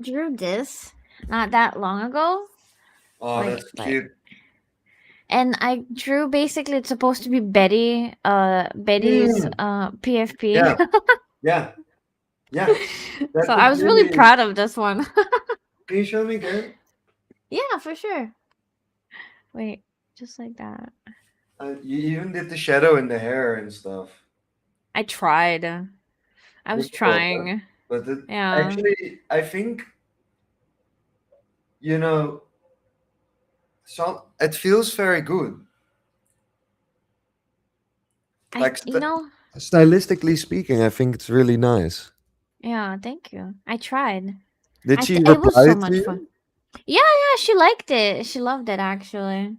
drew this not that long ago. Oh, Like that's like cute. and I drew basically it's supposed to be Betty's Mm, PFP. yeah, yeah, yeah. That So I could was really really. proud of this one. Can you show me again? Yeah, for sure. Wait, just like that. You even did the shadow in the hair and stuff. I tried. I was Difficult, trying. but it, Yeah. actually, I think you know, it feels very good. I Like you know, stylistically speaking, I think it's really nice. yeah, thank you. I tried. Did she It was reply so to much fun. you? Yeah, yeah, she liked it. She loved it actually.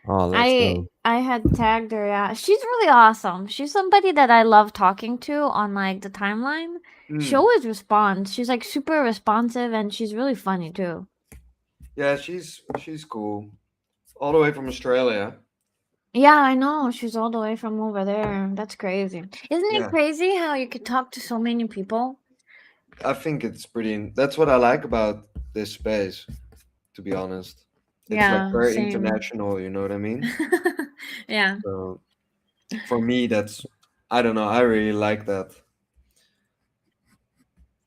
Oh, let's go. I had tagged her. Yeah, she's really awesome. She's somebody that I love talking to on like the timeline. She Hmm. always responds. She's like super responsive and she's really funny too. Yeah, she's cool. All the way from Australia. Yeah, I know. She's all the way from over there. That's crazy. Isn't it Yeah, crazy how you could talk to so many people? I think it's pretty. That's what I like about this space. To be honest, it's like Yeah, very same. international. You know what I mean? Yeah. So for me, that's I don't know. I really like that.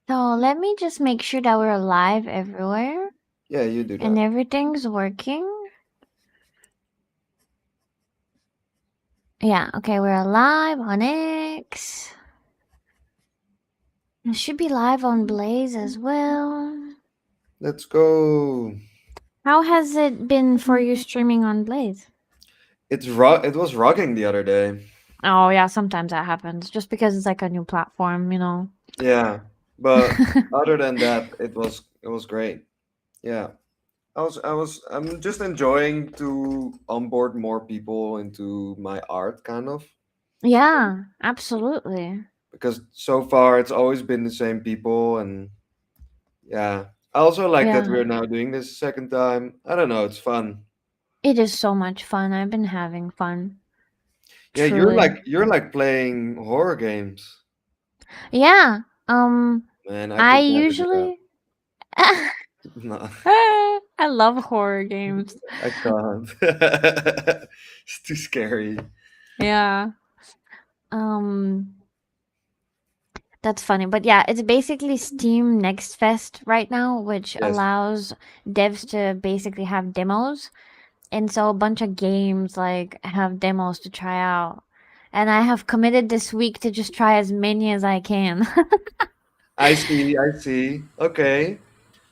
So let me just make sure that we're live everywhere Yeah, you do and that. everything's working. Yeah, okay, we're live on X. It should be live on Blaze as well. Let's go. How has it been for you streaming on Blaze? It was rocking the other day. Oh, yeah, sometimes that happens just because it's like a new platform, you know. Yeah, but other than that, it was great. Yeah, I'm just enjoying to onboard more people into my art, kind of, Yeah, absolutely. because so far it's always been the same people, and yeah, I also like that Yeah, we're now doing this a second time. I don't know, it's fun. it is so much fun. I've been having fun, Yeah, you're truly. like playing horror games, Yeah, um, man. I I could never do that. usually. No, I love horror games. I can't. It's too scary. Yeah. Um, that's funny. But yeah, it's basically Steam Next Fest right now, which Yes. allows devs to basically have demos. And so a bunch of games like have demos to try out. And I have committed this week to just try as many as I can. I see, I see. Okay.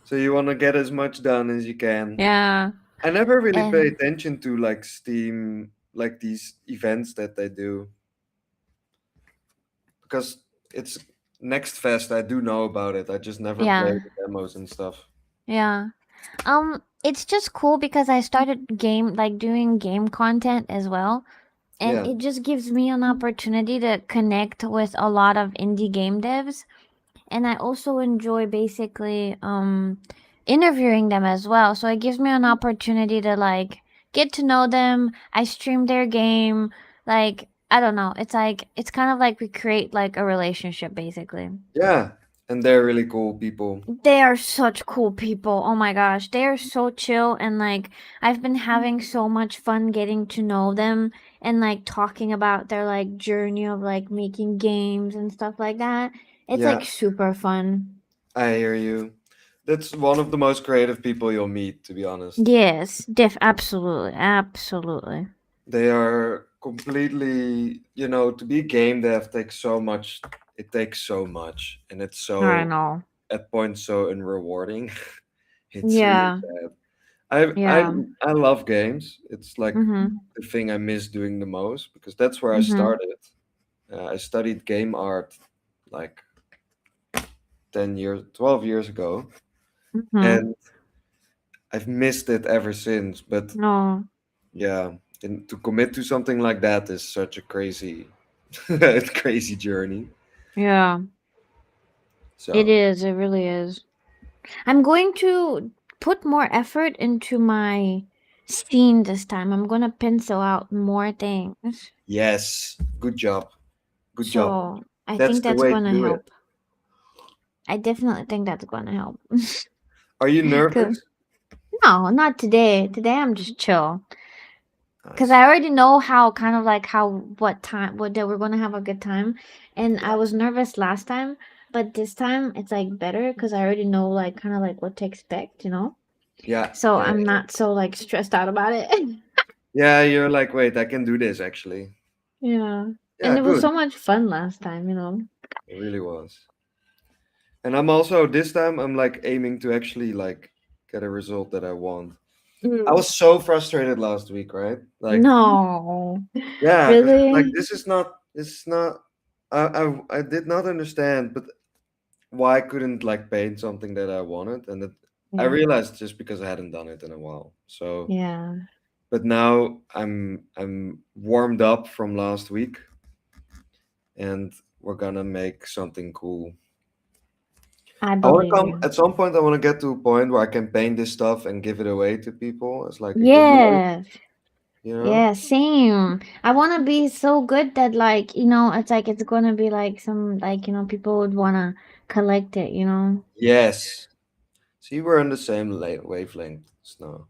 So you want to get as much done as you can. Yeah. I never really pay And attention to like Steam, like these events that they do, because it's Next Fest. I do know about it. I just never play yeah. the demos and stuff. Yeah. It's just cool because I started doing game content as well. And Yeah, it just gives me an opportunity to connect with a lot of indie game devs. And I also enjoy basically interviewing them as well. So it gives me an opportunity to like get to know them. I stream their game. Like I don't know. It's kind of like we create like a relationship basically. yeah, and they're really cool people. They are such cool people. Oh my gosh. They are so chill and like I've been having so much fun getting to know them and like talking about their like journey of like making games and stuff like that. It's Yeah, like super fun. I hear you. That's one of the most creative people you'll meet, to be honest. Yes, absolutely, absolutely. They are completely, to be game dev takes so much. It takes so much, and it's I so know. at points so unrewarding. It's really Yeah, sad. I yeah. I love games. It's like Mhm. the thing I miss doing the most because that's where I Mhm. started. I studied game art like 10 years, 12 years ago, Mhm. and I've missed it ever since. But No. yeah, and to commit to something like that is such a crazy, crazy journey. Yeah. It So is. It really is. I'm going to put more effort into my scene this time. I'm gonna pencil out more things. yes, good job, good job. So I That's think the that's way to gonna do it. help. I definitely think that's gonna help. Are you 'Cause- nervous? no, not today. Today I'm just chill. Cause Nice. I already know how kind of like how what time what day we're gonna have a good time, and I Yeah. was nervous last time, but this time it's like better because I already know like kind of like what to expect, you know. Yeah. So Yeah. I'm not so like stressed out about it. Yeah. You're like, wait, I can do this actually. Yeah, and Yeah. it was Good. so much fun last time, you know. It really was. And I'm also this time I'm like aiming to actually like get a result that I want. I Mm. was so frustrated last week, right? Like, No, yeah, because like really? this is not. I did not understand, but why I couldn't like paint something that I wanted, and I Yeah, realized just because I hadn't done it in a while. So, yeah, but now I'm warmed up from last week, and we're gonna make something cool. I I want to believe come you. at some point. I want to get to a point where I can paint this stuff and give it away to people as like a giveaway. Yes. You know? Yeah, same. I want to be so good that like, it's like it's going to be like some like, people would want to collect it, you know. Yes. See, we're on the same wavelength. So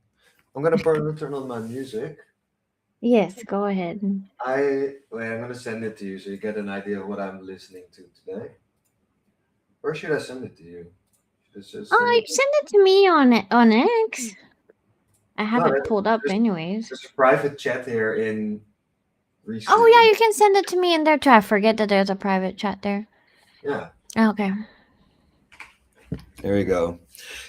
I'm gonna turn on my music. Yes, go ahead. I'm gonna send it to you so you get an idea of what I'm listening to today. Where should I send it to you? Should I just send Oh, it? you send it to me on X. I No, have it pulled up there's, anyways. there's a private chat here in Oh, yeah, Restream. you can send it to me in there too. I forget that there's a private chat there. Yeah, Okay. there you go.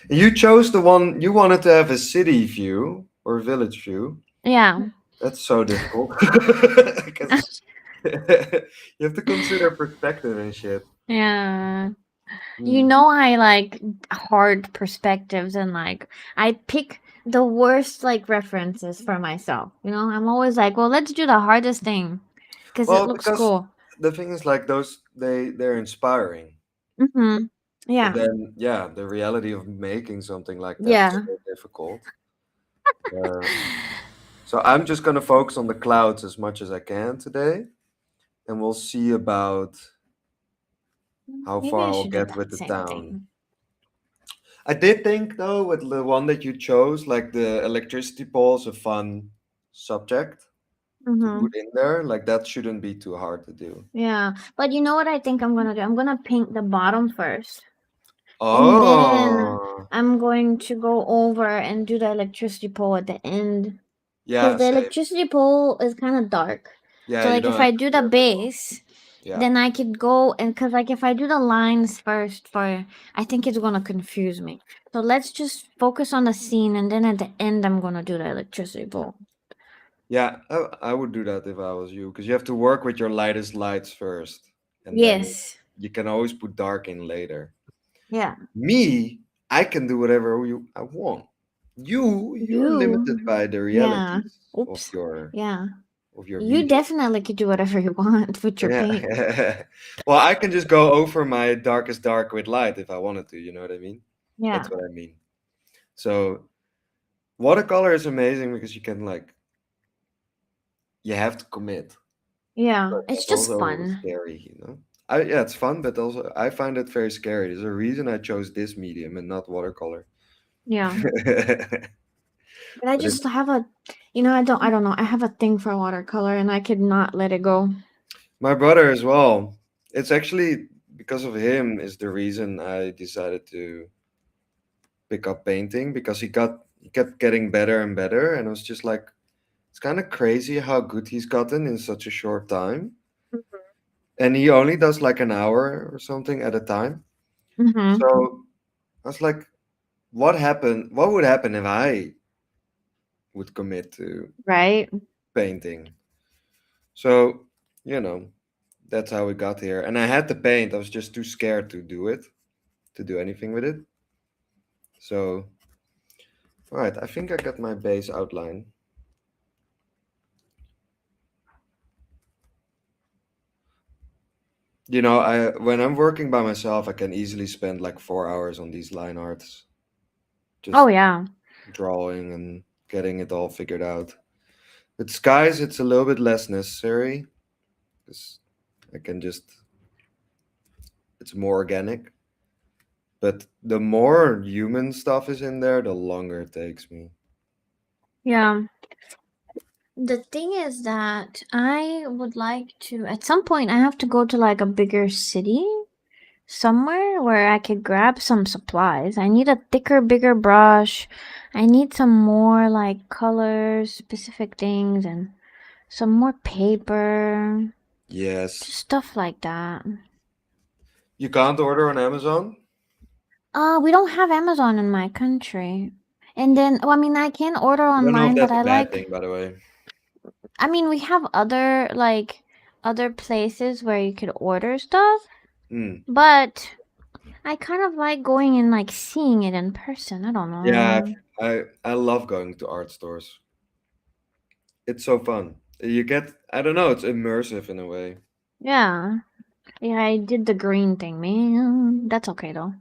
You chose the one you wanted to have a city view or village view. Yeah. That's so difficult because you have to consider perspective and shit. Yeah. You Hmm. know I like hard perspectives and like I pick the worst like references for myself. I'm always like, well, let's do the hardest thing because it Well, looks because cool. the thing is, like those, they're inspiring, Mhm. but Yeah. then yeah, the reality of making something like that is Yeah. so difficult. Uh, so I'm just gonna focus on the clouds as much as I can today, and we'll see about how Maybe far I I'll should do get with that the same town. thing. I did think though, with the one that you chose, like the electricity pole is a fun subject to put Mhm. in there. Like that shouldn't be too hard to do. Yeah. But you know what I think I'm going to do? I'm going to paint the bottom first. And then Oh, I'm going to go over and do the electricity pole at the end. Because yeah, the same. electricity pole is kind of dark. Yeah, So, you like, don't if I have to do do the everyone. base, Yeah. then I could go and because, like, if I do the lines first, I think it's gonna confuse me. So let's just focus on the scene, and then at the end, I'm gonna do the electricity pole. Yeah, I would do that if I was you, because you have to work with your lightest lights first, and then Yes. you can always put dark in later. Yeah. Me, I can do whatever I want. You're limited You. by the Yeah. realities Oops. Yeah. of your You medium. definitely could do whatever you want with your paint. Yeah. Well, I can just go over my darkest dark with light if I wanted to. You know what I mean? Yeah. That's what I mean. So watercolor is amazing because you can like you have to commit. Yeah. But It's that's just also fun. scary. Yeah, it's fun, but also I find it very scary. There's a reason I chose this medium and not watercolor. Yeah. But But I just it's have I don't know. I have a thing for watercolor, and I could not let it go. my brother as well. It's actually because of him is the reason I decided to pick up painting because he kept getting better and better, and I was just like, it's kind of crazy how good he's gotten in such a short time. And he only does like an hour or something at a time. Mm-hmm. So I was like, what would happen if I would commit to Right? painting? So, you know, that's how we got here. And I had to paint. I was just too scared to do it, to do anything with it. So, all right, I think I got my base outline. I when I'm working by myself, I can easily spend like 4 hours on these line arts, Oh just yeah. drawing and getting it all figured out. With skies, it's a little bit less necessary because I can just, it's more organic. But the more human stuff is in there, the longer it takes me. Yeah. The thing is that I would like to, at some point, I have to go to like a bigger city somewhere where I could grab some supplies. I need a thicker, bigger brush. I need some more like colors, specific things, and some more paper. Yes. Just stuff like that. You can't order on Amazon? We don't have Amazon in my country. And then, well, I mean, I can order I don't know if online, but that's a I bad like, thing, by the way. I mean, we have other, like, other places where you could order stuff, Hmm. but I kind of like going and, like, seeing it in person. I don't Yeah, know. I love going to art stores. It's so fun. You get, I don't know, it's immersive in a way. Yeah. Yeah, I did the green thing, man. That's okay, though.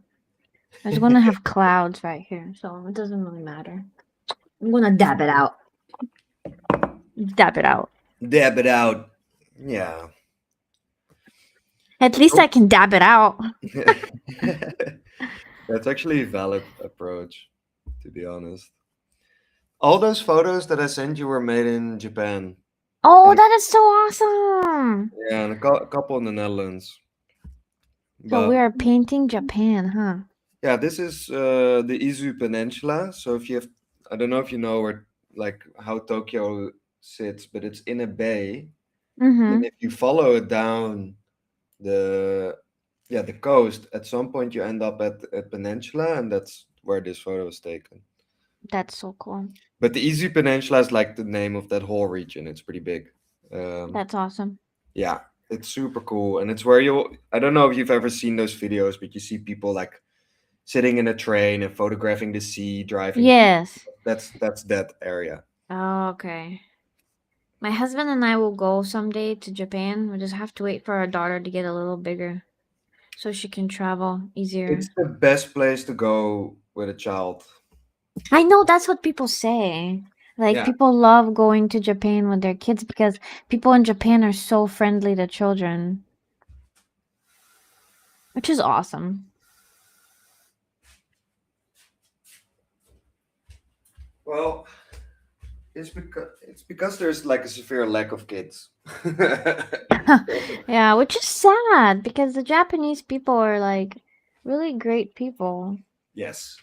I was gonna have clouds right here, so it doesn't really matter. I'm gonna dab it out. Dab it out. Dab it out. Yeah. At least I Oh. can dab it out. That's actually a valid approach, to be honest. All those photos that I sent you were made in Japan. Oh, And that is so awesome! yeah, and a couple in the Netherlands. So we But are painting Japan, huh? yeah, this is the Izu Peninsula. So if you have, I don't know if you know where, like, how Tokyo sits, but it's in a bay. And Mm-hmm. if you follow it down the, yeah, the coast, at some point you end up at Peninsula, and that's where this photo was taken. That's so cool. But the Izu Peninsula is like the name of that whole region. It's pretty big. Um, That's awesome. yeah, it's super cool, and it's where you. I don't know if you've ever seen those videos, but you see people like sitting in a train and photographing the sea, driving. Yes. That's that area. Okay. My husband and I will go someday to Japan. We just have to wait for our daughter to get a little bigger so she can travel It's easier. the best place to go with a child. I know that's what people say. Like, Yeah. people love going to Japan with their kids because people in Japan are so friendly to children, which is awesome. Well, it's because there's like a severe lack of kids. Yeah, which is sad because the Japanese people are like really great people. Yes,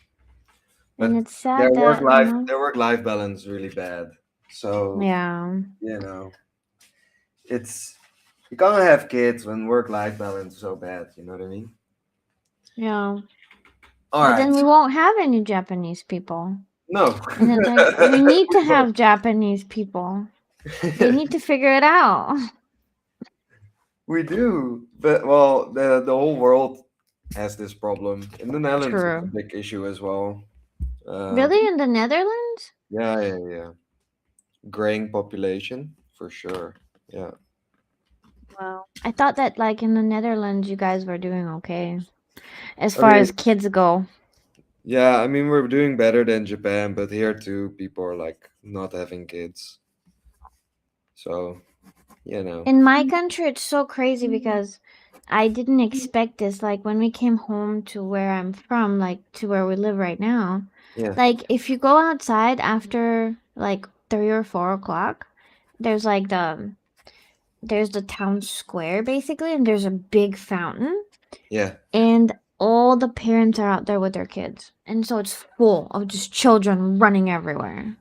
And but it's sad that, their work life balance is really bad. So yeah, you know, it's you can't have kids when work life balance is so bad. You know what I mean? yeah. All But right. then we won't have any Japanese people. No. And it's like, we need to have Japanese people. They need to figure it out. We do, but well, the whole world has this problem. In the Netherlands, it's a True. big issue as well. Really, in the Netherlands? Yeah, yeah, yeah. Graying population for sure. Yeah. Well, I thought that like in the Netherlands you guys were doing okay as I far mean, as kids go. yeah, I mean we're doing better than Japan, but here too, people are like not having kids. So, you know. In my country, it's so crazy because I didn't expect this. Like when we came home to where I'm from, like to where we live right now, Yeah. like if you go outside after like 3 or 4 o'clock, there's like there's the town square basically, and there's a big fountain, Yeah. and all the parents are out there with their kids, and so it's full of just children running everywhere.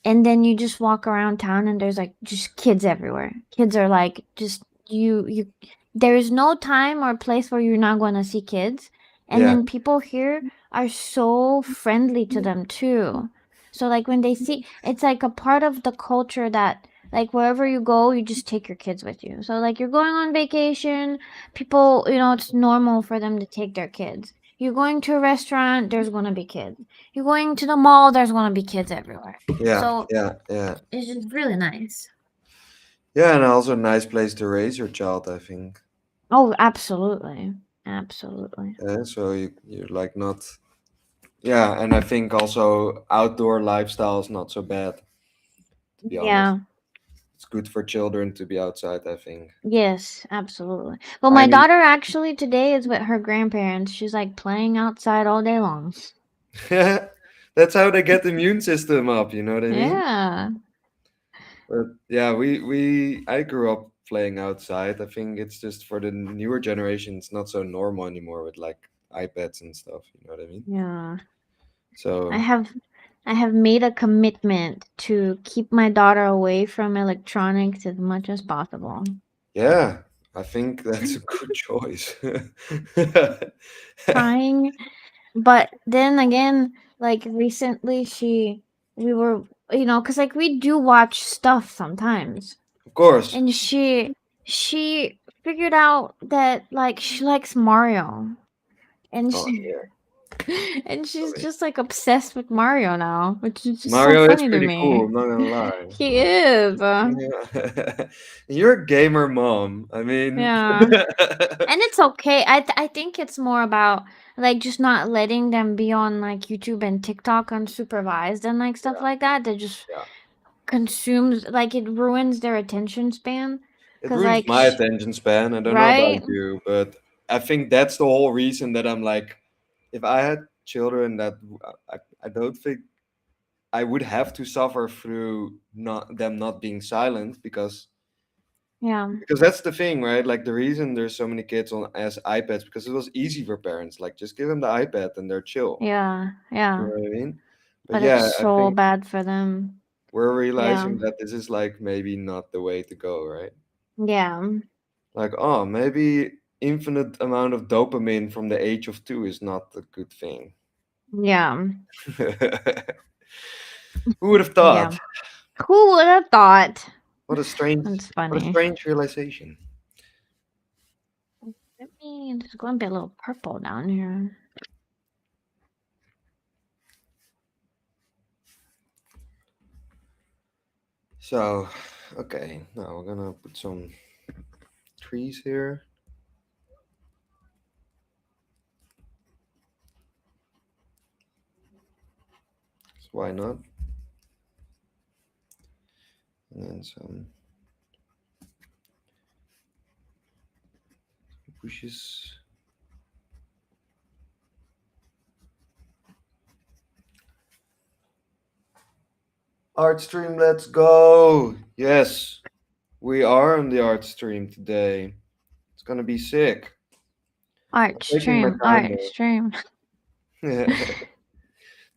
And then you just walk around town and there's like just kids everywhere. Kids are like just you there is no time or place where you're not going to see kids. And Yeah. then people here are so friendly to them too. So like when they see, it's like a part of the culture that like wherever you go, you just take your kids with you. So like you're going on vacation, people, it's normal for them to take their kids. You're going to a restaurant, there's going to be kids. You're going to the mall, there's going to be kids everywhere. Yeah. So Yeah. Yeah. it's just really nice. Yeah, and also a nice place to raise your child, I think. Oh, absolutely. Absolutely. Yeah, so you're like not. Yeah, and I think also outdoor lifestyle is not so bad, to be honest. Yeah. it's good for children to be outside, I think. Yes, absolutely. Well, I my mean, daughter actually today is with her grandparents. She's like playing outside all day long. that's how they get the immune system up, you know what I mean? Yeah. But yeah, we I grew up playing outside. I think it's just for the newer generation, it's not so normal anymore with like iPads and stuff, you know what I mean? Yeah. I So have I have made a commitment to keep my daughter away from electronics as much as possible. yeah, I think that's a good choice. Trying, but then again, like recently we were, cuz like we do watch stuff sometimes. Of course. And she figured out that like she likes Mario. And Oh she yeah. and she's Okay. just like obsessed with Mario now, which is just so Mario is funny to pretty cool, me. I'm not gonna lie. He is. Yeah. You're a gamer mom. I mean, Yeah. And it's okay. I think it's more about like just not letting them be on like YouTube and TikTok unsupervised and like stuff yeah, like that. That just yeah. consumes like it ruins their attention span. It Cause ruins like my attention span. I don't know about right? you, but I think that's the whole reason that I'm like, if I had children, I don't think I would have to suffer through not being silent Yeah. because that's the thing, right? Like the reason there's so many kids on as iPads because it was easy for parents. Like just give them the iPad and they're chill. Yeah. You Yeah. know what I mean? But But it's yeah, I so think bad for them. we're Yeah. realizing that this is like maybe not the way to go, right? Yeah. Like, oh, maybe infinite amount of dopamine from the age of 2 is not a good thing. Yeah. Who would have Yeah. thought? Who would have thought? What a strange, That's what a funny. strange realization. Let me. There's going to be a little purple down here. So, okay, now we're gonna put some trees here. So why not? And then some bushes. Art stream, let's go! Yes, we are on the art stream today. It's gonna be sick. I'm Art taking my stream. time Art stream. though.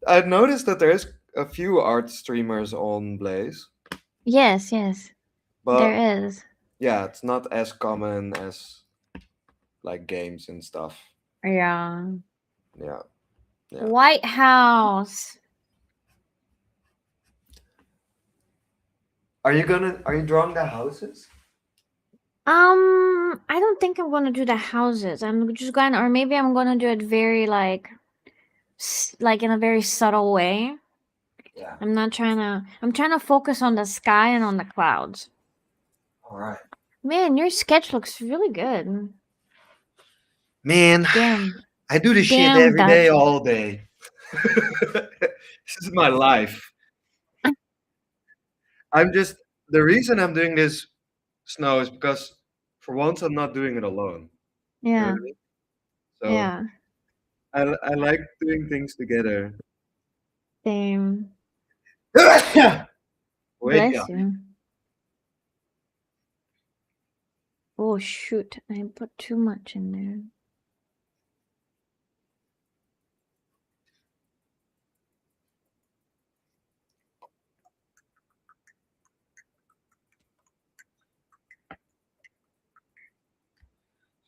I've noticed that there's a few art streamers on Blaze, Yes. Yes. but There is. yeah, it's not as common as like games and stuff. Yeah. Yeah, yeah. White House. Are you drawing the houses? I don't think I'm gonna do the houses. I'm just gonna, or maybe I'm gonna do it very like, like in a very subtle way. Yeah. I'm not trying to. I'm trying to focus on the sky and on the clouds. All right. Man, your sketch looks really good. Man, Damn, I do this shit damn every day, Dutch. all day. This is my life. I'm just the reason I'm doing this snow is because for once I'm not doing it alone. You know what Yeah, I mean? So yeah. I like doing things together. Same. Wait, Bless you. Oh shoot! I put too much in there.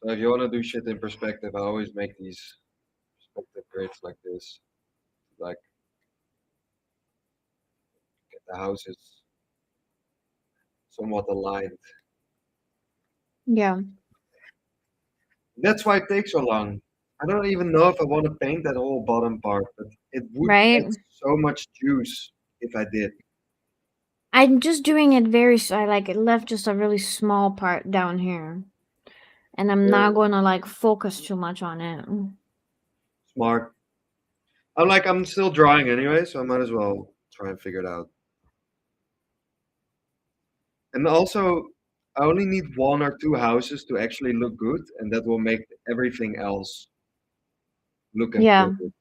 so if you want to do shit in perspective, I always make these perspective grids like this, like get the houses somewhat aligned. Yeah. That's why it takes so long. I don't even know if I want to paint that whole bottom part, but it would Right. add so much juice if I did. I'm just doing it very. I like it left just a really small part down here, and I'm Yeah, not gonna like focus too much on it. smart. I'm still drawing anyway, so I might as well try and figure it out. And also, I only need one or two houses to actually look good, and that will make everything else look and feel Yeah, good.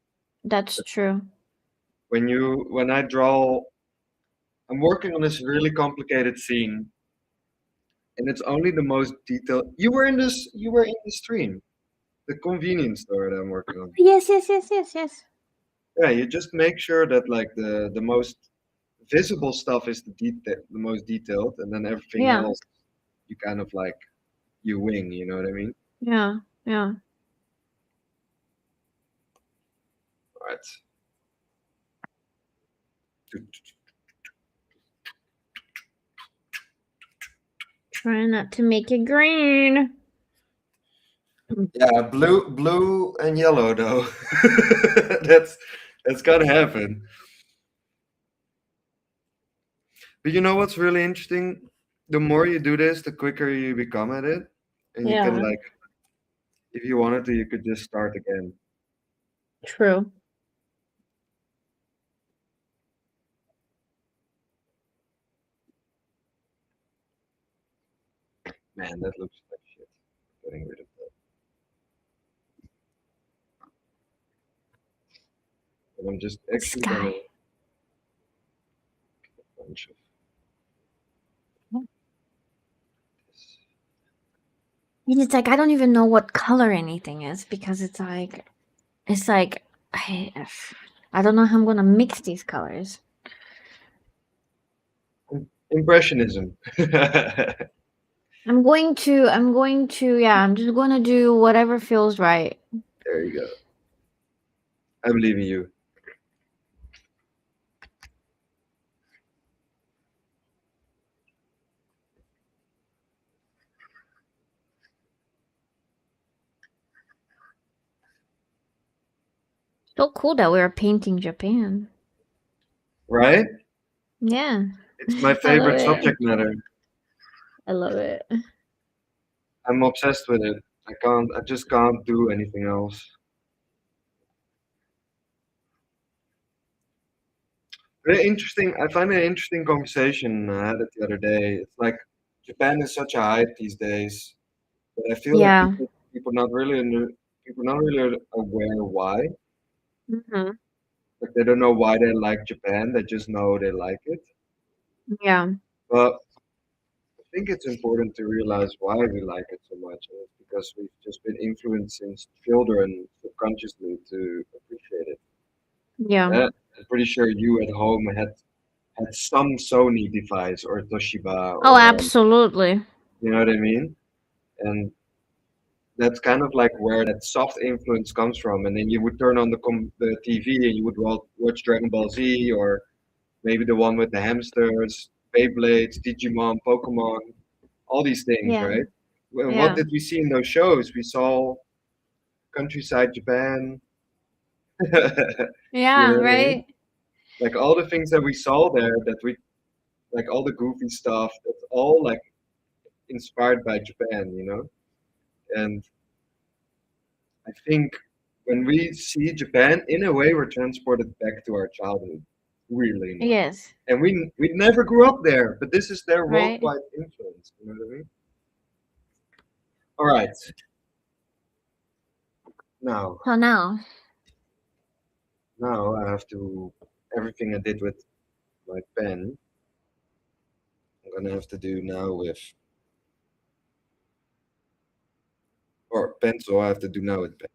that's true. When I draw, I'm working on this really complicated scene, and it's only the most detailed. You were in the stream, the convenience store that I'm working on. Yes, yes, yes, yes, yes. Yeah, you just make sure that like the most visible stuff is the most detailed, and then everything Yeah, else you kind of like you wing. You know what I mean? yeah, yeah. Right. Try not to make it green. Yeah, blue and yellow though. that's that's gotta happen. But you know what's really interesting? The more you do this, the quicker you become at it, and you can Yeah, like, if you wanted to, you could just start again. true. Man, that looks like shit. Getting rid of that. And I'm just actually gonna Sky. bunch of this. And it's like I don't even know what color anything is because it's like I, I don't know how I'm gonna mix these colors. Impressionism. There Yeah, I'm just gonna do whatever feels right. you go. I believe in you. So cool that we are painting Japan. Right? Yeah, It's my I love favorite it. subject matter. I love it. I'm obsessed with it. I just can't do anything else. Very interesting. I find it an interesting conversation. I had it the other day. It's like Japan is such a hype these days, but I feel like Yeah. people not really aware why. Hmm. Like they don't know why they like Japan. They just know they like it. Yeah. But I think it's important to realize why we like it so much. And it's because we've just been influenced since children subconsciously to appreciate it. Yeah. I'm pretty sure you at home had some Sony device or Toshiba Oh, or absolutely. you know what I mean? And that's kind of like where that soft influence comes from. And then you would turn on the TV and you would watch Dragon Ball Z or maybe the one with the hamsters, Beyblades, Digimon, Pokemon, all these things, Yeah. right? And what Yeah. did we see in those shows? We saw countryside Japan. You Yeah. know what I mean? Right. Like all the things that we saw there, that we like all the goofy stuff. That's all like inspired by Japan, you know. And I think when we see Japan, in a way, we're transported back to our childhood, weirdly enough. Yes. And we never grew up there, but this is their Right. worldwide influence. You know what I mean? All right, now So now, now I have to everything I did with my pen. I'm gonna have to do now with or pencil. I have to do now with pen.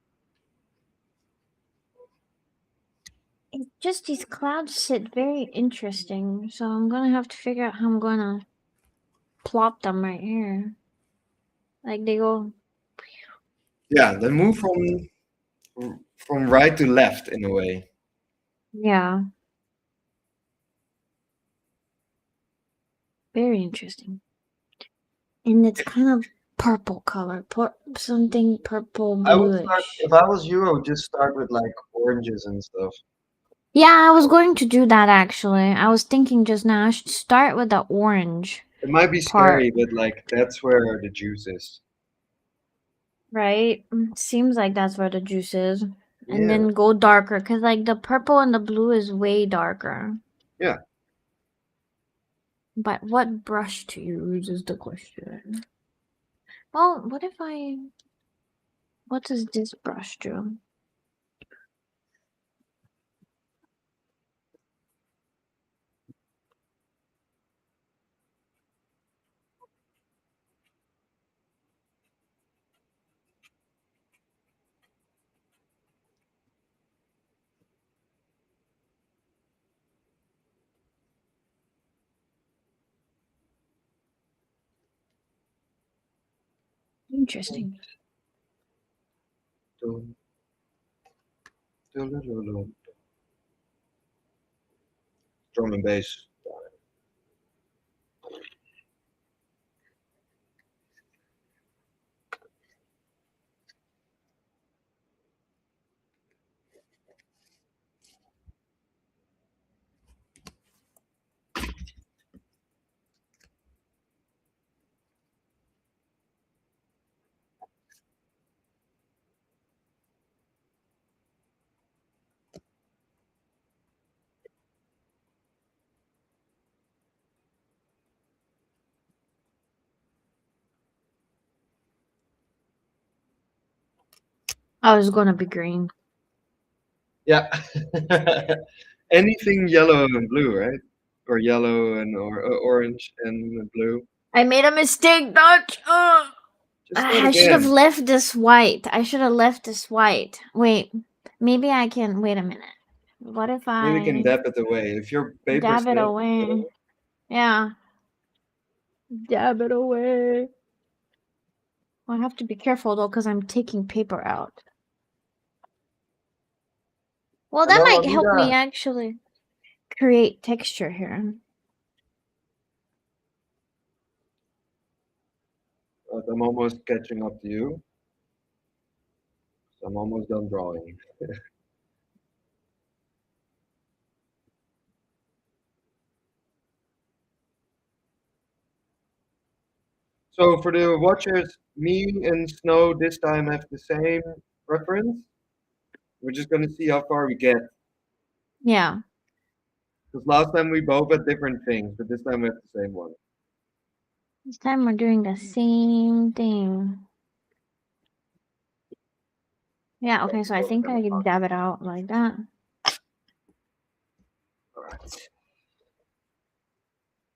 it's just these clouds sit very interesting. So I'm gonna have to figure out how I'm gonna plop them right here. Like they go. Yeah, then move from right to left in a way. Yeah. Very interesting. And it's kind of purple color, something purple I would start bluish. if I was you. I would just start with like oranges and stuff. Yeah, I was going to do that actually. I was thinking just now I should start with the orange It might be part, scary, but like that's where the juice is. right? Seems like that's where the juice is. And Yeah, then go darker because like the purple and the blue is way darker. yeah. But what brush to use is the question. Well, what if I... What does this brush do? Interesting. Dun, dun, dun, dun, dun. Drum and bass. I was gonna be green. Yeah. Anything yellow and blue, right? Or yellow and or orange and blue. I made a mistake, Dutch! Ugh. Just start I should have again. left this white. I should have left this white. Wait, maybe I can. Wait a minute. What if Maybe you can I dab it away. If your paper's dab it thin, away? Yeah, dab it away. I have to be careful though, because I'm taking paper out. Well, that hello might help me amiga. actually create texture here. But I'm almost catching up to you. So I'm almost done drawing. So for the watchers, me and Snow this time have the same reference. We're just gonna see how far we get. Yeah, Because last time we both had different things, but this time we have the same one. this time we're doing the same thing. Yeah, okay, so I think I can dab it out like that. Alright.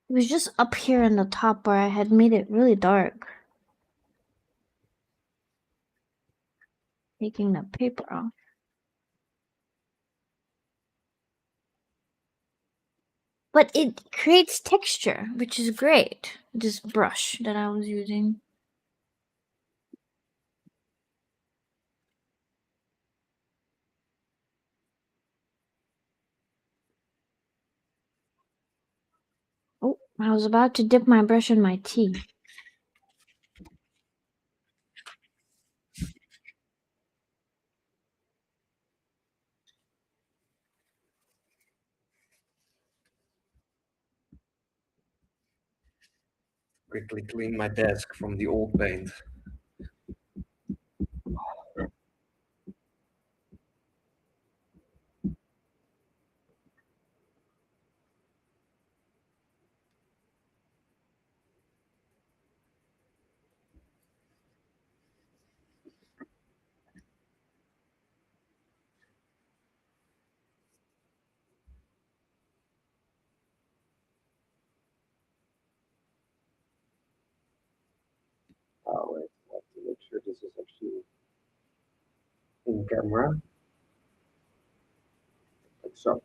It was just up here in the top where I had made it really dark. Taking the paper off. But it creates texture, which is great. This brush that I was using. Oh, I was about to dip my brush in my tea. Quickly clean my desk from the old paint. Oh wait, I have to make sure this is actually in camera. Like so.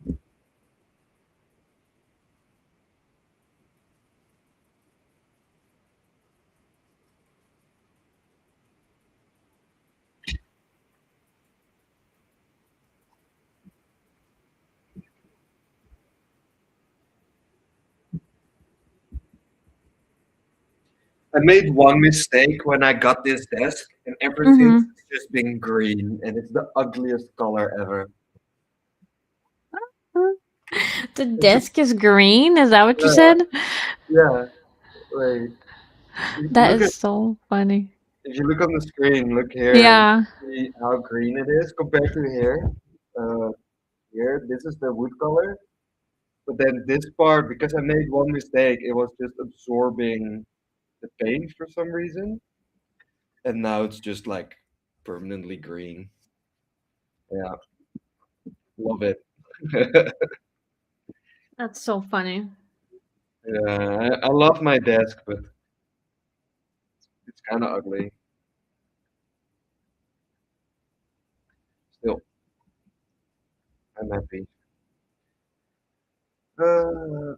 I made one mistake when I got this desk, and ever since Mm-hmm. it's just been green, and it's the ugliest color ever. The desk is green? Is that what you Yeah, said? yeah. Wait, That look is at so funny. if you look on the screen, look here and Yeah. see how green it is compared to here. Uh, here, this is the wood color, But then this part, because I made one mistake, it was just absorbing the paint for some reason, and now it's just like permanently green. Yeah, love it. That's so funny. Yeah, I love my desk, but it's kind of ugly. Still, I'm happy. Uh,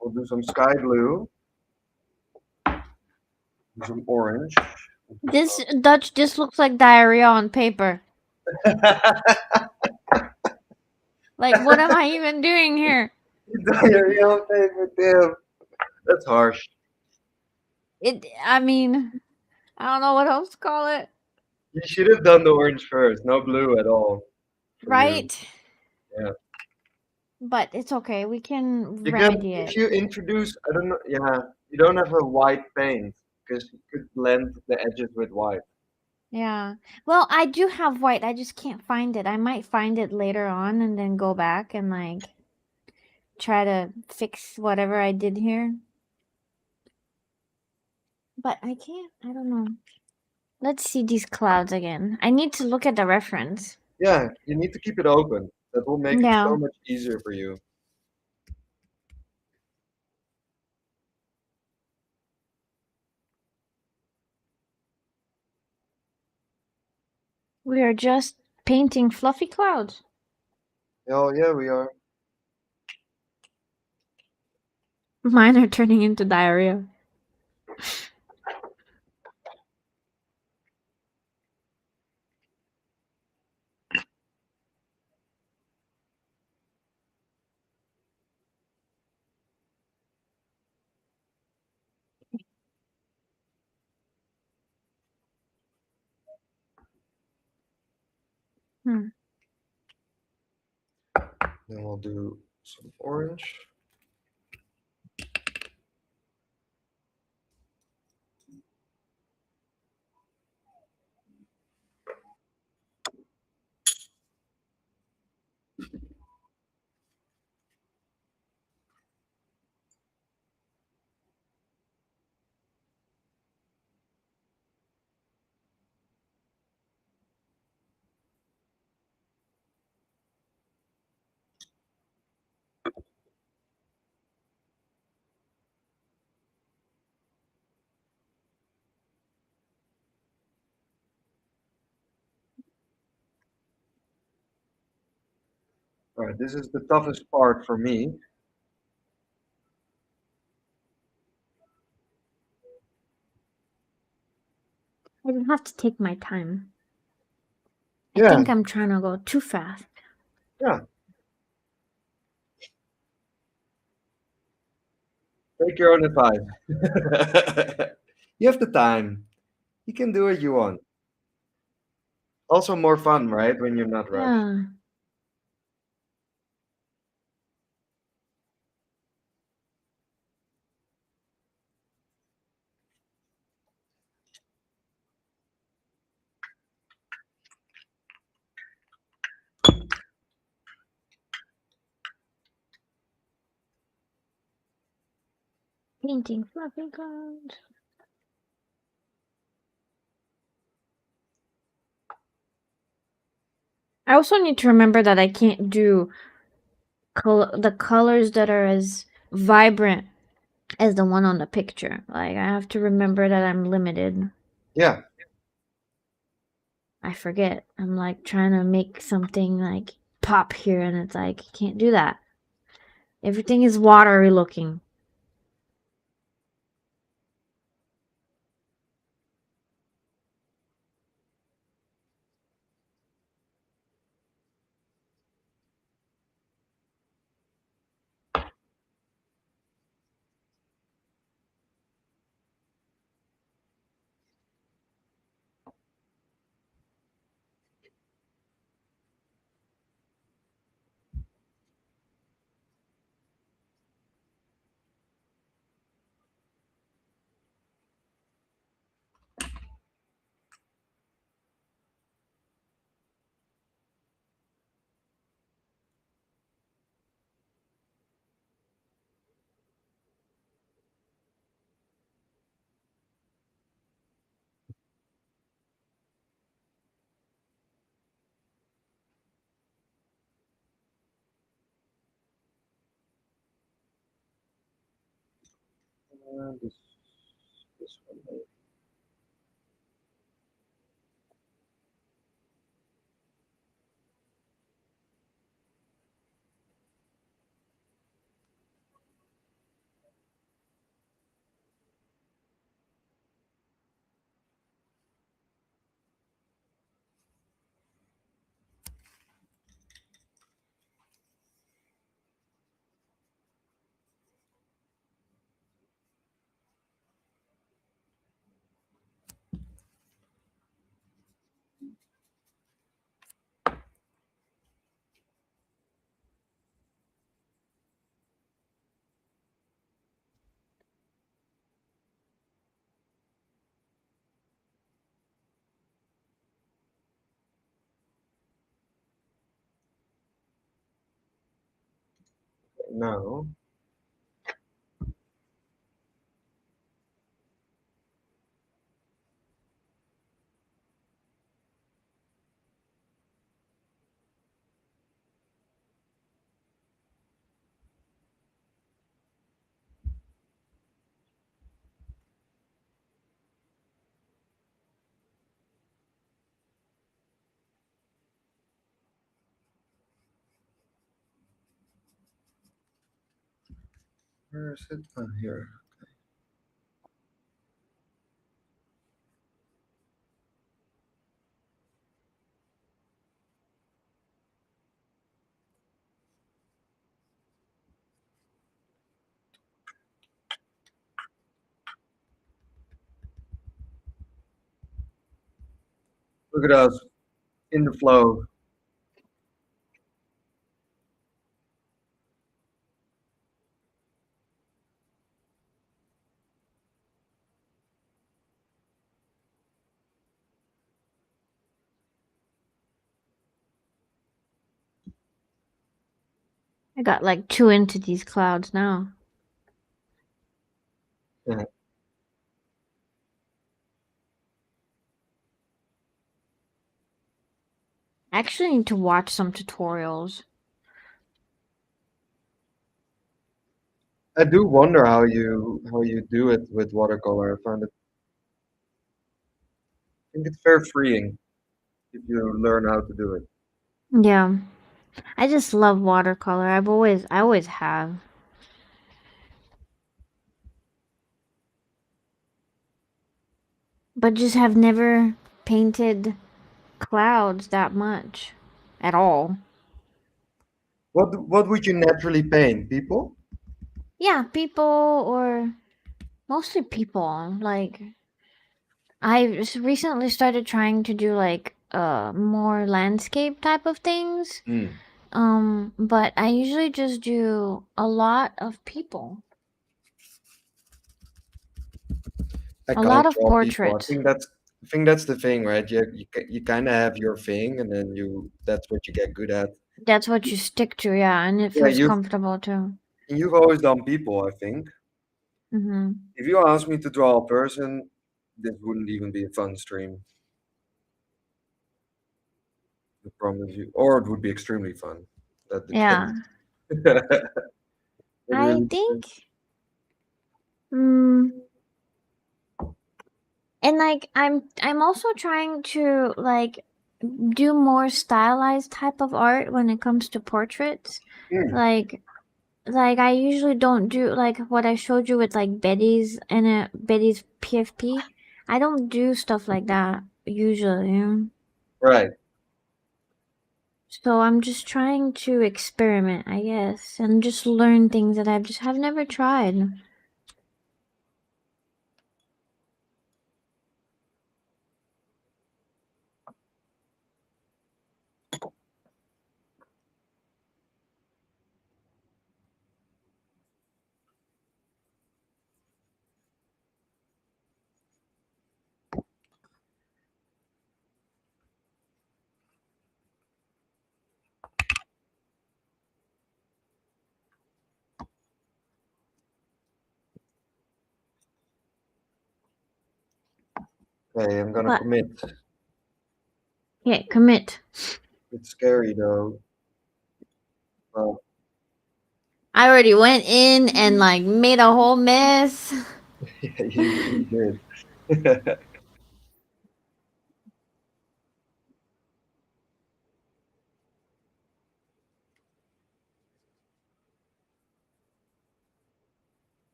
we'll do some sky blue, do some orange. This Dutch just looks like diarrhea on paper. Like, what am I even doing here? Diarrhea on paper, damn. That's harsh. I mean, I don't know what else to call it. You should have done the orange first. No blue at all from you. Right? Yeah. But it's okay. We can You can, remedy if it. you introduce, I don't know, yeah, you don't have a white paint because you could blend the edges with white. Yeah. Well, I do have white. I just can't find it. I might find it later on and then go back and like try to fix whatever I did here. But I can't. I don't know. Let's see these clouds again. I need to look at the reference. Yeah, you need to keep it open. That will make it Yeah. so much easier for you. We are just painting fluffy clouds. Oh, yeah, we are. Mine are turning into diarrhea. Hmm. Then we'll do some orange. All right, this is the toughest part for me. I just have to take my time. I Yeah, think I'm trying to go too fast. yeah. Take your own advice. You have the time. You can do what you want. Also more fun, right? When you're not rushed. Yeah. Painting fluffy clouds. I also need to remember that I can't do the colors that are as vibrant as the one on the picture. Like, I have to remember that I'm limited. Yeah. I forget. I'm like trying to make something like pop here, and it's like, can't do that. Everything is watery looking. This one. Now where is it? Oh, here. Look at us in the flow. I got like two into these clouds now. Yeah. I actually need to watch some tutorials. I do wonder how you do it with watercolor. I think it's very freeing if you learn how to do it. Yeah. I just love watercolor. I always have. But just have never painted clouds that much at all. What would you naturally paint? People? Yeah, people or mostly people. Like I just recently started trying to do like more landscape type of things. Hmm. But I usually just do a lot of people. I A can't lot of draw people. portraits. I think that's the thing, right? You kind of have your thing, and then that's what you get good at. That's what you stick to, yeah, and it Yeah, feels comfortable too. you've always done people. I think Mhm. if you ask me to draw a person, this wouldn't even be a fun stream. I promise you, or it would be extremely fun. That Yeah. depends. It I really depends. think mm, and like I'm also trying to like do more stylized type of art when it comes to portraits. Hmm, Like I usually don't do like what I showed you with like Betty's PFP. I don't do stuff like that usually. right. So I'm just trying to experiment, I guess, and just learn things that I've just have never tried. Okay, I'm gonna But commit. yeah, commit. It's scary though. Well, I already went in and like made a whole mess. Yeah, you really did.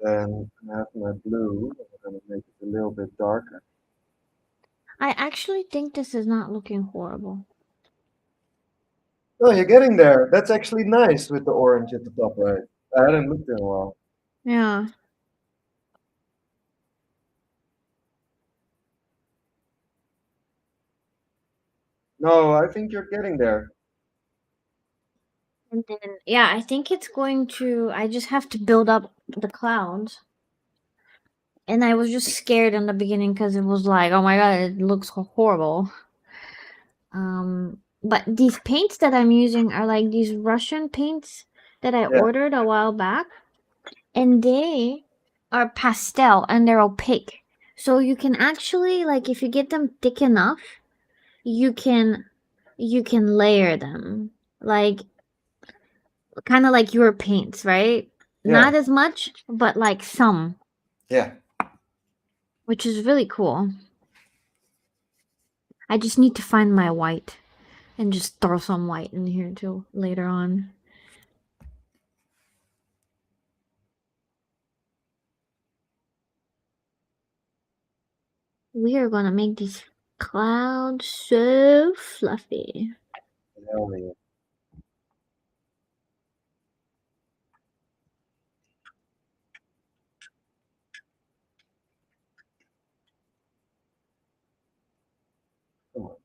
Then I have my blue. I'm gonna make it a little bit darker. I actually think this is not looking horrible. Oh, you're getting there. That's actually nice with the orange at the top right. I hadn't looked in a while. Yeah. No, I think you're getting there. And then, yeah, I think it's going to. I just have to build up the clouds. And I was just scared in the beginning because it was like, oh my god, it looks horrible. But these paints that I'm using are like these Russian paints that I Yeah, ordered a while back, and they are pastel and they're opaque. So you can actually like if you get them thick enough, you can you can layer them. Like kind of like your paints, right? yeah, Not as much, but like some, yeah. which is really cool. I just need to find my white and just throw some white in here too later on. We are gonna make these clouds so fluffy. Hell yeah. Come on.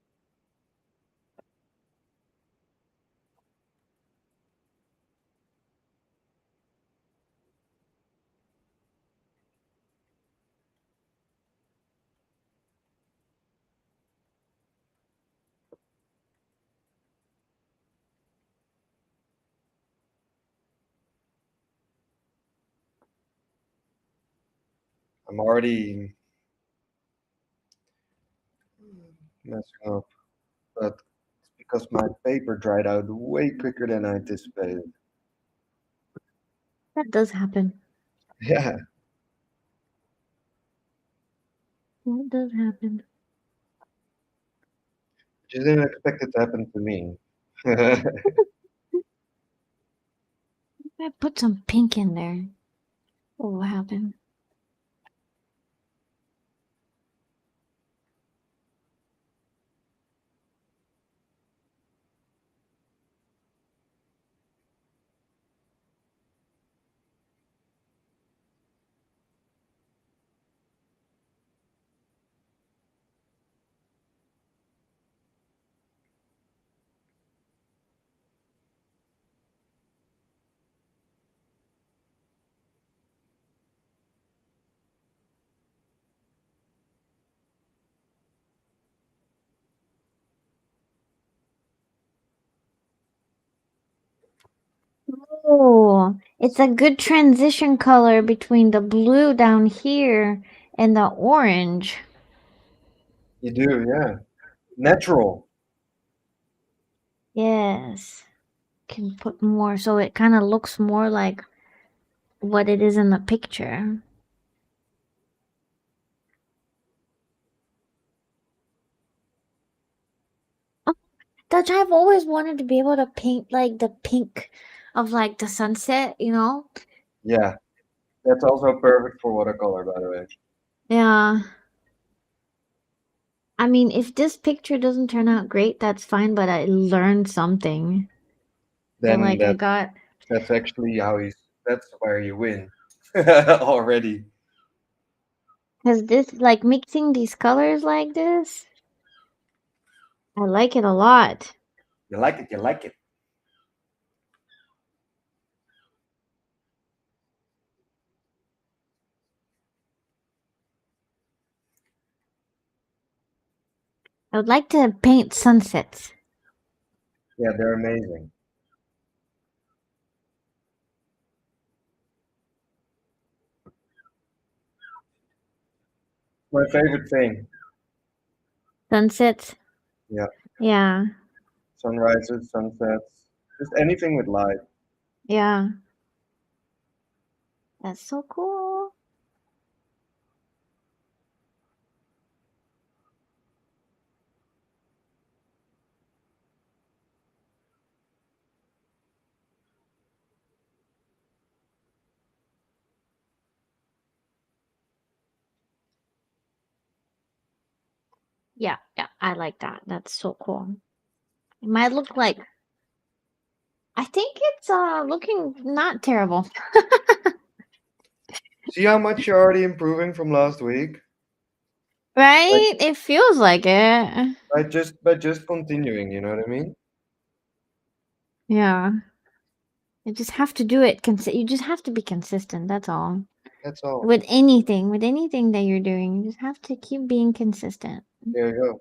I'm already messing up, but it's because my paper dried out way quicker than I anticipated. That does happen. Yeah, That does happen. just didn't expect it to happen to me. I put some pink in there. What will happen? Oh, it's a good transition color between the blue down here and the orange. You do, yeah. Natural. Yes. Can put more so it kind of looks more like what it is in the picture. Oh, Dutch, I've always wanted to be able to paint like the pink of like the sunset, you know? Yeah, that's also perfect for watercolor, by the way. Yeah. I mean, if this picture doesn't turn out great, that's fine, but I learned something. Feel Then like I got that's actually that's where you win already. because this like mixing these colors like this, I like it a lot. You like it, you like it. I would like to paint sunsets. Yeah, they're amazing. My favorite thing. Sunsets. Yeah, Yeah. sunrises, sunsets, just anything with light. Yeah. That's so cool. Yeah, yeah, I like that. That's so cool. It might look like I think it's looking not terrible. See how much you're already improving from last week? Like Right? It feels like it. by just continuing, you know what I mean? Yeah. You just have to do it. You just have to be consistent. That's all. That's all. With anything that you're doing, you just have to keep being consistent. There you go.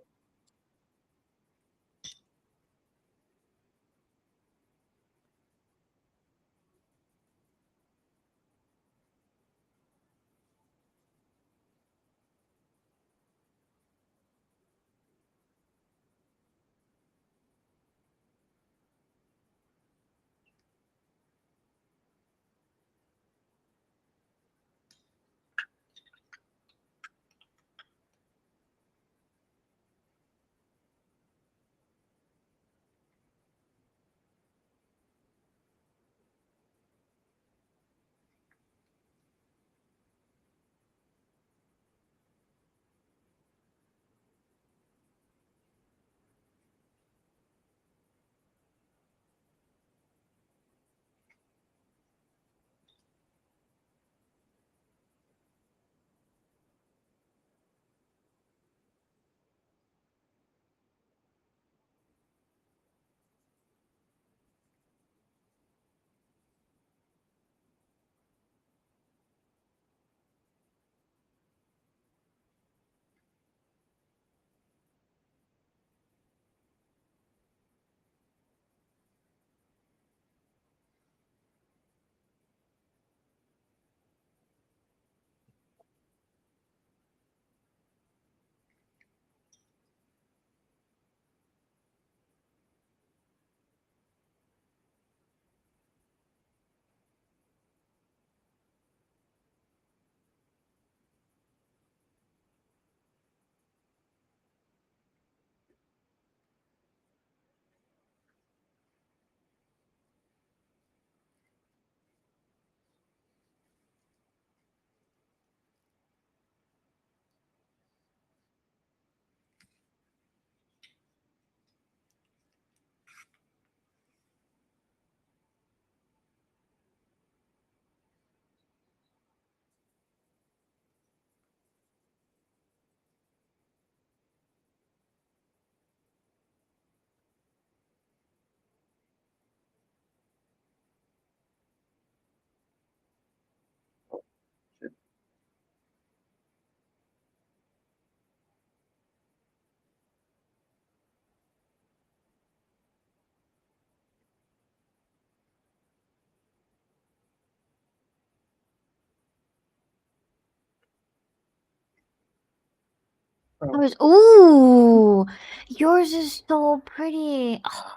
I Oh, was ooh, yours is so pretty. Oh,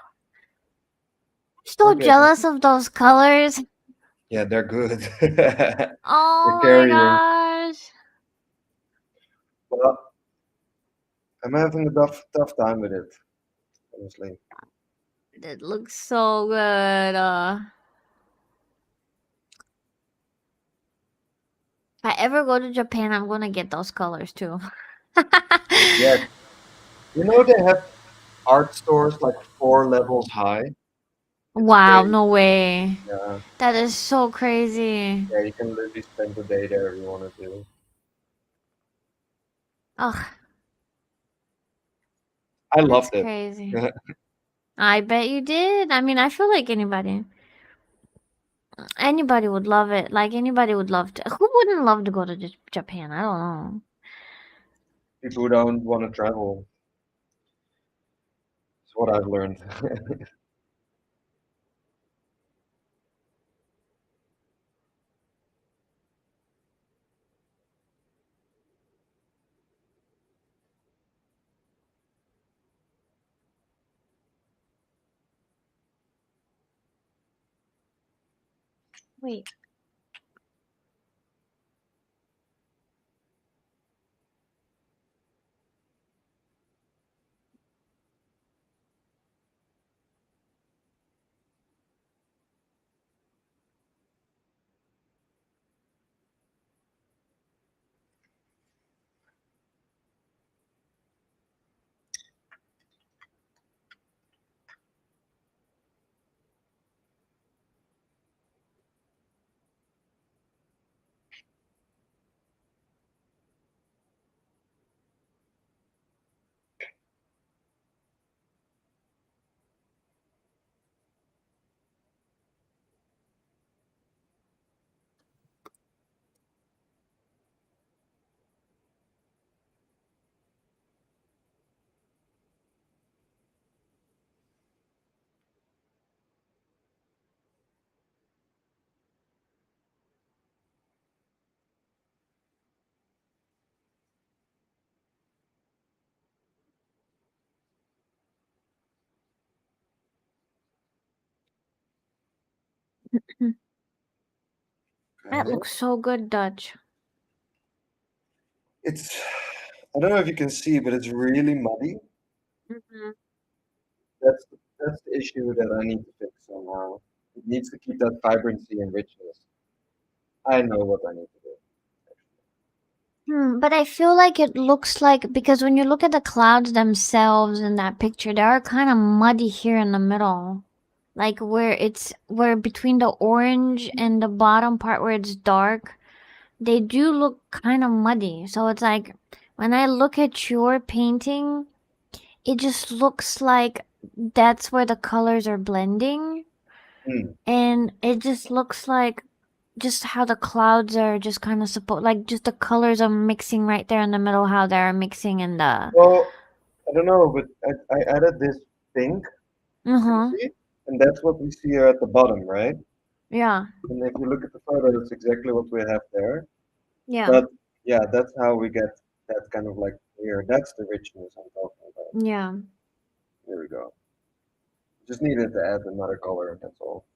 we're so getting. jealous of those colors. Yeah, they're good. They're Oh my carrying. gosh. Well, I'm having a tough time with it, honestly. It looks so good. If I ever go to Japan, I'm gonna get those colors too. Yeah, you know they have art stores like 4 levels high. It's Wow, crazy. no way. Yeah, That is so crazy. yeah, you can literally spend the day there if you wanted to. Ugh, I that's loved it. crazy. I bet you did. I mean, I feel like anybody would love it. Like anybody would love to. Who wouldn't love to go to Japan? I don't know. People who don't want to travel. It's what I've learned. Wait. That Okay. looks so good, Dutch. It's I don't know if you can see, but it's really muddy. Mhm. That's the issue that I need to fix somehow. It needs to keep that vibrancy and richness. I know what I need to do. But I feel like it looks like because when you look at the clouds themselves in that picture, they are kind of muddy here in the middle. Like where between the orange and the bottom part where it's dark, they do look kind of muddy. So it's like when I look at your painting, it just looks like that's where the colors are blending. Hmm. And it just looks like just how the clouds are just kind of supposed like just the colors are mixing right there in the middle how they're mixing in the Well, I don't know, but I added this pink, can you uh-huh. see? And that's what we see here at the bottom, right? Yeah. And if you look at the photo, that's exactly what we have there. Yeah. But yeah, that's how we get that kind of like here. That's the richness I'm talking about. Yeah. Here we go. Just needed to add another color, that's all.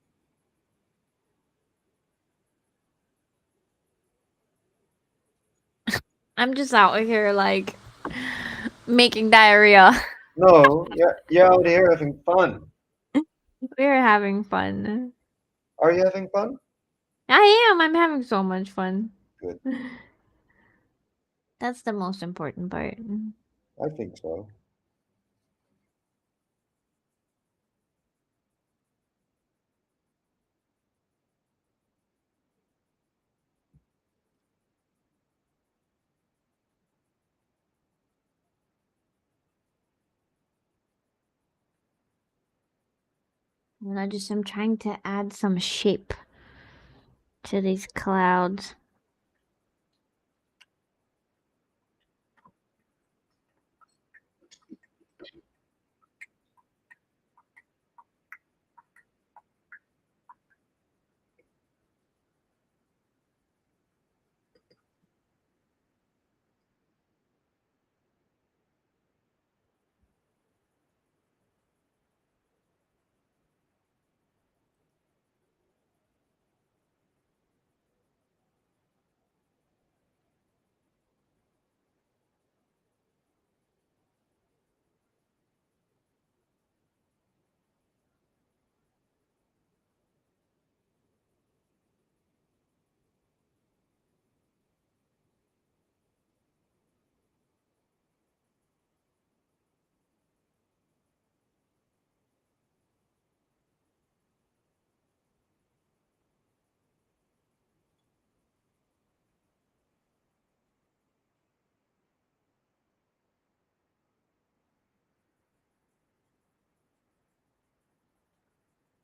I'm just out here like making diarrhea. No, yeah, you're out here having fun. We're having fun. Are you having fun? I am. I'm having so much fun. Good. That's the most important part. I think so. And I just am trying to add some shape to these clouds.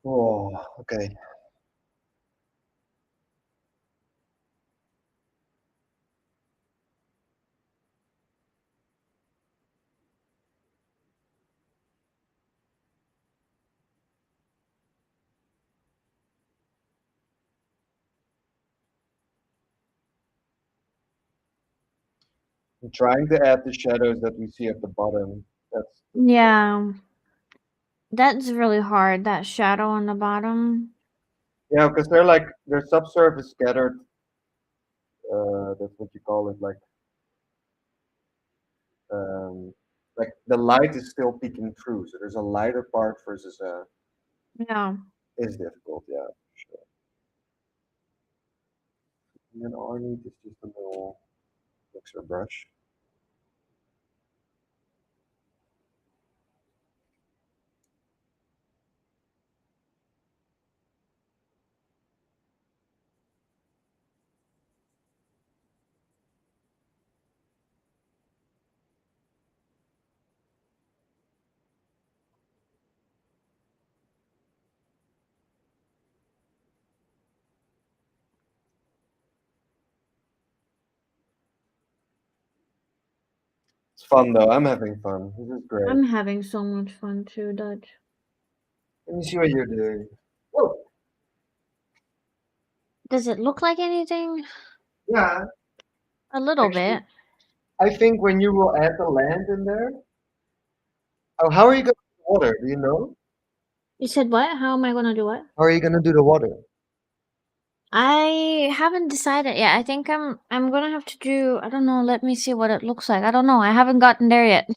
Oh, okay. I'm trying to add the shadows that we see at the bottom. That's Yeah, that's really hard. That shadow on the bottom. yeah, because they're subsurface scattered. That's what you call it, um, like the light is still peeking through. So there's a lighter part versus a Yeah. is difficult. Yeah, sure. And then all I need is just a little mixer brush. It's fun though. I'm having fun. This is great. I'm having so much fun too, Dutch. Let me see what you're doing. Whoa. Does it look like anything? Yeah, A little actually, bit. I think when you will add the land in there. Oh, how are you gonna do the water? Do you know? You said what? How am I gonna do what? How are you gonna do the water? I haven't decided yet. I think I'm gonna have to do, I don't know, let me see what it looks like. I don't know. I haven't gotten there yet.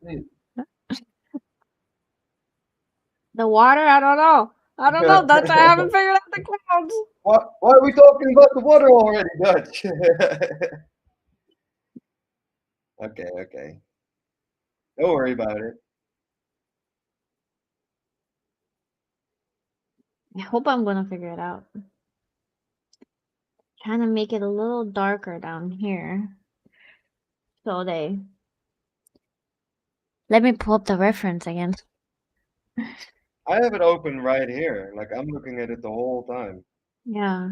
Hmm. The water, I don't know. I don't know, Dutch. I haven't figured out the clouds. Why are we talking about the water already, Dutch? Okay, okay. Don't worry about it. I hope I'm gonna figure it out. Trying to make it a little darker down here. So they let me pull up the reference again. I have it open right here. Like I'm looking at it the whole time. Yeah.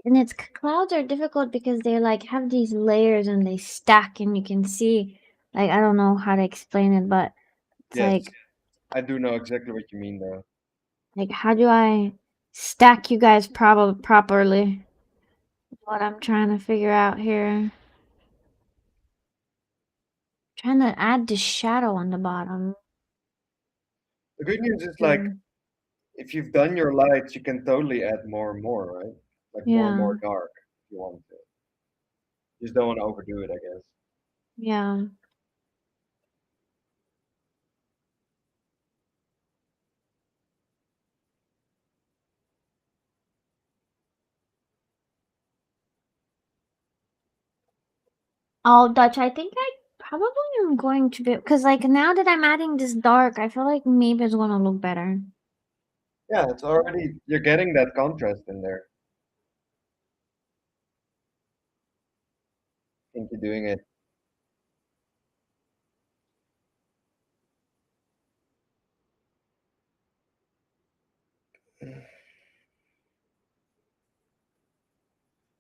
And it's clouds are difficult because they like have these layers and they stack and you can see, like, I don't know how to explain it, but it's Yes, like I do know exactly what you mean though. how do I stack you guys properly? What I'm trying to figure out here. Trying to add the shadow on the bottom. The good news is like Too. if you've done your lights, you can totally add more and more, right? Like more and Yeah. more dark if you want to. You just don't want to overdo it, I guess. Yeah. Oh, Dutch, I think I probably am going to be because like now that I'm adding this dark, I feel like maybe it's gonna look better. Yeah, it's already you're getting that contrast in there. I think you're doing it.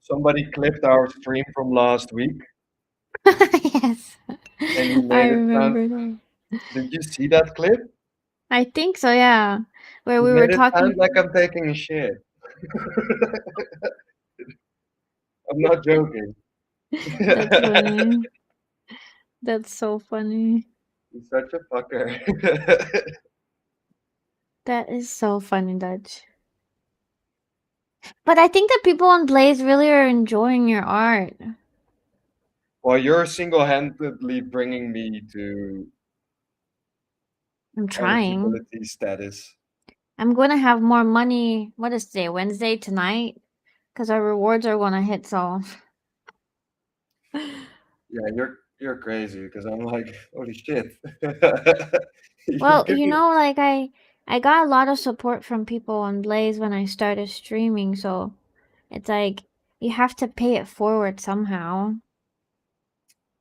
Somebody clipped our stream from last week Yes. and he I made it sound. remember that. Did you see that clip? I think so, yeah. Where He we were made it sound talking. like I'm taking a shit. I'm not joking. That's funny. That's so funny. He's such a fucker. That is so funny, Dutch. But I think that people on Blaze really are enjoying your art. Well, you're single-handedly bringing me to I'm trying. eligibility status. I'm going to have more money. What is today? Wednesday tonight? Because our rewards are going to hit, so. Yeah, you're crazy because I'm like, holy shit. You Well, give me like I got a lot of support from people on Blaze when I started streaming, so it's like you have to pay it forward somehow.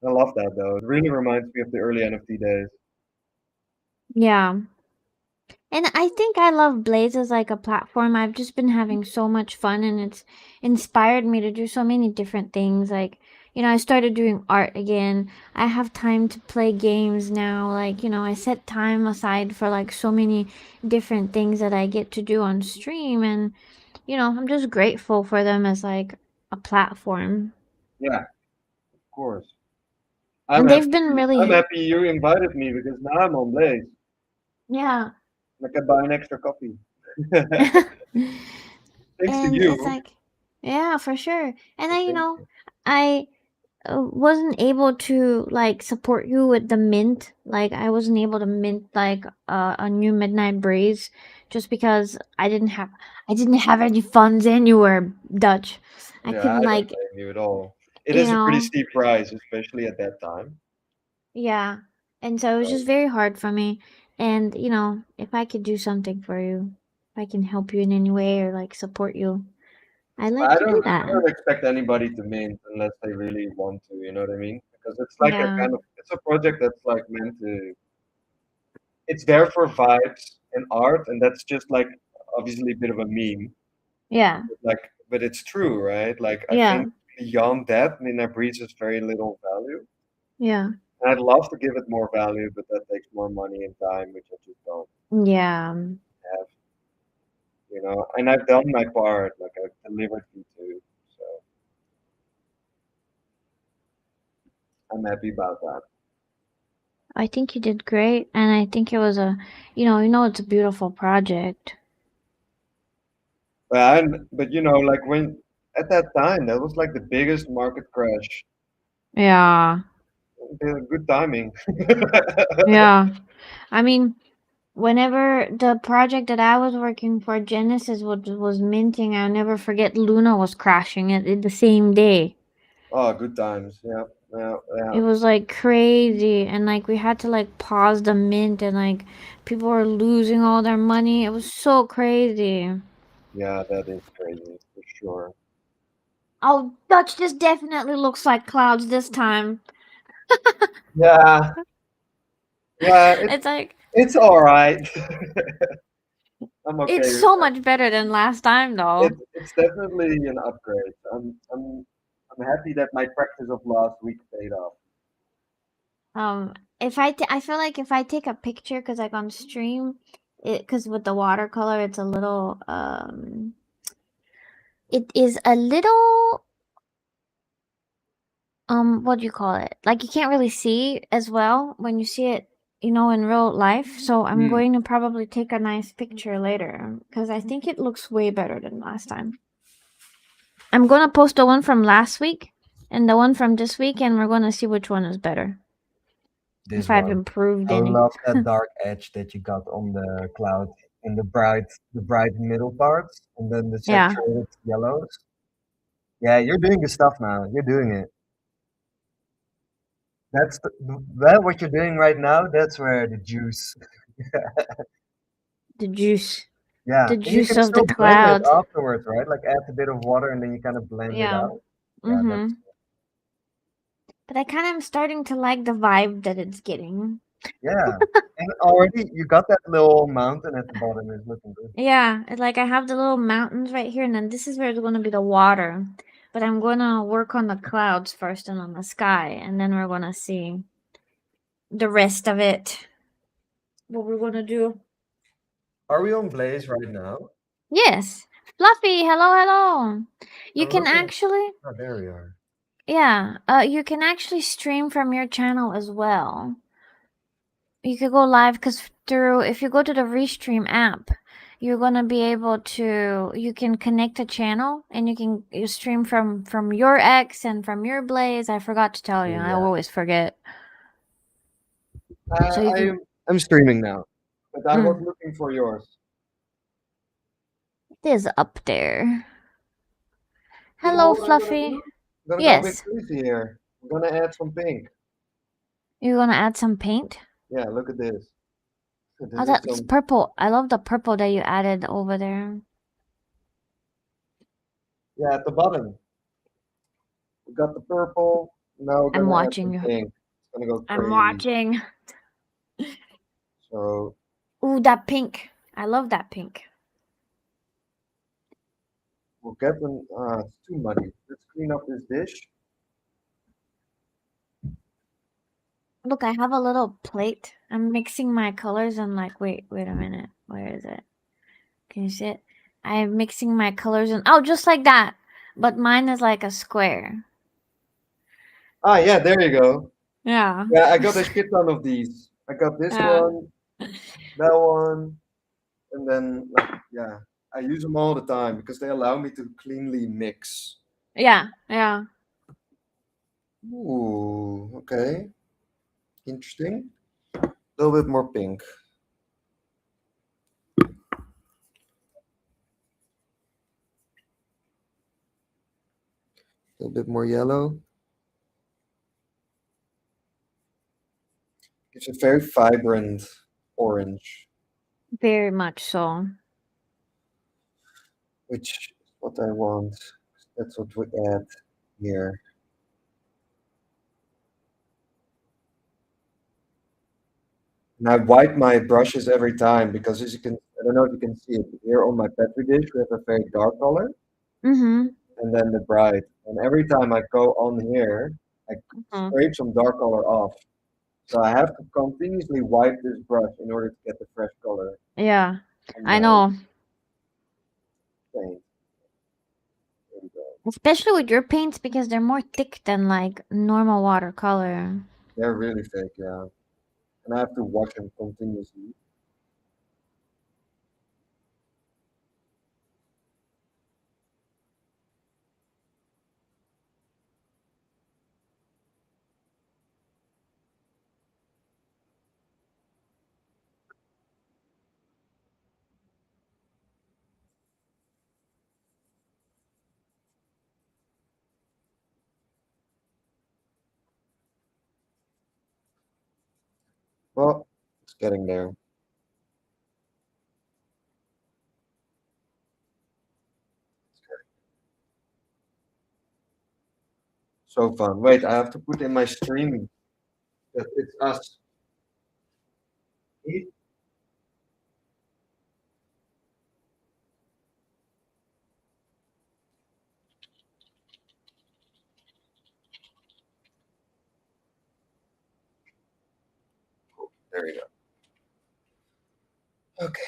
I love that though. It really reminds me of the early NFT days. Yeah. And I think I love Blaze as like a platform. I've just been having so much fun and it's inspired me to do so many different things. Like, I started doing art again. I have time to play games now. Like, I set time aside for like so many different things that I get to do on stream. And, I'm just grateful for them as like a platform. Yeah, of course. I'm And happy. they've been I'm really, happy you invited me because now I'm on Blaze. yeah. I can buy an extra copy. Thanks to And it's you. like, yeah, for sure. And then, Thank I wasn't able to like support you with the mint. Like I wasn't able to mint like a new midnight breeze just because I didn't have any funds anywhere, Dutch. I Yeah, couldn't I don't like, blame you at all. It you is a pretty know, steep price, especially at that time. yeah. And so it was So, just very hard for me. And if I could do something for you, if I can help you in any way or like support you, I'd like I to do don't I that. don't expect anybody to mint unless they really want to, you know what I mean? Because it's like a Yeah. kind of it's a project that's like meant to it's there for vibes and art, and that's just like obviously a bit of a meme. Yeah. But it's true, right? Like I Yeah. think beyond that, Midnight Breeze has very little value. Yeah. And I'd love to give it more value, but that takes more money and time, which I just don't Yeah. have, you know. And I've done my part, like I've delivered V2, so I'm happy about that. I think you did great, and I think it was it's a beautiful project. But you know, like when at that time, that was like the biggest market crash. Yeah, Good timing. yeah. I mean, whenever the project that I was working for, Genesis, was minting, I'll never forget Luna was crashing it the same day. Oh, good times. Yeah, yeah, yeah. It was like crazy, and like we had to like pause the mint, and like people were losing all their money. It was so crazy. Yeah, that is crazy for sure. Oh, Dutch, this definitely looks like clouds this time. Yeah, yeah. It's like It's all right. I'm okay it's with so that. much better than last time, though. It's definitely an upgrade. I'm happy that my practice of last week paid off. If I feel like if I take a picture, cause like on stream, cause with the watercolor, it's a little it is a little what do you call it? Like you can't really see as well when you see it, in real life. So I'm Hmm. going to probably take a nice picture later, cause I think it looks way better than last time. I'm gonna post the one from last week and the one from this week, and we're gonna see which one is better. This If I've one. improved I any. love that dark edge that you got on the cloud in the bright middle parts and then the Yeah. saturated yellows. Yeah, you're doing the stuff now. You're doing it. That what you're doing right now. That's where the juice. The juice. Yeah, The and you juice can of the still blend it clouds. afterwards, right? Like add a bit of water and then you kind of blend it Yeah. out. Yeah, that's Mhm. But I kind of am starting to like the vibe that it's getting. yeah. And already you got that little mountain at the bottom is looking good. Yeah, it's like I have the little mountains right here, and then this is where it's going to be the water. But I'm going to work on the clouds first and on the sky, and then we're going to see the rest of it. What we're going to do. Are we on Blaze right now? Yes. Fluffy, hello, hello. You I'm can looking. actually, Oh, there we are. yeah, you can actually stream from your channel as well. You could go live because if you go to the Restream app, you're gonna be able to. You can connect a channel and you stream from your X and from your Blaze. I forgot to tell you. See, I yeah. always forget. Uh, So you can. I'm streaming now, but I was Mm, looking for yours. it is up there. You know Hello, what I'm gonna Fluffy. do? I'm gonna go a bit Yes, crazy here. I'm gonna add some pink. you're gonna add some paint. Yeah, look at this. Oh, This is that's some. purple. I love the purple that you added over there. Yeah, at the bottom. We got the purple. Now we're I'm gonna add watching some you. pink. It's gonna go I'm crazy. watching. So Ooh, that pink. I love that pink. We'll get them. It's too muddy. Let's clean up this dish. Look, I have a little plate. I'm mixing my colors and like, wait a minute. Where is it? Can you see it? I'm mixing my colors and oh, just like that. But mine is like a square. Ah, yeah, there you go. Yeah. Yeah, I got a shit ton of these. I got this Yeah. one, that one, and then like, yeah, I use them all the time because they allow me to cleanly mix. Yeah. Yeah. Ooh, okay, interesting. A little bit more pink, a little bit more yellow. It's a very vibrant orange, Very much so. which is what I want. That's what we add here. And I wipe my brushes every time because as you can, I don't know if you can see it, but here on my Petri dish, we have a very dark color Mm-hmm. and then the bright. And every time I go on here, I Mhm. scrape some dark color off. So I have to continuously wipe this brush in order to get the fresh color Yeah. on I my know. paint. There we go. Especially with your paints because they're more thick than like normal watercolor. They're really thick, yeah. And I have to wash them continuously. Well, it's getting there. So fun. Wait, I have to put in my stream that it's us. There we go. Okay.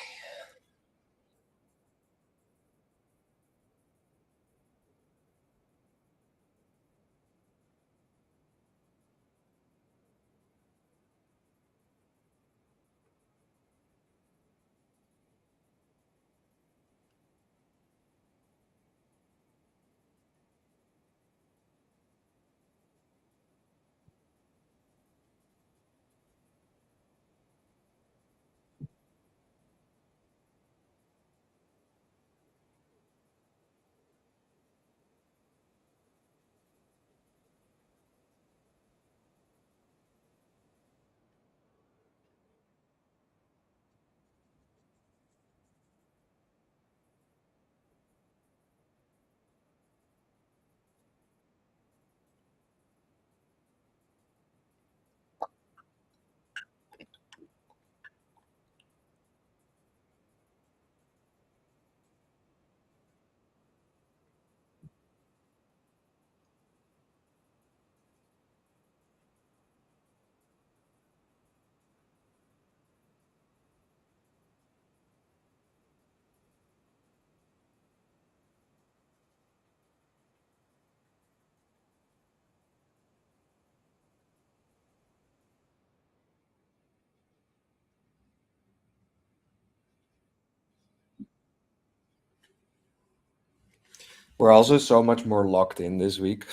We're also so much more locked in this week.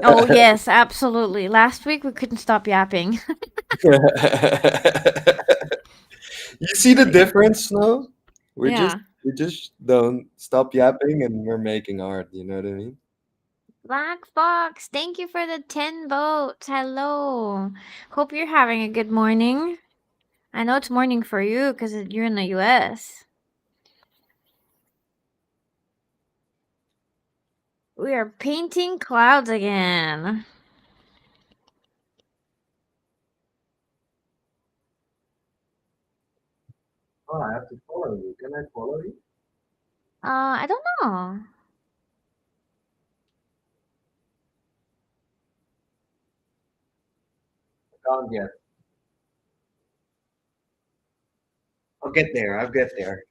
Oh yes, absolutely. Last week we couldn't stop yapping. You see the difference now? We just Yeah. we just don't stop yapping and we're making art, you know what I mean? Black Fox, thank you for the 10 votes. Hello. Hope you're having a good morning. I know it's morning for you because you're in the US. We are painting clouds again. Oh, I have to follow you. Can I follow you? I don't know. Can't yet. I'll get there. I'll get there.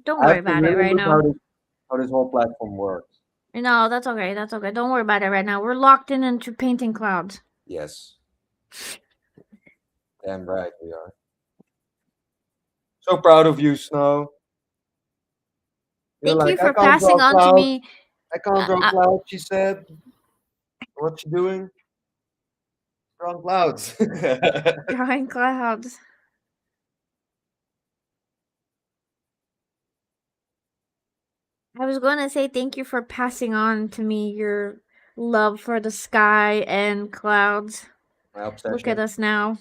Don't I worry have to about it really right look now. how this whole platform works. No, that's okay. That's okay. Don't worry about it right now. We're locked in into painting clouds. Yes, damn right we are. So proud of you, Snow. You're Thank like, you I for can't draw passing on to clouds. me. I can't draw Uh, clouds, she said. What's she doing? Drawing clouds. drawing clouds. I was going to say thank you for passing on to me your love for the sky and clouds. My Look at obsession. us now.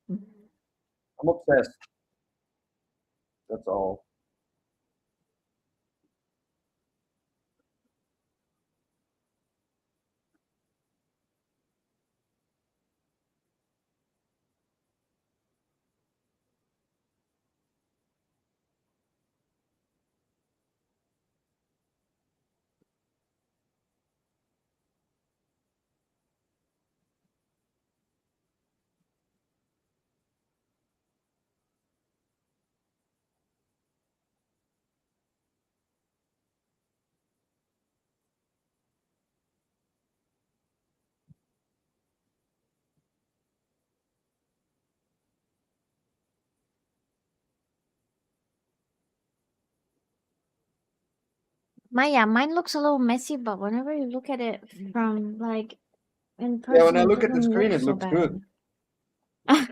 I'm obsessed. That's all. Mine looks a little messy, but whenever you look at it from like in Yeah, when person, I it look at the doesn't screen, look it so looks good. bad.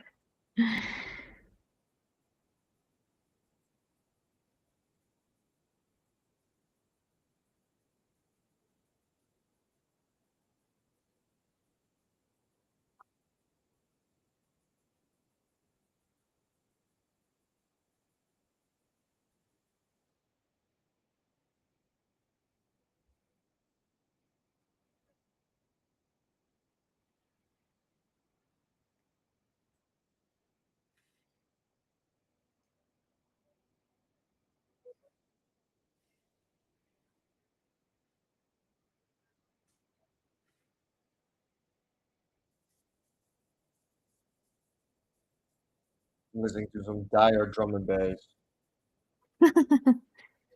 I'm listening to some dire drum and bass.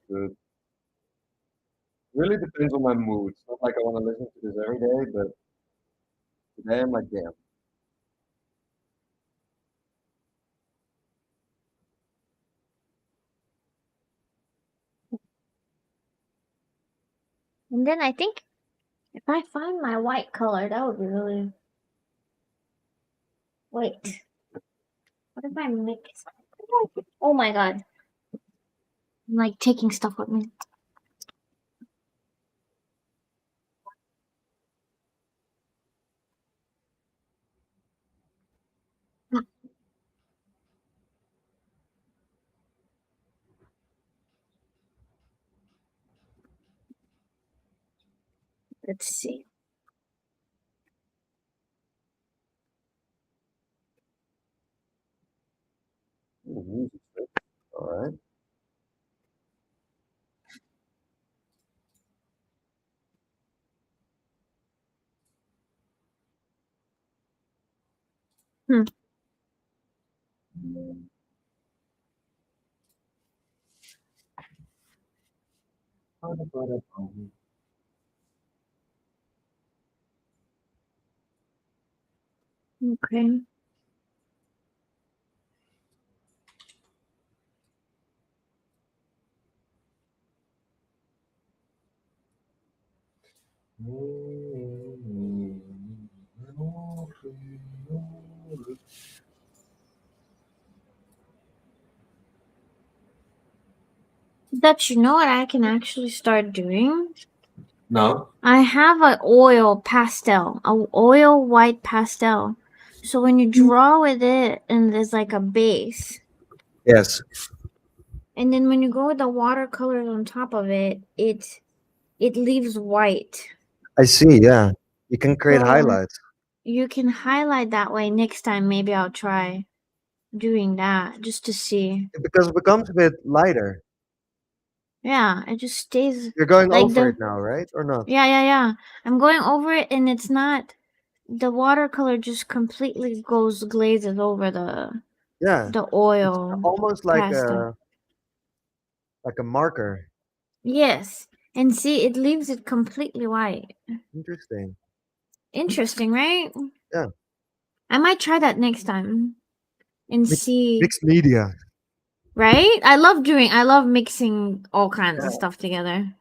Good. Really depends on my mood. It's not like I want to listen to this every day, but today I'm like, damn. And then I think if I find my white color, that would be really. Wait, what if I mix? Oh my god. I'm like taking stuff with me. Let's see. Ooh, music's good. All right. Hmm. Okay. That you know what I can actually start doing? No. I have an oil pastel, a oil white pastel. So when you draw with it, and there's like a base, Yes. and then when you go with the watercolors on top of it, it leaves white. I see. Yeah. You can create So highlights. you can highlight that way. Next time, maybe I'll try. doing that just to see. Because it becomes a bit lighter. Yeah, it just stays You're going like over the it now, right? Or not? yeah. I'm going over it and it's not the watercolor just completely goes glazes over Yeah. the It's oil almost pastel. like a marker. Yes. And see, it leaves it completely white. Interesting. Interesting, right? Yeah. I might try that next time and Mixed see. mixed media. Right? I love mixing all kinds of Yeah, stuff together.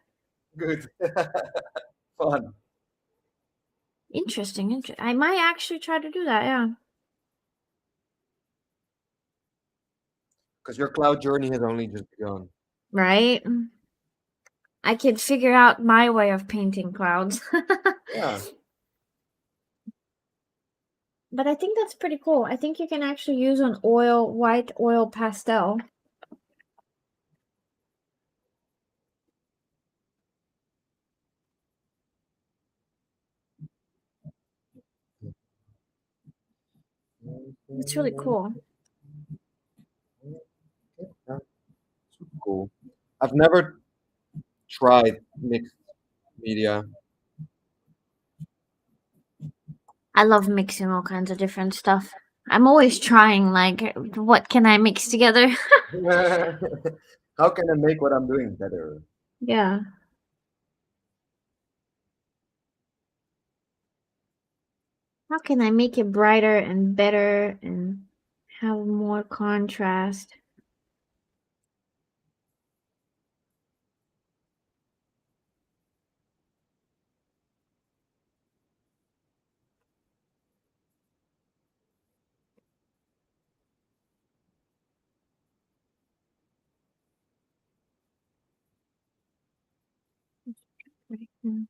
good. Fun. Interesting. I might actually try to do that. Yeah. Because your cloud journey has only just begun. Right? I could figure out my way of painting clouds. Yeah. But I think that's pretty cool. I think you can actually use an white oil pastel. It's really cool. Yeah, super cool. I've never tried mixed media. I love mixing all kinds of different stuff. I'm always trying, like, what can I mix together? How can I make what I'm doing better? Yeah. How can I make it brighter and better and have more contrast? Mm.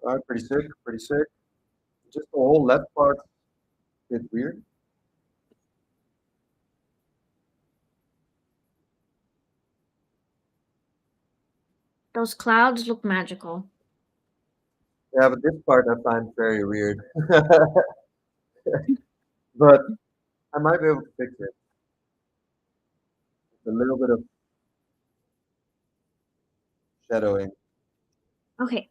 All right, pretty sick, pretty sick. Just the whole left part, bit weird. Those clouds look magical. Yeah, but this part I find very weird. But I might be able to fix it. A little bit of shadowing. Okay.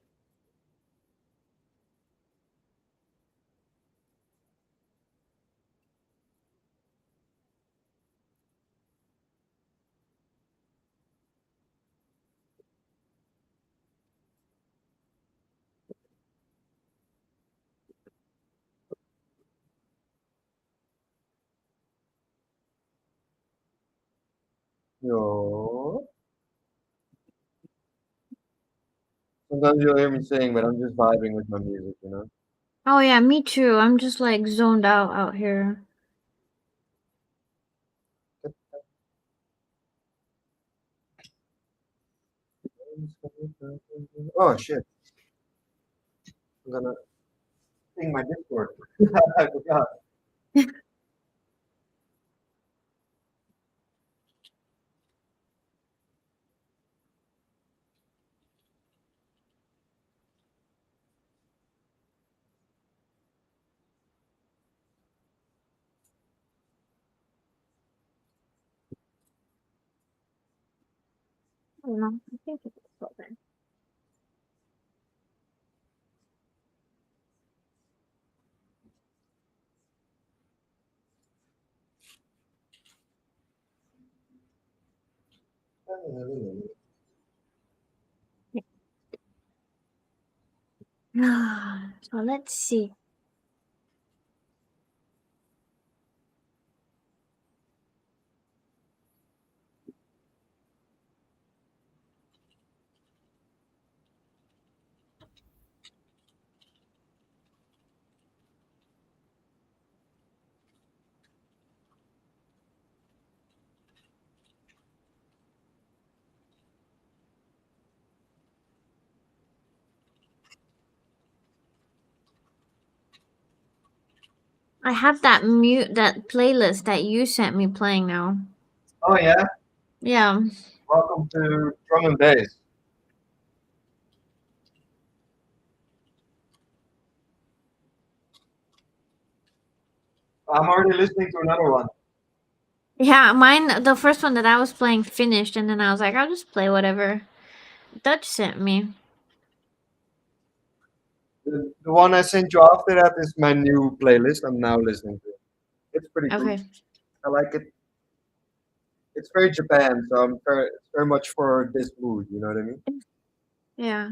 No. Sometimes you'll hear me sing, but I'm just vibing with my music, you know? Oh yeah, me too. I'm just like zoned out here. Oh shit. I'm gonna sing my Discord. I forgot. I don't know. I think it's open. So let's see. I have that playlist that you sent me playing now. Oh yeah, Yeah. welcome to drum and bass. I'm already listening to another one. Yeah, mine the first one that I was playing finished and then I was like, I'll just play whatever Dutch sent me. The one I sent you after that is my new playlist. I'm now listening to. It's pretty cool. Okay. I like it. It's very Japan, so it's very much for this mood. You know what I mean? Yeah.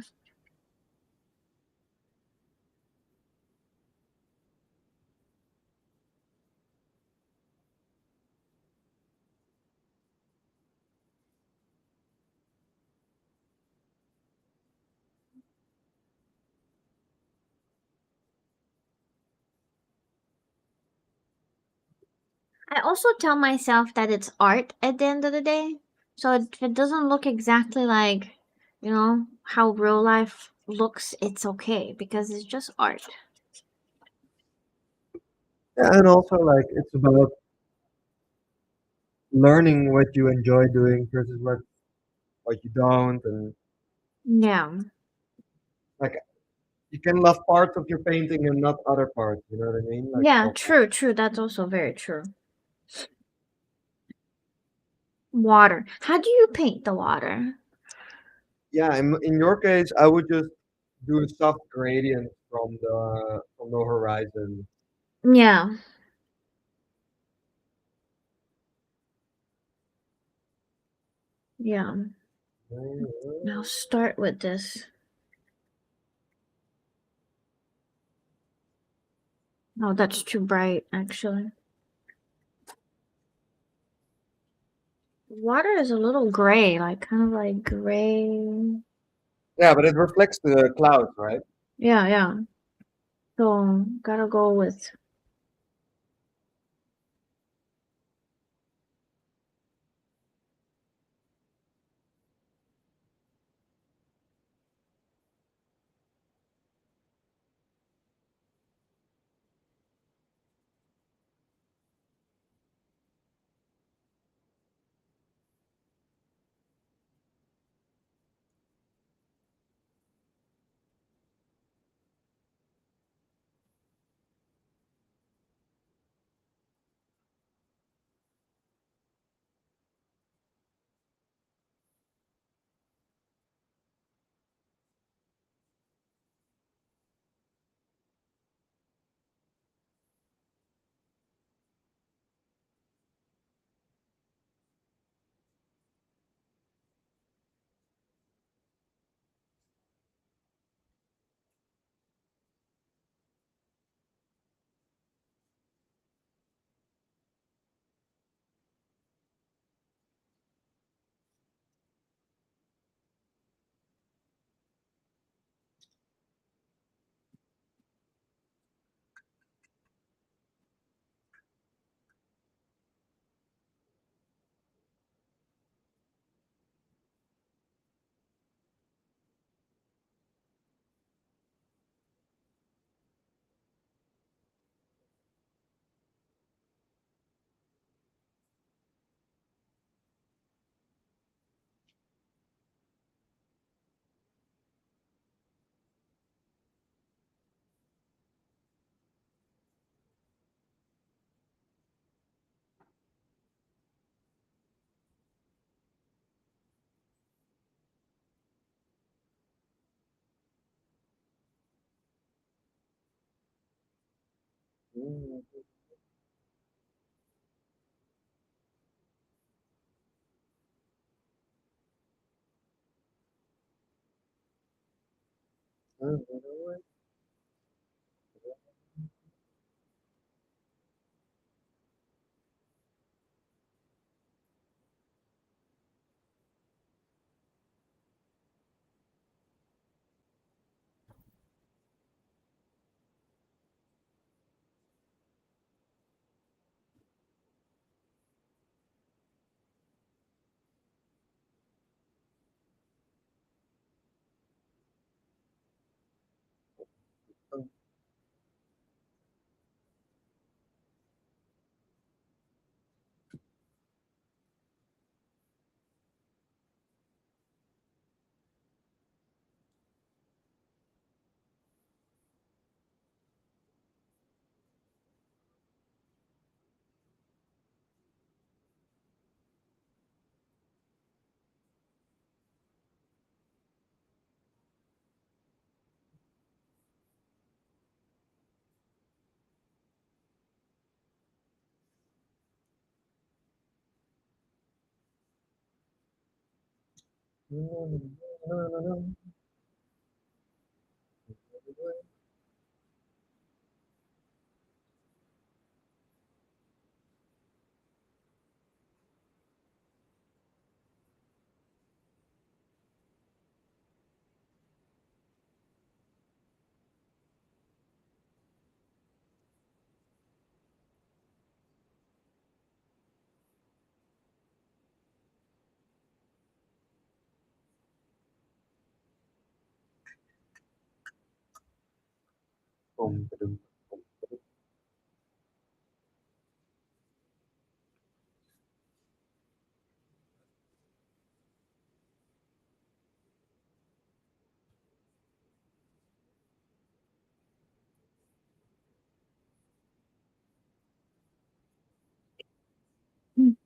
I also tell myself that it's art at the end of the day. So if it doesn't look exactly like, how real life looks, it's okay because it's just art. Yeah, and also like it's about learning what you enjoy doing versus what you don't, and Yeah. like you can love parts of your painting and not other parts. You know what I mean? Like, Yeah, oh, true, true. That's also very true. Water. How do you paint the water? yeah. In your case, I would just do a soft gradient from the horizon. Yeah. Yeah. Now start with this. Oh, that's too bright, actually. Water is a little gray, like kind of like gray. Yeah, but it reflects the clouds, right? Yeah, yeah. So gotta go with.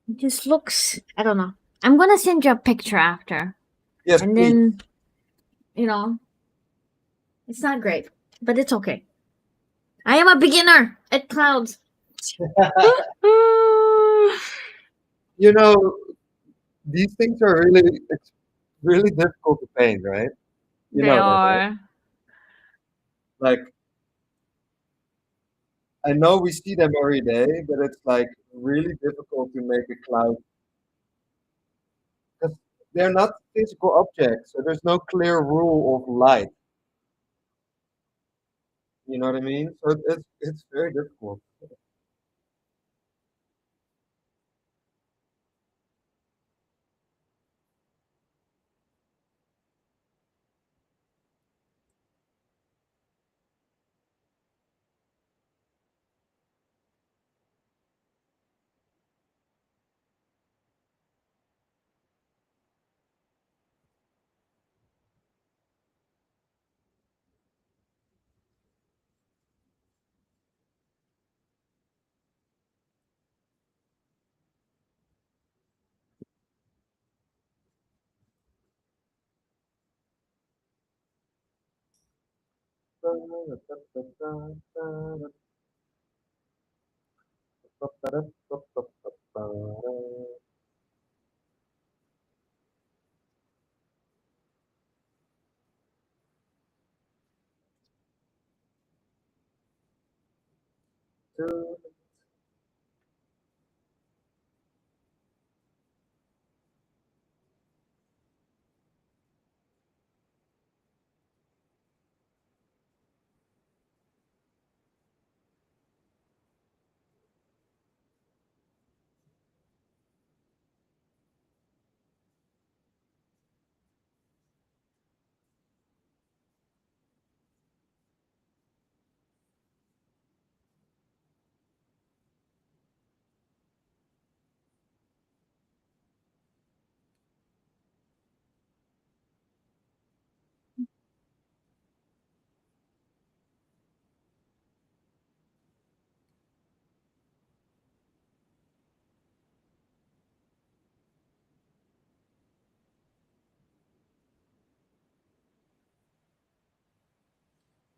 It just looks, I don't know. I'm gonna send you a picture after. Yes, And please. then, you know, it's not great, but it's okay. I am a beginner at clouds. You know, these things are really it's really difficult to paint, right? You They know that, right? are. Like I know we see them every day, but it's like really difficult to make a cloud because they're not physical objects, so there's no clear rule of light. You know what I mean? So it's very difficult.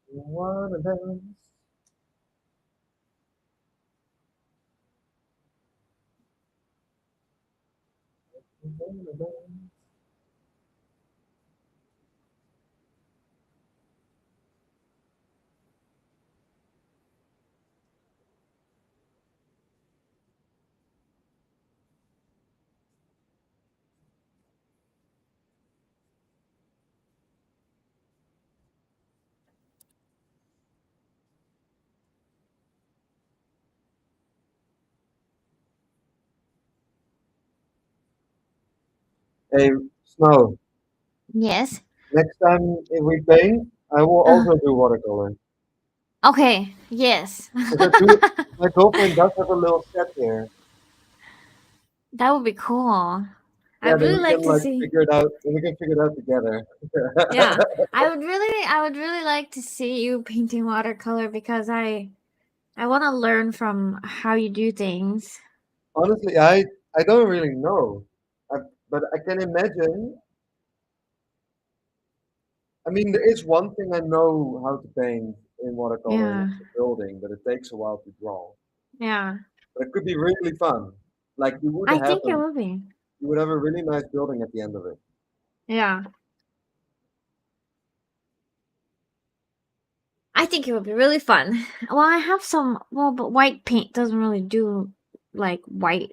One of them. Hey, Snow. Yes. Next time if we paint, I will Uh, also do watercolor okay. Yes. because I do. My girlfriend does have a little set here. That would be cool. Yeah, I'd then really we like can to like see. figure it out. Then we can figure it out together. Yeah, I would really like to see you painting watercolor because I want to learn from how you do things. Honestly, I don't really know, I, but I can imagine. I mean, there is one thing I know how to paint in watercolor, and Yeah, it's a building, but it takes a while to draw. yeah. But it could be really fun. Like I think it will be. you would have a really nice building at the end of it. Yeah, I think it will be really fun. Well, I have some. Well, but white paint doesn't really do like white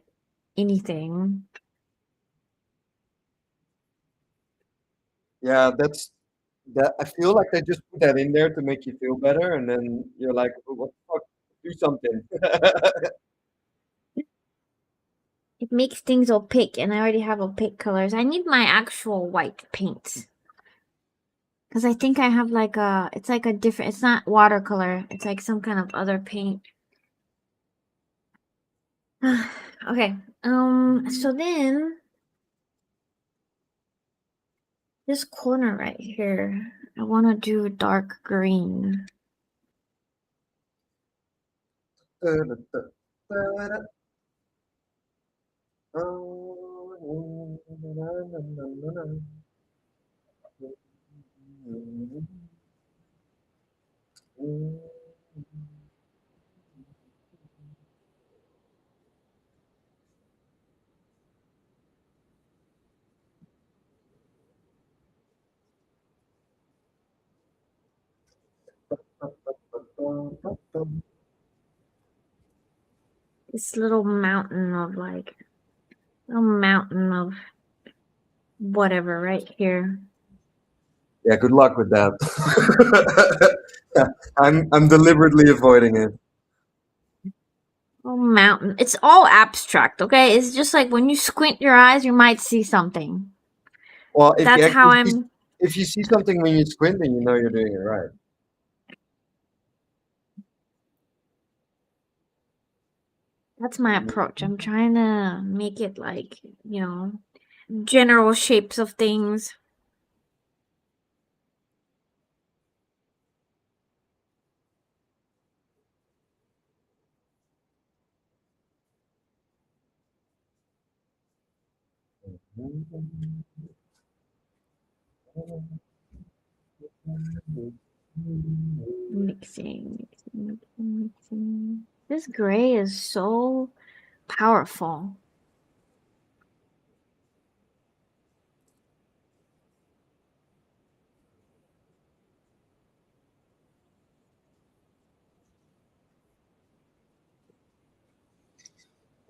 anything. Yeah, that's that. I feel like they just put that in there to make you feel better, and then you're like, "Oh, what the fuck? Do something." It makes things opaque, and I already have opaque colors. I need my actual white paints. Because I think I have like a, it's like a different, it's not watercolor. It's like some kind of other paint. Okay. So then this corner right here, I want to do dark green. This little mountain of like, a mountain of whatever right here. Yeah, good luck with that. I'm deliberately avoiding it. Oh, mountain. It's all abstract, okay? It's just like when you squint your eyes, you might see something. Well, That's how I'm. if you see something when you squint, then you know you're doing it right. That's my approach. I'm trying to make it like, general shapes of things. Mixing. This gray is so powerful.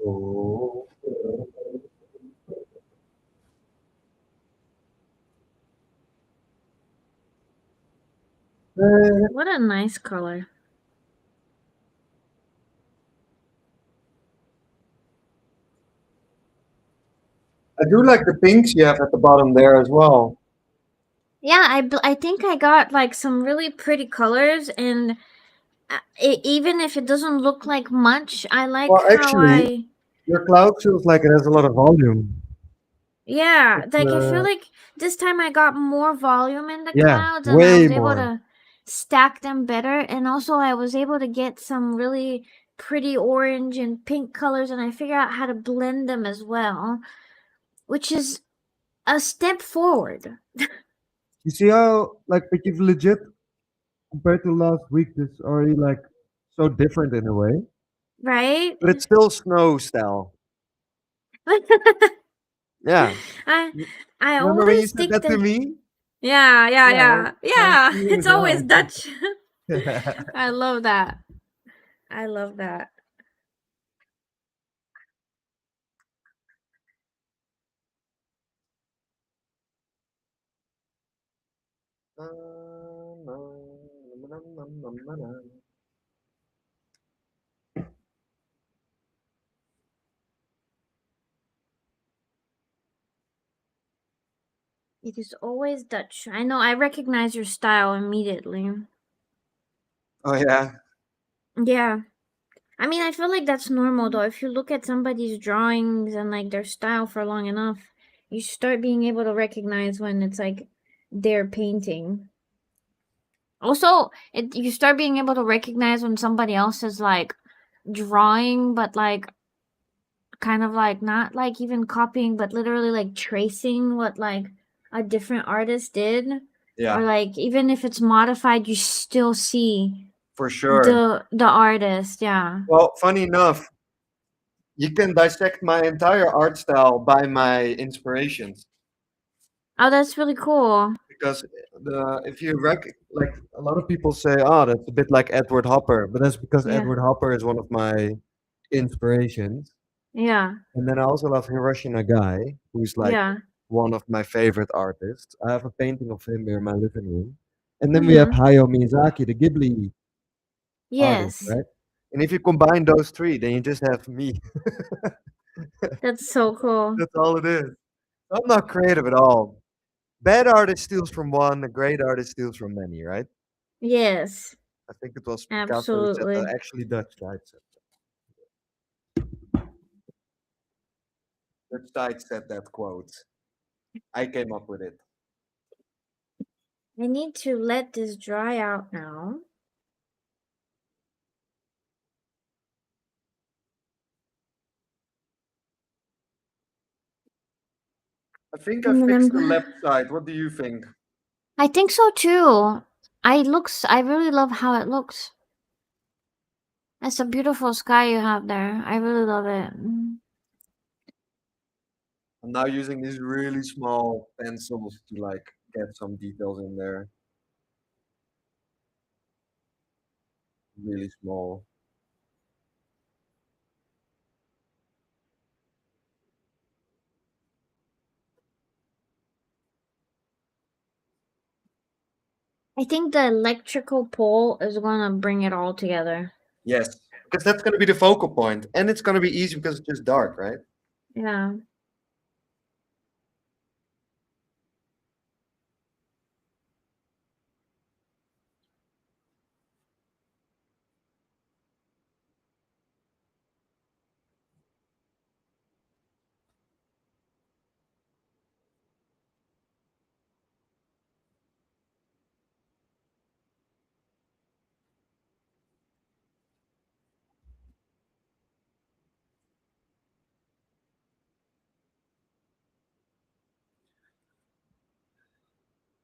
Oh. What a nice color. I do like the pinks you have at the bottom there as well. Yeah, I think I got like some really pretty colors, and even if it doesn't look like much, I like Well, how actually, I. your cloud feels like it has a lot of volume. Yeah, It's, like I feel like this time I got more volume in the yeah, clouds and I way was able more. to stack them better, and also I was able to get some really pretty orange and pink colors, and I figured out how to blend them as well, which is a step forward, You see how like but you've legit compared to last week, this already like so different in a way. right? But it's still snow style. Yeah. I You I remember when you always said think that to that. me? Yeah, yeah, Yeah, yeah. that's Yeah, me as it's always well. Dutch. I love that. I love that. It is always Dutch. I know. I recognize your style immediately. Oh yeah, Yeah. I mean, I feel like that's normal though. If you look at somebody's drawings and like their style for long enough, you start being able to recognize when it's like their painting. Also, you start being able to recognize when somebody else is like drawing, but like kind of like not like even copying, but literally like tracing what like a different artist did, or yeah, like even if it's modified, you still see for sure. the artist. Yeah. Well, funny enough, you can dissect my entire art style by my inspirations Oh, that's really cool. because the if you like a lot of people say, oh, that's a bit like Edward Hopper, but that's because Yeah. Edward Hopper is one of my inspirations. Yeah. And then I also love Hiroshi Nagai, who's like Yeah. one of my favorite artists. I have a painting of him here in my living room. And then we have Mhm. Hayao Miyazaki, the Ghibli artist, Yes. right? And if you combine those three, then you just have me. That's so cool. That's all it is. I'm not creative at all. Bad artist steals from one, a great artist steals from many, right? Yes. I think it was Picasso who said that. Absolutely. Actually, Dutchtide said that. Dutchtide said that quote. I came up with it. I need to let this dry out now. I think I And then I'm fixed the gonna left side. What do you think? I think so too. I really love how it looks. That's a beautiful sky you have there. I really love it. I'm now using these really small pencils to like get some details in there. Really small. I think the electrical pole is gonna bring it all together. Yes, because that's going to be the focal point, and it's going to be easy because it's just dark, right? Yeah.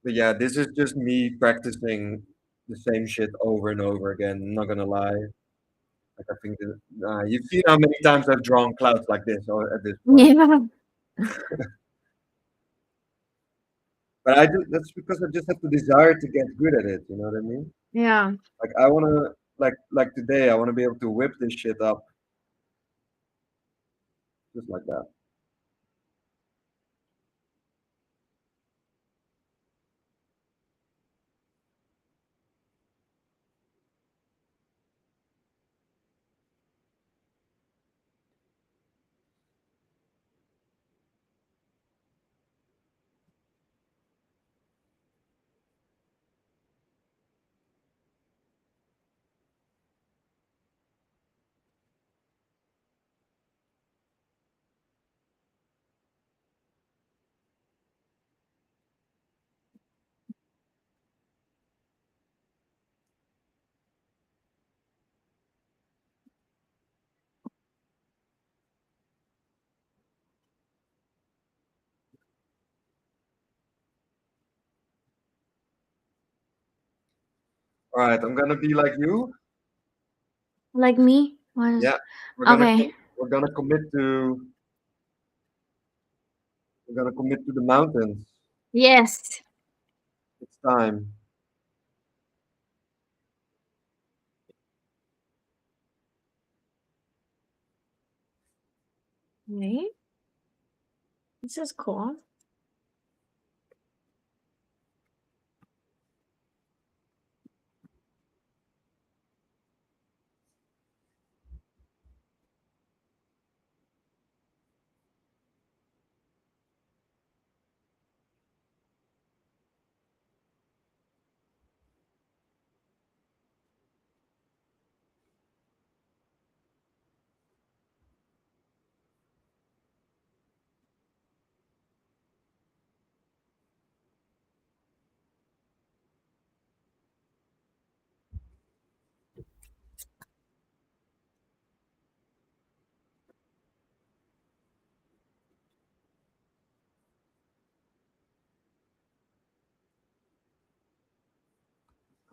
But yeah, this is just me practicing the same shit over and over again. I'm not gonna lie. Like I think that, you've seen how many times I've drawn clouds like this or at this point. Yeah. But I do. That's because I just have the desire to get good at it. You know what I mean? Yeah. Like I wanna, like today, I wanna be able to whip this shit up just like that. All right, I'm gonna be like you. Like me? What is Yeah, okay. we're gonna commit to the mountains. Yes. It's time. Okay. This is cool.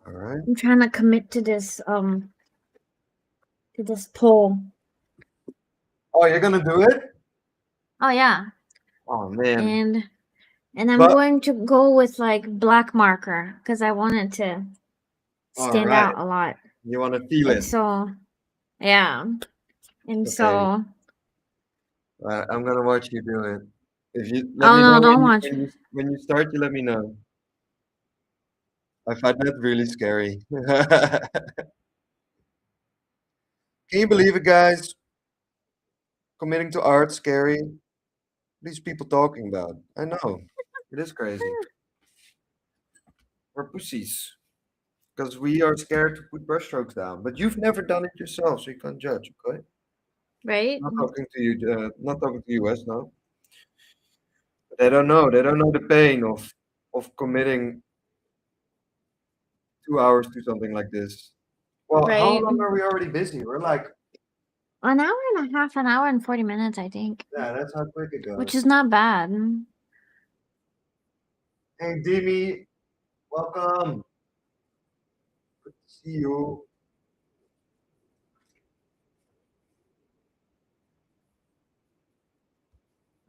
All right. I'm trying to commit to this poll. Oh, you're gonna do it? Oh yeah. Oh man. And I'm But going to go with like black marker because I want it to all stand right. out a lot. You want to feel And it? so yeah. And Okay. so I'm gonna watch you do it. If you let oh me no, know don't watch. when you start, you let me know. I find that really scary. Can you believe it, guys? Committing to art, scary. What are these people talking about? I know. It is crazy. We're pussies. Because we are scared to put brushstrokes down. But you've never done it yourself, so you can't judge, okay? Right? Not talking to you, not talking to you, Wes, no. They don't know. They don't know the pain of committing 2 hours to something like this. Well, how Right? long are we already busy? We're like, An hour and a half, an hour and 40 minutes, I think. yeah, that's how quick it Which goes. is not bad. Hey, Dimi, welcome. Good to see you.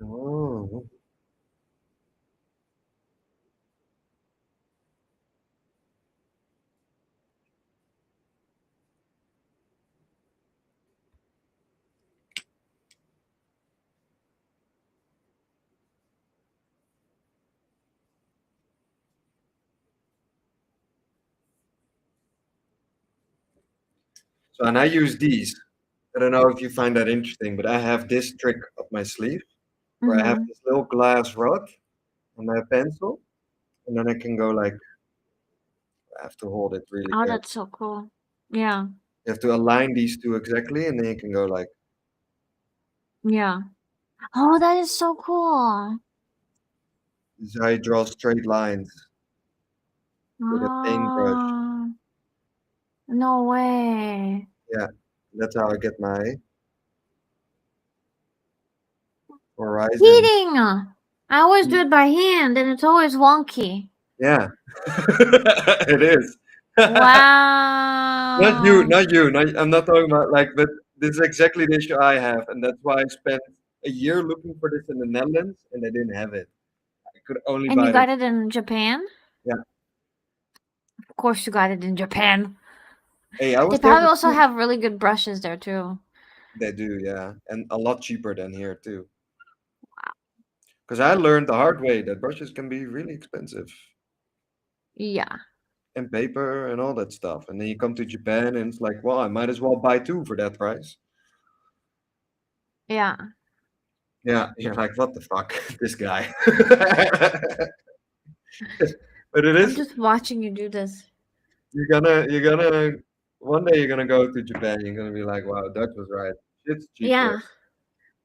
Oh. So, and I use these. I don't know if you find that interesting, but I have this trick up my sleeve where I have Mm-hmm. this little glass rod and my pencil, and then I can go like, I have to hold it really Oh, carefully. that's so cool. Yeah. You have to align these two exactly, and then you can go like, Yeah. Oh, that is so cool. this is how you draw straight lines with a paintbrush. Oh, no way. Yeah, that's how I get my horizon. Cheating! I always do it by hand and it's always wonky. Yeah, it is. Not you, Wow. not you. Not, I'm not talking about like, but this is exactly the issue I have, and that's why I spent a year looking for this in the Netherlands, and they didn't have it. I could only And you buy it. got it in Japan? Yeah. Of course you got it in Japan. Hey, I They was there probably for also have really good brushes there too. They do, yeah, and a lot cheaper than here too. Because I learned the hard way that brushes can be really expensive, Yeah. and paper and all that stuff. And then you come to Japan, and it's like, well, I might as well buy two for that price. Yeah. Yeah, you're like, what the fuck, this guy. But it I'm is just watching you do this. you're gonna one day you're gonna go to Japan. You're gonna be like, wow, Dutch was right. Shit's cheap there. Yeah.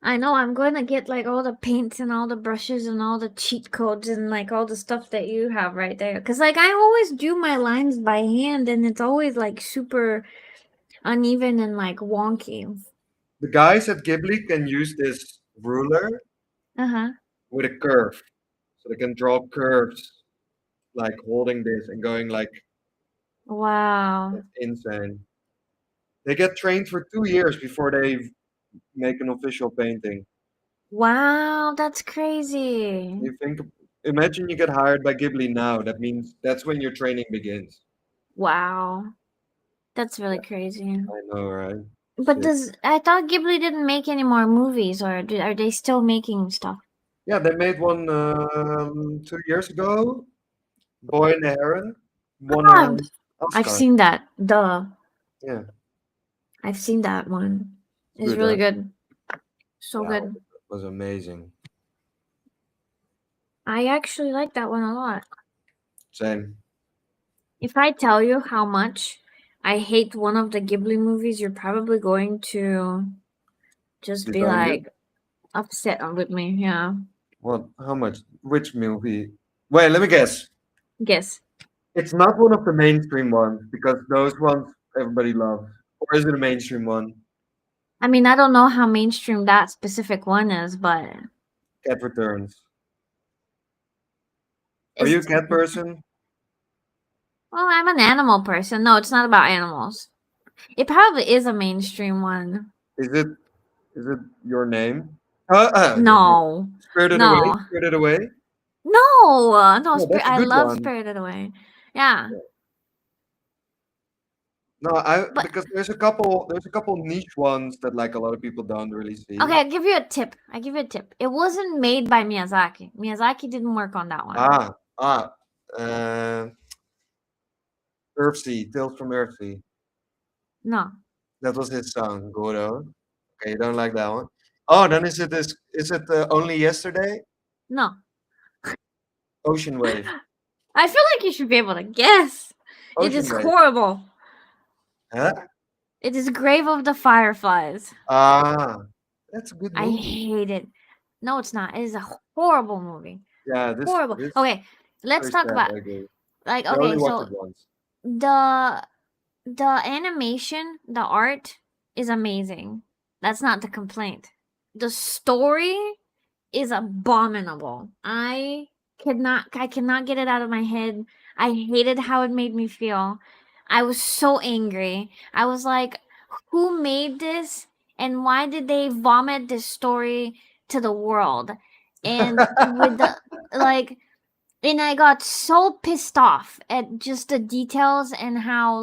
I know I'm going to get like all the paints and all the brushes and all the cheat codes and like all the stuff that you have right there. Cause like I always do my lines by hand and it's always like super uneven and like wonky. The guys at Ghibli can use this ruler Uh-huh. with a curve, so they can draw curves like holding this and going like Wow. it's insane. They get trained for 2 years before they make an official painting. Wow, that's crazy. You think, imagine you get hired by Ghibli now. That means that's when your training begins. Wow. That's really crazy. I know, right? But Shit. I thought Ghibli didn't make any more movies or are they still making stuff? Yeah, they made one 2 years ago. Boy and the Heron won Ah, an I've Oscar. seen that. Duh. Yeah, I've seen that one. It's good. really good. So Yeah, good. it was amazing. I actually like that one a lot. Same. If I tell you how much I hate one of the Ghibli movies, you're probably going to just be Disowned it. like upset with me. Yeah. What? How much? Which movie? Wait, let me guess. Guess. It's not one of the mainstream ones because those ones everybody loves. Or is it a mainstream one? I mean, I don't know how mainstream that specific one is, but Cat Returns. Are you a it's cat person? Well, I'm an animal person. No, it's not about animals. It probably is a mainstream one. Is it your name? Your name. No, Spirited Away. no, Spirited Away. no. No, that's a I good love one. Spirited Away. Yeah, No, I but because there's a couple niche ones that like a lot of people don't really see. okay. I'll give you a tip. I give you a tip. It wasn't made by Miyazaki. Miyazaki didn't work on that one. Ah, ah, uh, Earthsea, Tales from Earthsea. No, That was his song, Goro. Okay, you don't like that one. Oh, then is it Only Yesterday? no. Ocean Wave. I feel like you should be able to guess. It Ocean is Wave. horrible. Huh? It is Grave of the Fireflies. Ah, that's a good I movie. hate it. No, it's not. It is a horrible movie. Yeah, Horrible. this Okay, let's very talk sad, about I agree. like I only okay, watched so it once. the the animation, the art is amazing. That's not the complaint. The story is abominable. I cannot get it out of my head. I hated how it made me feel. I was so angry. I was like, who made this and why did they vomit this story to the world? And with the like and I got so pissed off at just the details and how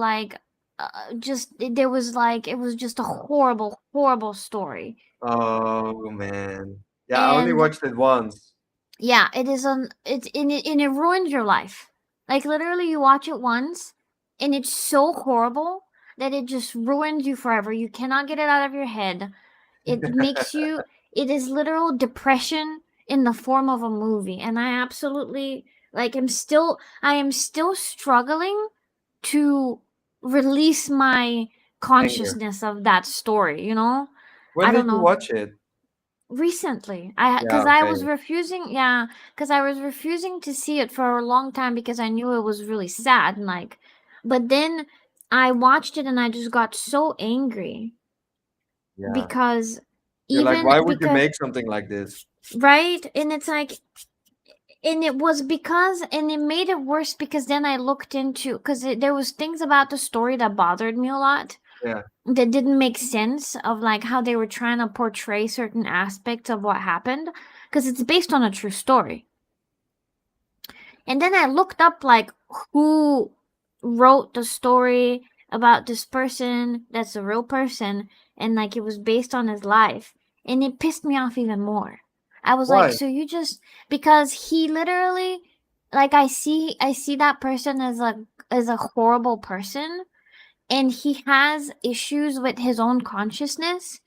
just there was like it was just a horrible story. Oh man. Yeah, I only And watched it once. yeah, it is it's in it and it ruins your life. Like literally you watch it once and it's so horrible that it just ruins you forever. You cannot get it out of your head. It makes you it is literal depression in the form of a movie and I absolutely like I am still struggling to release my Anger. consciousness of that story, you know? When I did don't you know. watch it? Recently, I Yeah, because I okay. was refusing, yeah, because I was refusing to see it for a long time because I knew it was really sad and like, but then I watched it and I just got so angry Yeah. because You're like, even why would you because make something like this? right and it's like and it was because and it made it worse because then I looked into because there was things about the story that bothered me a lot Yeah. that didn't make sense of like how they were trying to portray certain aspects of what happened because it's based on a true story. And then I looked up like who wrote the story about this person that's a real person and like it was based on his life and it pissed me off even more. I was like, Why? so you just because he literally like I see that person as a horrible person and he has issues with his own consciousness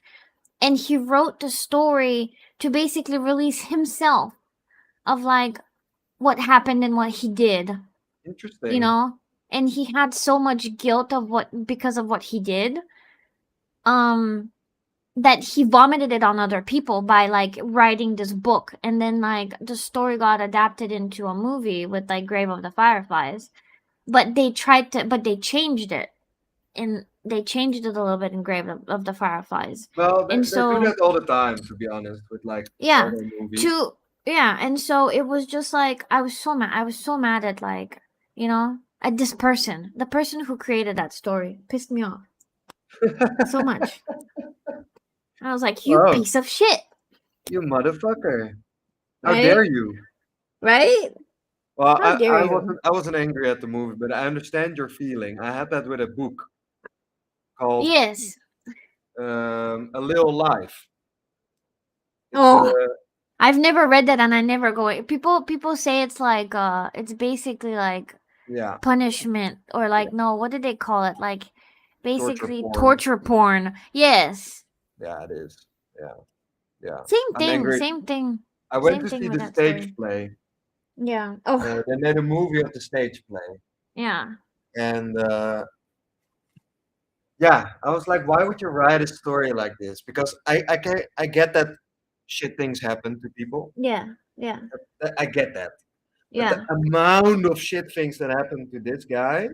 and he wrote the story to basically release himself of like what happened and what he did, you Interesting. know? And he had so much guilt of what because of what he did, um, that he vomited it on other people by like writing this book. And then like the story got adapted into a movie with like Grave of the Fireflies. But they changed it. And they changed it a little bit in Grave of the Fireflies. Well, And they do so that all the time, to be honest, with like all yeah, their movies. to yeah, and so it was just like I was so mad. I was so mad at like you know at this person, the person who created that story, pissed me off so much. I was like, you Oh, piece of shit, you motherfucker! How dare right? you? Right? Well, How dare you? I wasn't angry at the movie, but I understand your feeling. I had that with a book called Yes. A Little Life. It's Oh, I've never read that, and I never go. People say it's basically like yeah, punishment or yeah, like no, what did they call it? Like torture basically porn. torture porn. Yes. Yeah, it is. Yeah, yeah. Same I'm thing, angry. same thing. I went Same to thing see with the that stage story. play. Yeah. Oh, They made a movie of the stage play, yeah. and yeah, I was like, why would you write a story like this? Because I get that shit things happen to people. Yeah. Yeah. I get that. But the Yeah. amount of shit things that happened to this guy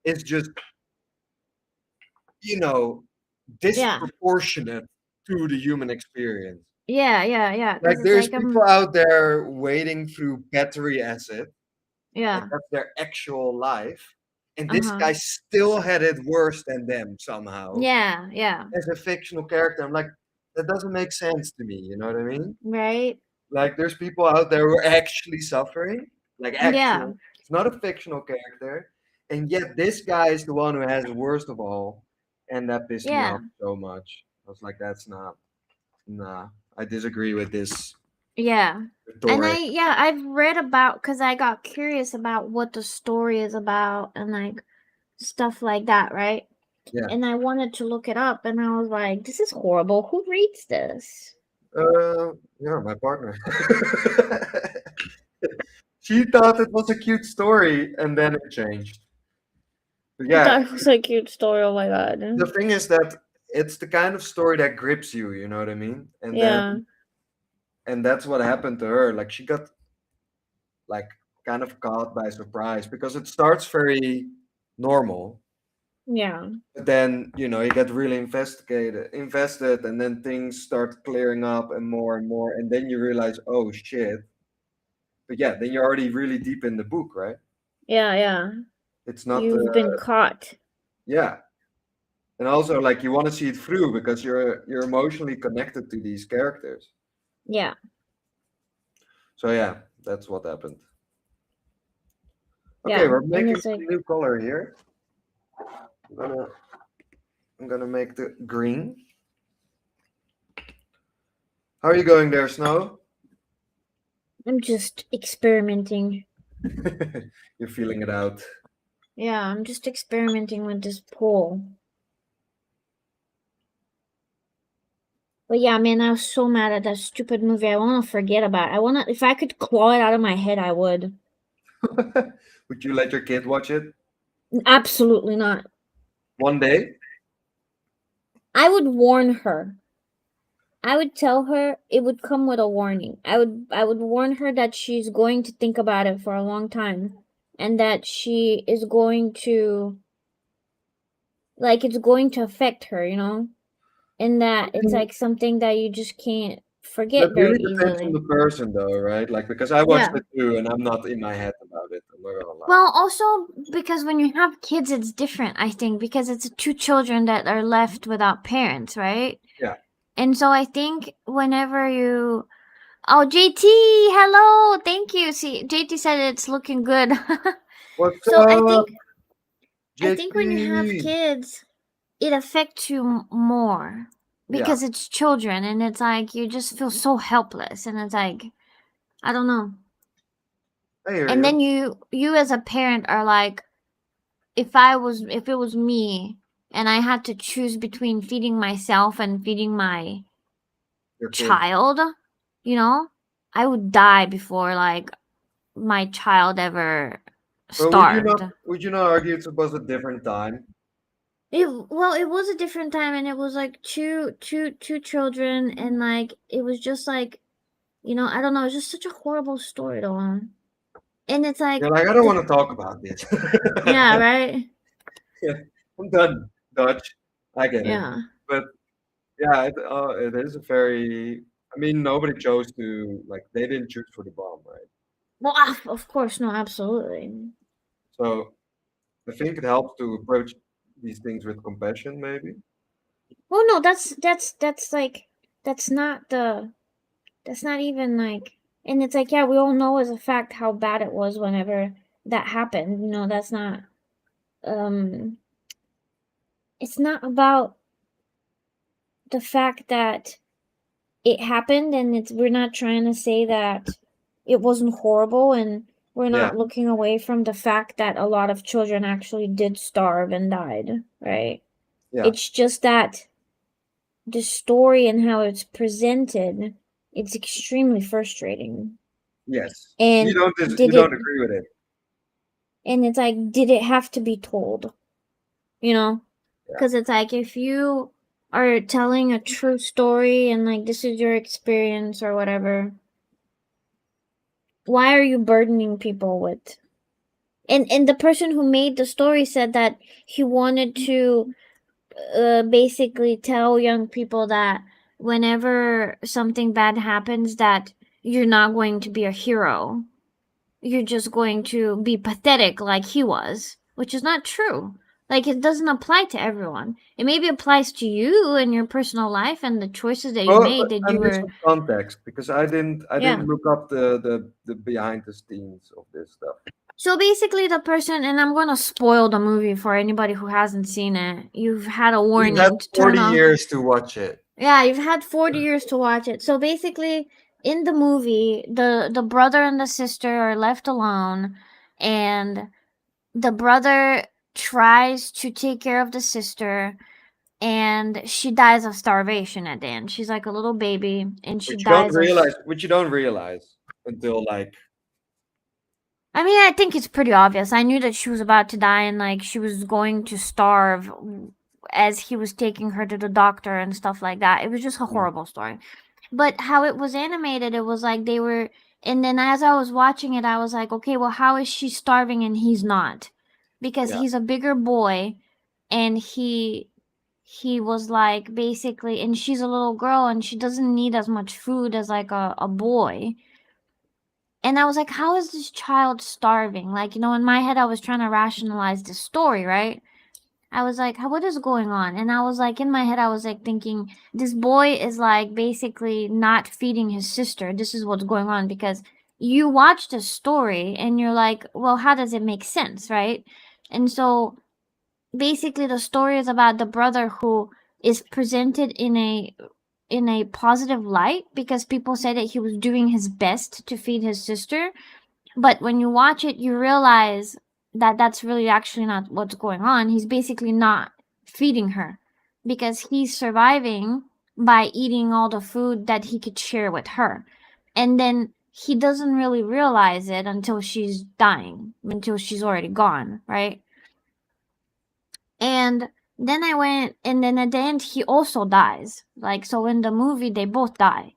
is just, you know, Yeah. disproportionate to the human experience. Yeah, yeah, yeah. Like Because it's there's like people out there wading through battery acid like Yeah. that's their actual life, and this Uh-huh. guy still had it worse than them somehow Yeah, yeah. as a fictional character. I'm like, that doesn't make sense to me. You know what I mean? Right? Like, there's people out there who are actually suffering, like Yeah. actual. It's not a fictional character, and yet this guy is the one who has the worst of all, and that pissed me Yeah. off so much. I was like, that's not. Nah, I disagree with this Yeah. And rhetoric. I've read about, cuz I got curious about what the story is about and like stuff like that, right? Yeah. And I wanted to look it up and I was like, this is horrible. Who reads this? Yeah, my partner. She thought it was a cute story, and then it changed. But I yeah, thought it was a cute story. Oh my god. the thing is that it's the kind of story that grips you. You know what I mean? Yeah. And that's what happened to her. Like, she got like kind of caught by surprise because it starts very normal, Yeah. but then you get really invested, and then things start clearing up and more, and then you realize, oh shit. But yeah, then you're already really deep in the book, right? Yeah, yeah. It's not You've been caught. yeah. And also, like, you want to see it through because you're emotionally connected to these characters. Yeah. So yeah, that's what happened. Okay, Yeah. we're And making it's a like, new color here. I'm gonna I'm gonna make the green. How are you going there, Snow? I'm just experimenting. You're feeling it out. Yeah, I'm just experimenting with this pool. But yeah, man, I was so mad at that stupid movie. I want to forget about it. If I could claw it out of my head, I would. Would you let your kid watch it Absolutely not. one day? I would warn her. I would tell her it would come with a warning. I would warn her that she's going to think about it for a long time and that she is going to like it's going to affect her, And that it's like something that you just can't That forget very really depends on easily. the person, though, right? Like, because I watched Yeah. it too, and I'm not in my head about it. I'm not gonna lie. Well, also because when you have kids, it's different, I think, because it's two children that are left without parents, right? Yeah. And so I think whenever you. Oh, JT, hello, thank you. See, JT said it's looking good. What's So I up, think when you have JP? kids, it affects you more Yeah, because it's children, and it's like you just feel so helpless, and it's like I don't know. I hear And you. then you as a parent are like, if it was me and I had to choose between feeding myself and feeding my Your kid. child, I would die before like my child ever But starved. would you not argue it was a different time? It was a different time, and it was like two children, and like it was just like I don't know, it's just such a horrible story to learn. And it's You're like like, I don't want to talk about this. yeah, right? I'm done, Dutch. I get it. Yeah. But yeah, it is a very. I mean, nobody chose to, like, they didn't choose for the bomb, right? Well, of course, no, absolutely. So I think it helps to approach these things with compassion, maybe. Well, no, that's like that's not the that's not even like, and it's like, yeah, we all know as a fact how bad it was whenever that happened. That's not um it's not about the fact that it happened, and we're not trying to say that it wasn't horrible, and we're Yeah, not looking away from the fact that a lot of children actually did starve and died, right? yeah, It's just that the story and how it's presented, it's extremely frustrating. yes. And You did don't it agree with it. and it's like, did it have to be told? You know? Yeah, Because it's like, if you are telling a true story and like this is your experience or whatever, why are you burdening people with? And the person who made the story said that he wanted to basically tell young people that whenever something bad happens, that you're not going to be a hero. you're just going to be pathetic like he was, which is not true. Like, it doesn't apply to everyone. It maybe applies to you and your personal life and the choices that you Well, made that I you need were, some context because I yeah. didn't look up the behind the scenes of this stuff. So basically, the person, and I'm gonna spoil the movie for anybody who hasn't seen it. You've had a You've had warning to turn 40 off. years to watch it. Yeah, you've had 40 years to watch it. So basically, in the movie, the brother and the sister are left alone, and the brother tries to take care of the sister, and she dies of starvation at the end. She's like a little baby, and she dies of. Which you don't realize until like I mean, I think it's pretty obvious. I knew that she was about to die and like she was going to starve as he was taking her to the doctor and stuff like that. It was just a horrible story. But how it was animated, it was like they were, and then as I was watching it, I was like, okay, well, how is she starving and he's not? Because yeah. he's a bigger boy, and he was like basically, and she's a little girl and she doesn't need as much food as like a boy. And I was like, how is this child starving? Like, in my head, I was trying to rationalize the story, right? I was like, what is going on? And I was like, in my head, I was like thinking, this boy is like basically not feeding his sister. This is what's going on, because you watch the story and you're like, well, how does it make sense, right? And so basically, the story is about the brother who is presented in a positive light because people say that he was doing his best to feed his sister, but when you watch it, you realize that that's really actually not what's going on. He's basically not feeding her because he's surviving by eating all the food that he could share with her. And then he doesn't really realize it until she's dying, until she's already gone, right? And then I went, and then at the end, he also dies. Like, so in the movie, they both die.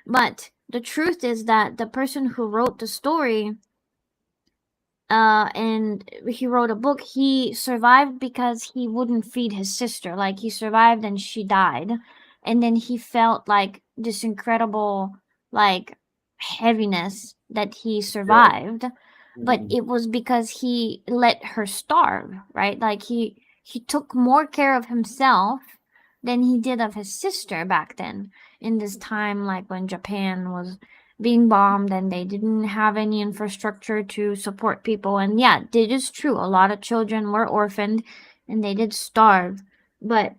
But the truth is that the person who wrote the story, and he wrote a book, he survived because he wouldn't feed his sister. Like, he survived and she died, and then he felt like this incredible, like, heaviness that he Yeah. survived, but it was because he let her starve, right? Like, he took more care of himself than he did of his sister back then, in this time, like when Japan was being bombed and they didn't have any infrastructure to support people. And yeah, it is true, a lot of children were orphaned and they did starve. But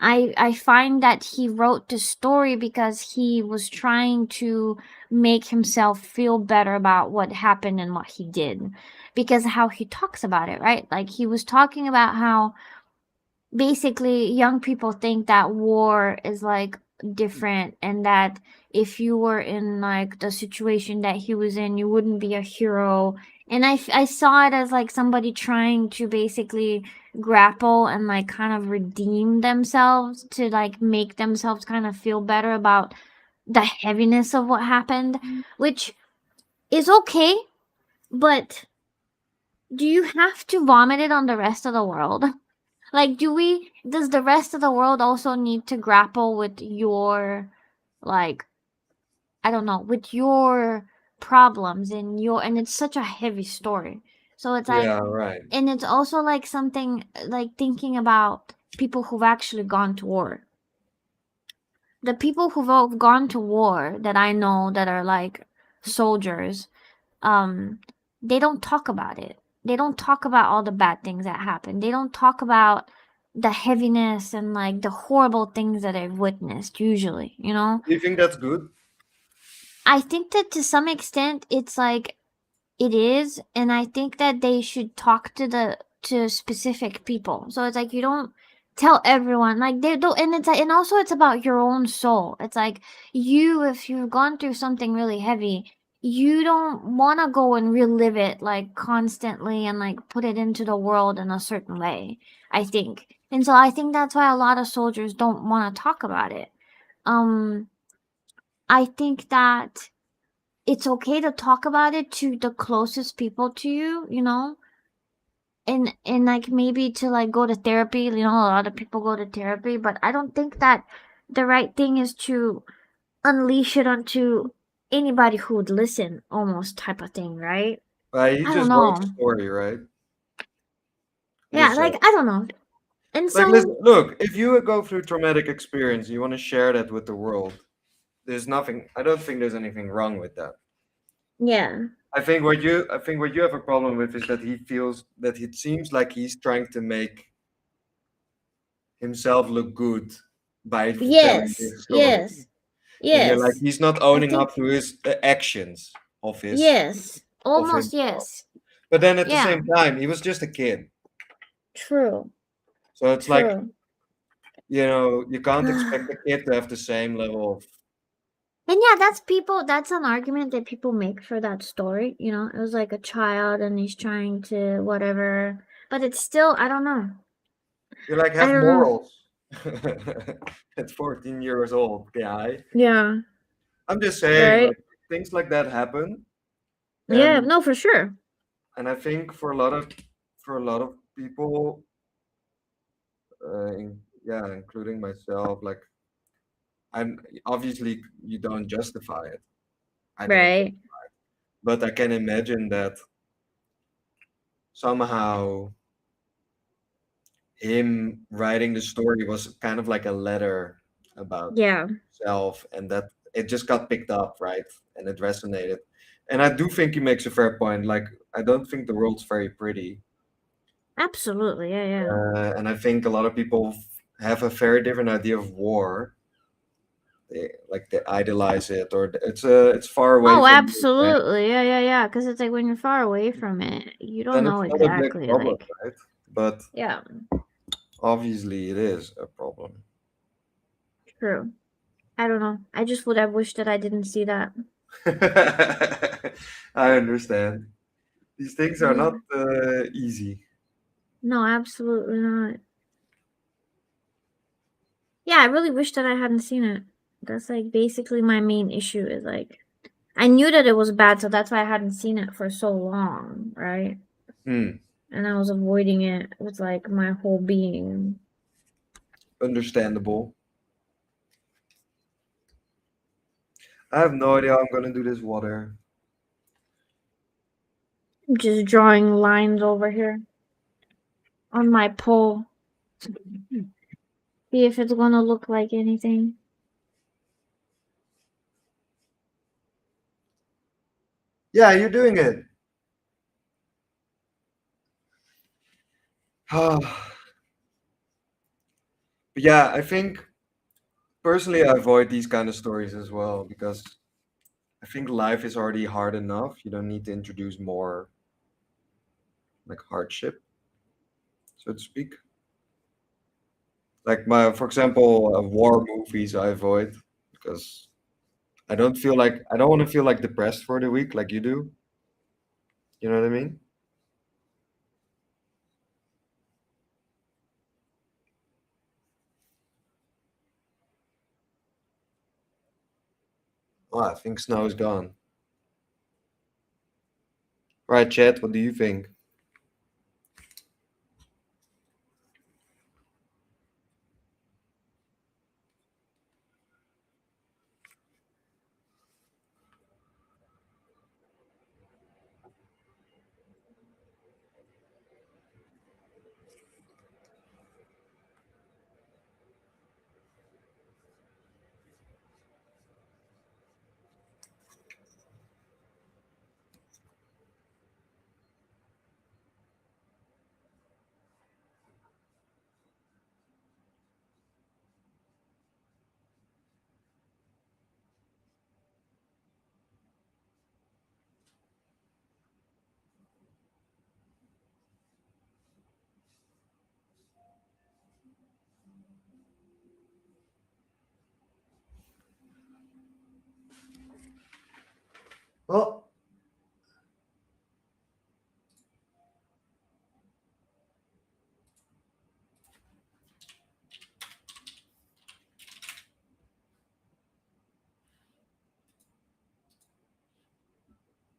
I find that he wrote the story because he was trying to make himself feel better about what happened and what he did, because how he talks about it, right? Like, he was talking about how basically young people think that war is like different, and that if you were in like the situation that he was in, you wouldn't be a hero. And I saw it as like somebody trying to basically grapple and like kind of redeem themselves to like make themselves kind of feel better about the heaviness of what happened, which is okay, but do you have to vomit it on the rest of the world? Like, does the rest of the world also need to grapple with your, like, I don't know, with your problems and it's such a heavy story. So it's like, Yeah, right. and it's also like something like thinking about people who've actually gone to war. The people who've gone to war that I know that are like soldiers, um they don't talk about it. They don't talk about all the bad things that happen. They don't talk about the heaviness and like the horrible things that I've witnessed usually. Do you think that's good? I think that to some extent it's like it is, and I think that they should talk to specific people. So it's like you don't tell everyone, like they don't, and it's like, and also it's about your own soul. It's like if you've gone through something really heavy, you don't want to go and relive it like constantly and like put it into the world in a certain way, I think. And so I think that's why a lot of soldiers don't want to talk about it. Um I think that it's okay to talk about it to the closest people to you, and like maybe to like go to therapy. A lot of people go to therapy, but I don't think that the right thing is to unleash it onto anybody who would listen, almost type of thing, right? He I don't just wrote a know. story, right? Yeah, Listen, like I don't know. And like listen. so Look, if you go through traumatic experience, you want to share that with the world. There's nothing. I don't think there's anything wrong with that. yeah. I think what you have a problem with is that he feels that it seems like he's trying to make himself look good by telling Yes. his story, Yes. and you're like Yes. he's not I owning think up to his actions yes. of Almost himself. yes. But then at the Yeah. same time, he was just a kid, True. so it's like True. you can't And expect a kid to have the same level of. yeah, that's an argument that people make for that story, It was like a child and he's trying to whatever. But it's still I don't know. You like I have don't know. morals at 14 years old, guy. Yeah. I'm just saying, Right? like things like that happen, Yeah, and no, for sure. I think for a lot of people, including myself, like I'm obviously you don't justify it. I don't, Right. but I can imagine that somehow him writing the story was kind of like a letter about Yeah. himself, and that it just got picked up, right? And it resonated. And I do think he makes a fair point. Like, I don't think the world's very pretty. Absolutely. Yeah, yeah. And I think a lot of people have a very different idea of war. They idolize it, or it's far away Oh, from you. And absolutely. Yeah, yeah, yeah. Because it's like when you're far away from it, you don't then know it's not a big exactly. problem, Like, right? But yeah, obviously, it is a problem. true. I don't know. I just would have wished that I didn't see that. I understand. These things are not Yeah. easy. No, absolutely not. Yeah, I really wish that I hadn't seen it. That's like basically my main issue is like I knew that it was bad, so that's why I hadn't seen it for so long, right? Hmm. And I was avoiding it with like my whole being. Understandable. I have no idea how I'm gonna do this water. I'm just drawing lines over here on my pole. See if it's gonna look like anything. Yeah, you're doing it. But yeah, I think personally I avoid these kind of stories as well because I think life is already hard enough. You don't need to introduce more like hardship, so to speak. Like for example, war movies I avoid because I don't want to feel like depressed for the week like you do. You know what I mean? Oh, I think snow is gone. Right, Chad, what do you think? Well,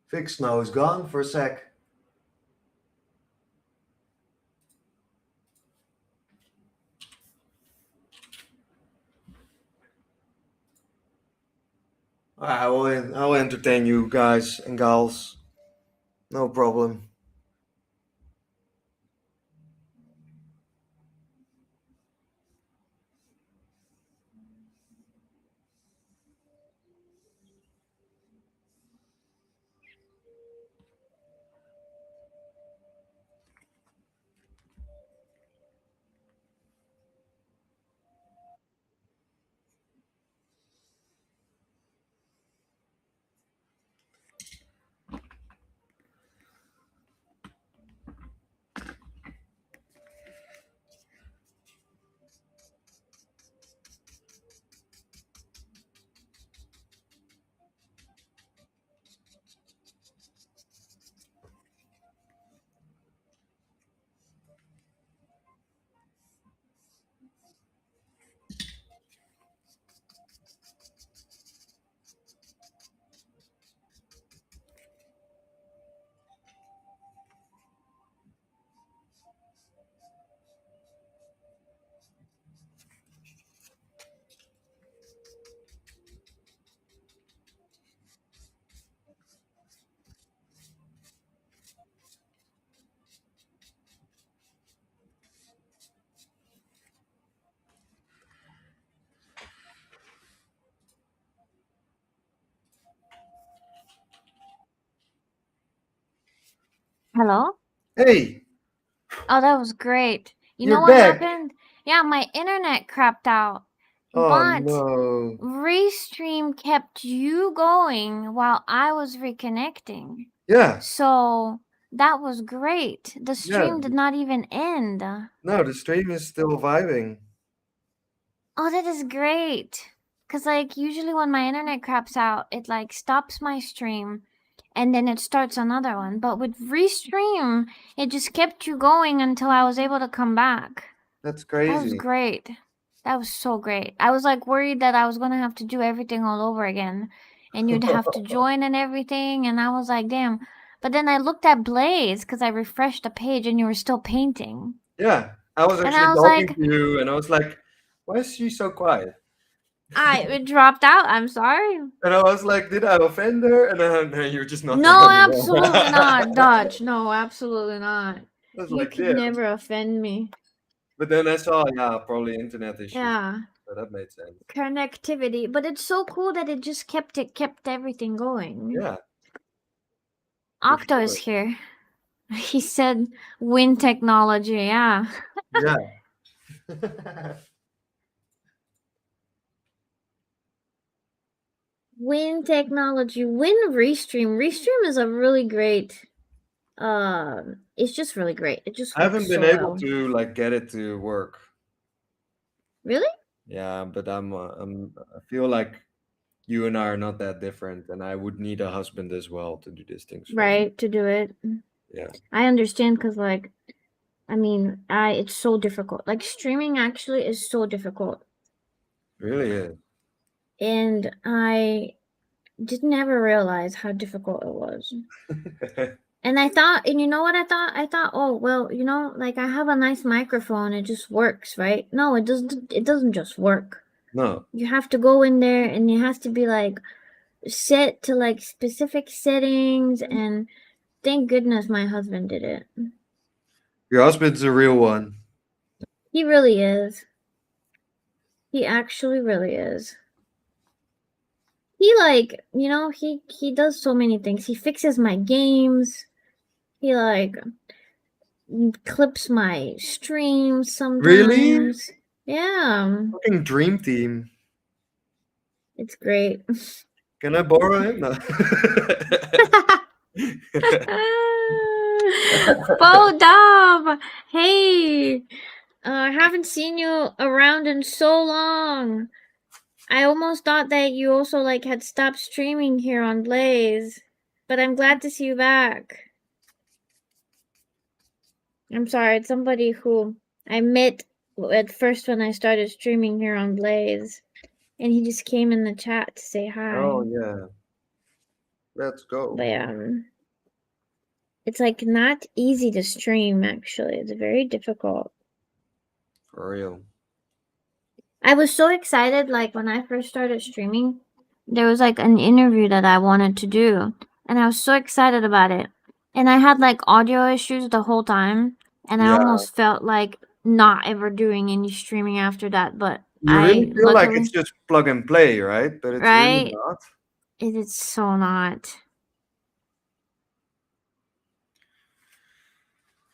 fake snow is gone for a sec. I will entertain you guys and gals. No problem. Hello? Hey, Oh, that was great. You know you're what back. happened? Yeah, my internet crapped out. Oh But no. Restream kept you going while I was reconnecting. Yeah, So that was great. The yeah. stream did not even end. No, the stream is still vibing. Oh, that is great. Cause like usually when my internet craps out, it like stops my stream and then it starts another one. But with Restream, it just kept you going until I was able to come back. That's That was crazy. great. That was so great. I was like worried that I was gonna have to do everything all over again and you'd have to join and everything. And I was like, damn. But then I looked at Blaze because I refreshed the page and you were still painting. Yeah, I was And actually I was talking like, to you, and I was like, "Why is she so quiet?" it dropped out. I'm sorry. And I was like, "Did I offend her?" And then no, you're just not there No, anymore. absolutely not, I Dutch. No, absolutely not. was You like, could "Yeah." never offend me. But then I saw, yeah, probably internet issues. Yeah. So that made sense. Connectivity. But it's so cool that it just kept everything going. Yeah, for Octo is sure. here. He said wind technology, yeah. Yeah. Wind technology. Wind Restream. Restream is a really great it's just really great. It just I haven't works been so able well. to like get it to work. Really? Yeah, but I feel like you and I are not that different, and I would need a husband as well to do these things for me. Right, to do it. Yeah, I understand because like I mean, I it's so difficult. Like streaming actually is so difficult. really is. And I didn't ever realize how difficult it was. And I thought, and you know what I thought? I thought, oh well, like I have a nice microphone, it just works, right? No, it doesn't. It doesn't just work. No, You have to go in there, and it has to be like set to like specific settings. And thank goodness my husband did it. your husband's a real one. He really is. He actually really is. He like, he does so many things. He fixes my games. He like clips my streams Really? sometimes. Yeah, Fucking dream team. it's great. Can I borrow him? No. Bodub! Hey! I haven't seen you around in so long. I almost thought that you also like had stopped streaming here on Blaze, but I'm glad to see you back. I'm sorry, it's somebody who I met at first when I started streaming here on Blaze, and he just came in the chat to say hi. Oh yeah. Let's go. But it's like not easy to stream actually. It's very difficult. For real. I was so excited like when I first started streaming there was like an interview that I wanted to do, and I was so excited about it. And I had like audio issues the whole time, and I Yeah. almost felt like not ever doing any streaming after that. But You really I feel like it's luckily, just plug and play, right? But it's really right? not. It is so not.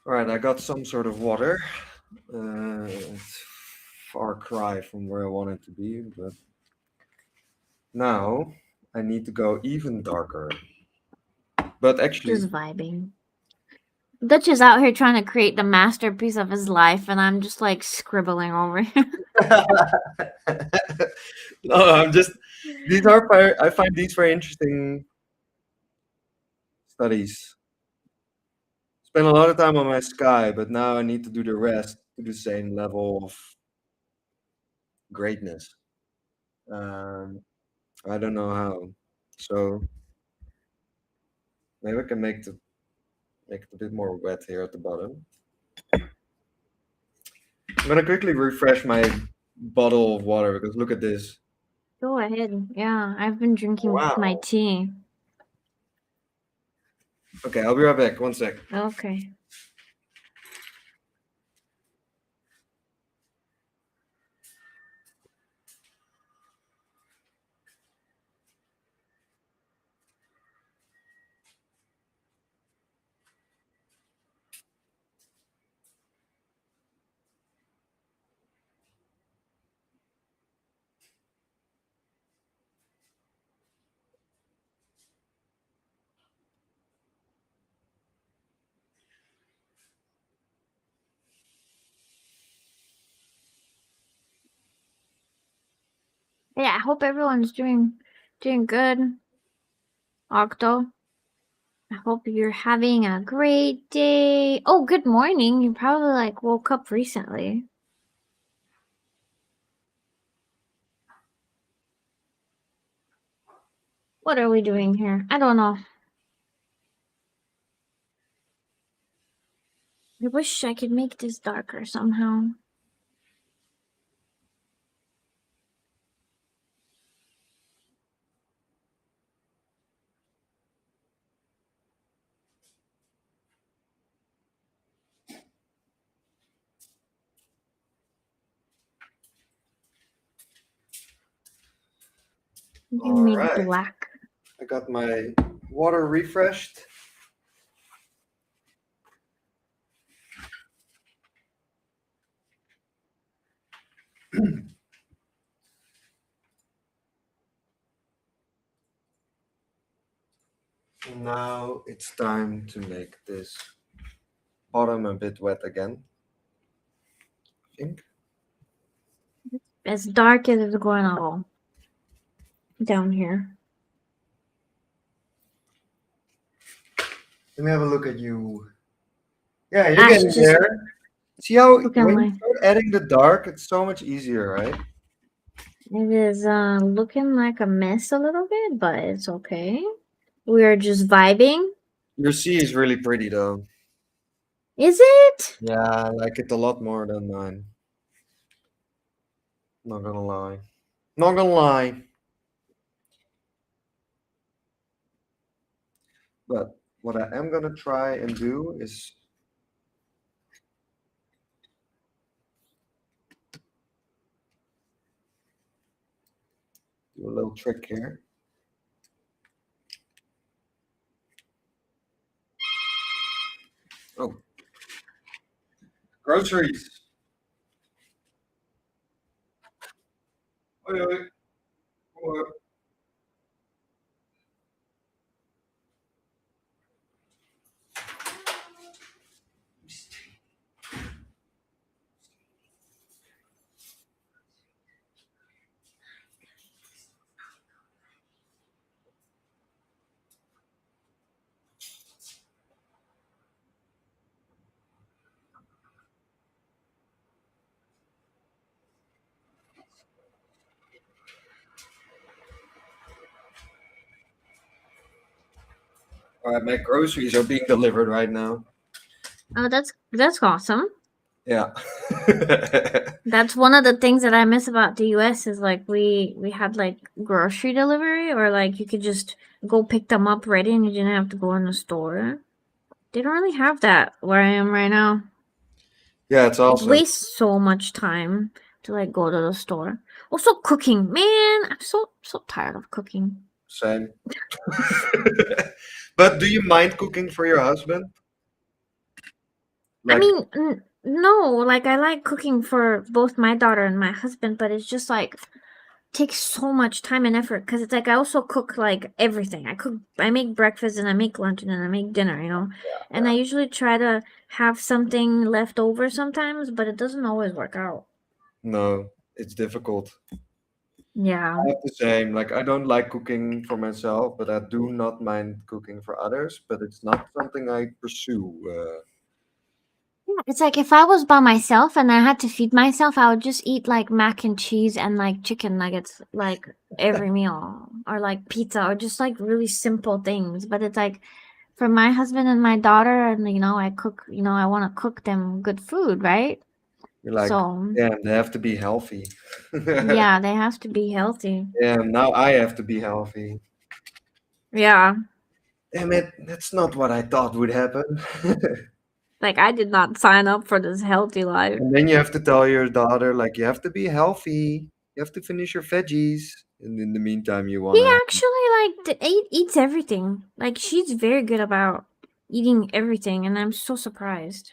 All right, I got some sort of water. It's far cry from where I want it to be, but now I need to go even darker. But actually, Just vibing. Dutch is out here trying to create the masterpiece of his life, and I'm just like scribbling over here. no, I'm just. These are very, I find these very interesting studies. Spend a lot of time on my sky, but now I need to do the rest to the same level of greatness. Um, I don't know how. So maybe I can make it a bit more wet here at the bottom. I'm gonna quickly refresh my bottle of water because look at this. Go ahead. Yeah, I've been drinking my Wow. tea. Okay, I'll be right back. One sec. Okay. Yeah, I hope everyone's doing good. Octo. I hope you're having a great day. Oh, good morning. You probably like woke up recently. What are we doing here? I don't know. I wish I could make this darker somehow. You can All make right. black. I got my water refreshed. Now it's time to make this bottom a bit wet again. I think. As dark as it's going to go down here. Let me have a look at you. Yeah, you're Ash getting just there. See how looking when you like start adding the dark, it's so much easier, right? it is looking like a mess a little bit, but it's okay. We're just vibing. Your sea is really pretty though. Is it? Yeah, I like it a lot more than mine. Not gonna lie. Not gonna lie. But what I am gonna try and do is do a little trick here. Oh, groceries. Oi, oi. Oi. All right, my groceries are being delivered right now. Oh, that's awesome. Yeah. That's one of the things that I miss about the US is like we had like grocery delivery or like you could just go pick them up ready and you didn't have to go in the store. They don't really have that where I am right now. Yeah, it's It awesome. wastes so much time to like go to the store. Also cooking, man, I'm so tired of cooking. Same. But do you mind cooking for your husband? I Like, mean, no, like I like cooking for both my daughter and my husband, but it's just like takes so much time and effort because it's like I also cook like everything. I make breakfast and I make lunch and then I make dinner, you know. And I usually try to have something left over sometimes, but it doesn't always work out. no, it's difficult. Yeah. I have the same. Like, I don't like cooking for myself, but I do not mind cooking for others. But it's not something I pursue. Yeah, it's like if I was by myself and I had to feed myself, I would just eat like mac and cheese and like chicken nuggets like every meal or like pizza or just like really simple things. But it's like for my husband and my daughter and I cook, I want to cook them good food, right? You're like, So, damn, they have to be healthy. yeah, they have to be healthy. Damn, now I have to be healthy. Yeah. Damn it, that's not what I thought would happen. Like I did not sign up for this healthy life. And then you have to tell your daughter, like, you have to be healthy. You have to finish your veggies. And in the meantime, you He wanna. actually like eats everything. Like she's very good about eating everything and I'm so surprised.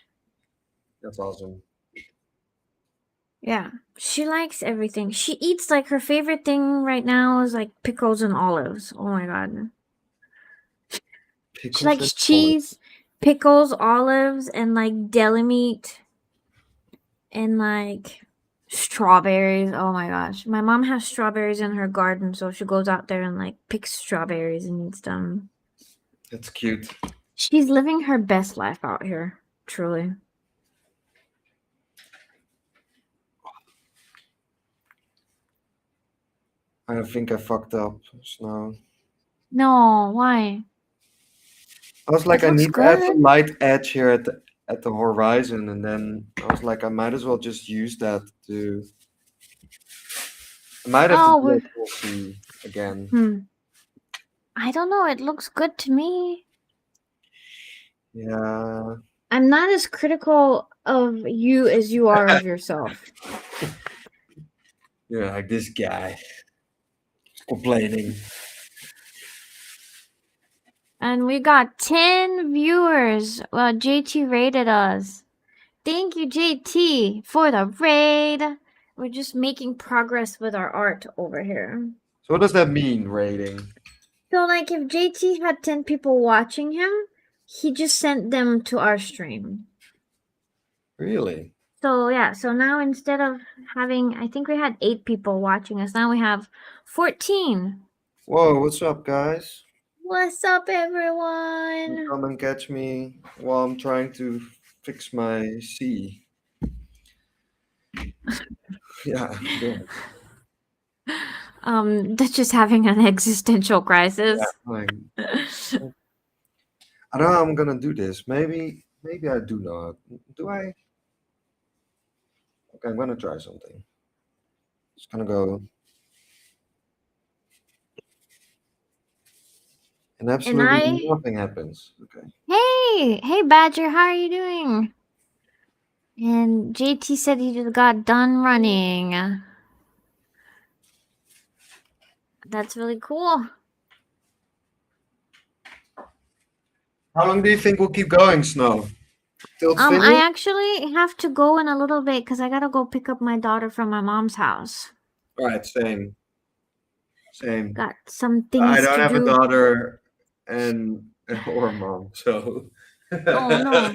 That's awesome. Yeah. She likes everything. She eats like her favorite thing right now is like pickles and olives. Oh my god. She Pickles and likes olives. cheese, pickles, olives, and like deli meat and like strawberries. Oh my gosh. My mom has strawberries in her garden, so she goes out there and like picks strawberries and eats them. That's cute. She's living her best life out here, truly. I think I fucked up just now. No, why? I was It like, I looks need to add some good. light edge here at the horizon, and then I was like, I might as well just use that to. I might have to Oh, do we're it. We'll see again. I don't know. It looks good to me. Yeah. I'm not as critical of you as you are of yourself. You're like this guy complaining. And we got 10 viewers. Well, JT rated us. Thank you, JT, for the raid. We're just making progress with our art over here. So what does that mean, rating? So, like, if JT had 10 people watching him, he just sent them to our stream. Really? So, yeah, so now instead of having, I think we had 8 people watching us, now we have 14. Whoa, what's up, guys? What's up, You everyone? come and catch me while I'm trying to fix my C. Yeah, good. That's just having an existential crisis. Like, I don't know how I'm gonna do this. Maybe I do know. Do I? Okay, I'm gonna try something. It's gonna go, and And absolutely nothing happens. Okay. hey, Badger, how are you doing? And JT said he just got done running. That's really cool. How long do you think we'll keep going, Snow? Till it's I finished? actually have to go in a little bit because I gotta go pick up my daughter from my mom's house. All right, same. Same. Got some I things don't to have a do. daughter and or a mom, so. Oh no,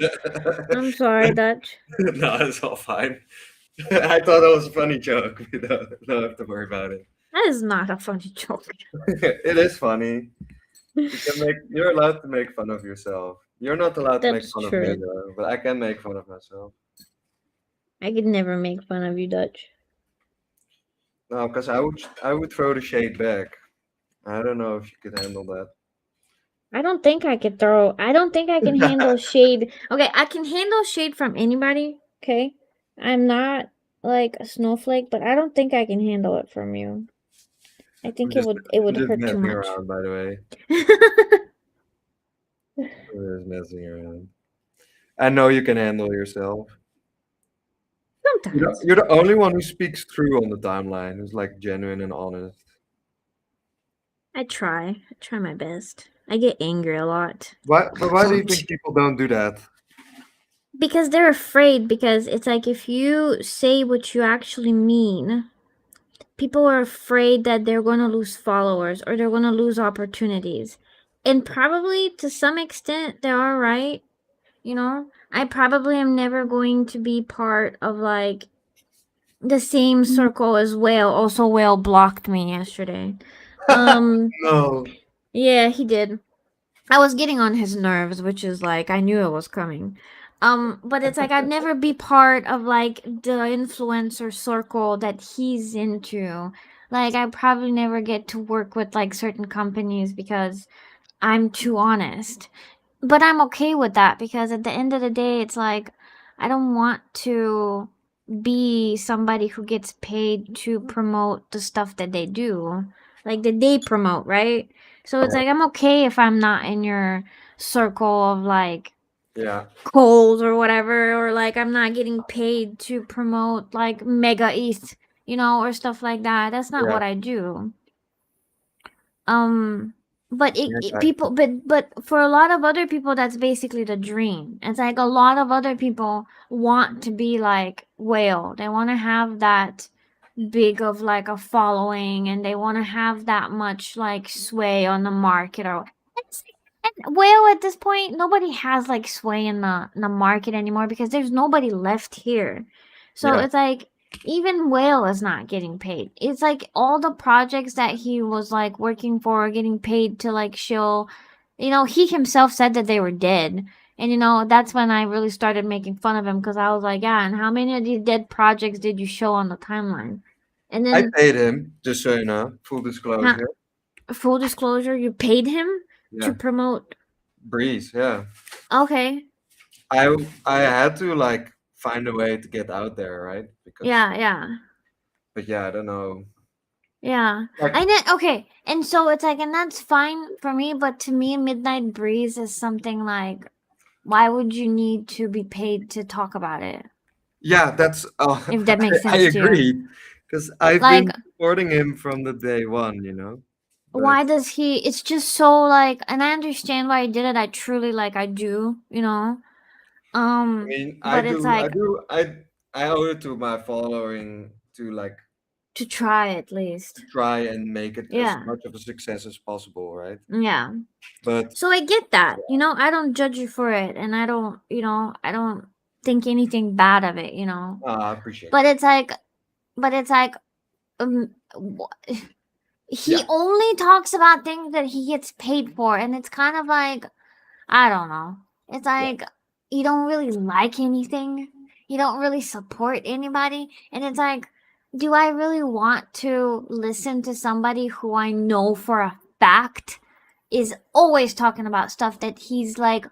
I'm sorry, Dutch. No, it's all fine. I thought that was a funny joke. You don't have to worry about it. That is not a funny joke. It is funny. You're allowed to make fun of yourself. You're not allowed to make That's fun of me, true. though, but I can make fun of myself. I could never make fun of you, Dutch. No, because I would throw the shade back. I don't know if you could handle that. I don't think I could throw. I don't think I can handle shade. Okay, I can handle shade from anybody. Okay, I'm not like a snowflake, but I don't think I can handle it from you. I I'm think just it would I'm just hurt too messing much. around, by the way. I'm just messing around. I know you can handle yourself. Sometimes. You're the only one who speaks true on the timeline, who's like genuine and honest. I try. I try my best. I get angry a lot. Why do So you think people don't do that? because they're afraid, because it's like if you say what you actually mean, people are afraid that they're going to lose followers or they're going to lose opportunities. And probably to some extent they are right, you know? I probably am never going to be part of like the same circle as Whale. Also Whale blocked me yesterday. Um No. yeah, he did. I was getting on his nerves, which is like I knew it was coming. But it's like I'd never be part of like the influencer circle that he's into. Like I probably never get to work with like certain companies because I'm too honest. But I'm okay with that because at the end of the day it's like I don't want to be somebody who gets paid to promote the stuff that they do. Like that they promote, right? So it's Yeah. like I'm okay if I'm not in your circle of like Yeah. Kohl's or whatever, or like I'm not getting paid to promote like Mega East, or stuff like that. That's not Yeah. what I do. Um, but Yeah, people, but for a lot of other people, that's basically the dream. It's like a lot of other people want to be like Whale. They want to have that big of like a following, and they want to have that much like sway on the market. Or it's, and Whale at this point, nobody has like sway in the market anymore because there's nobody left here. So Yeah. it's like even Whale is not getting paid. It's like all the projects that he was like working for, getting paid to like show, he himself said that they were dead. And that's when I really started making fun of him because I was like, yeah, and how many of these dead projects did you show on the timeline? And I then, paid him, just so you know, full ha- disclosure. full disclosure, you paid him to Yeah. promote. Breeze, yeah. Okay. I had to like find a way to get out there, right? Because Yeah, yeah. but yeah, I don't know. Yeah. Like And then okay. And so it's like and that's fine for me, but to me Midnight Breeze is something like why would you need to be paid to talk about it? yeah, that's If that makes I sense to you. agree. Because I've Like been supporting him from the day one, you know. But why does he it's just so like and I understand why he did it. I truly like I do. I mean, But it's like I owe it to my following to like to try at least. try and make it as Yeah. much of a success as possible, right? Yeah. But So I get that. I don't judge you for it and I don't think anything bad of it. I appreciate But that. it's like he Yeah. only talks about things that he gets paid for, and it's kind of like I don't know. It's Yeah. like you don't really like anything. You don't really support anybody, and it's like, do I really want to listen to somebody who I know for a fact is always talking about stuff that he's like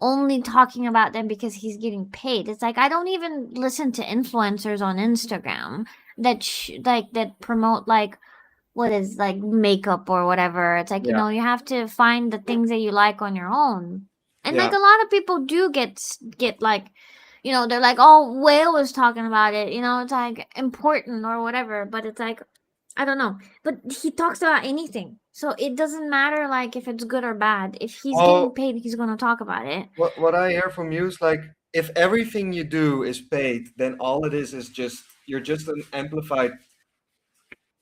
only talking about them because he's getting paid? It's like I don't even listen to influencers on Instagram that promote like what is like makeup or whatever. It's like, Yeah. you have to find the things that you like on your own. And like Yeah. a lot of people do get like, they're like, "Oh, Whale was talking about it." It's like important or whatever, but it's like I don't know. But he talks about anything. So it doesn't matter like if it's good or bad. If he's getting Well, paid, he's going to talk about it. what I hear from you is like if everything you do is paid, then all it is just you're just an amplified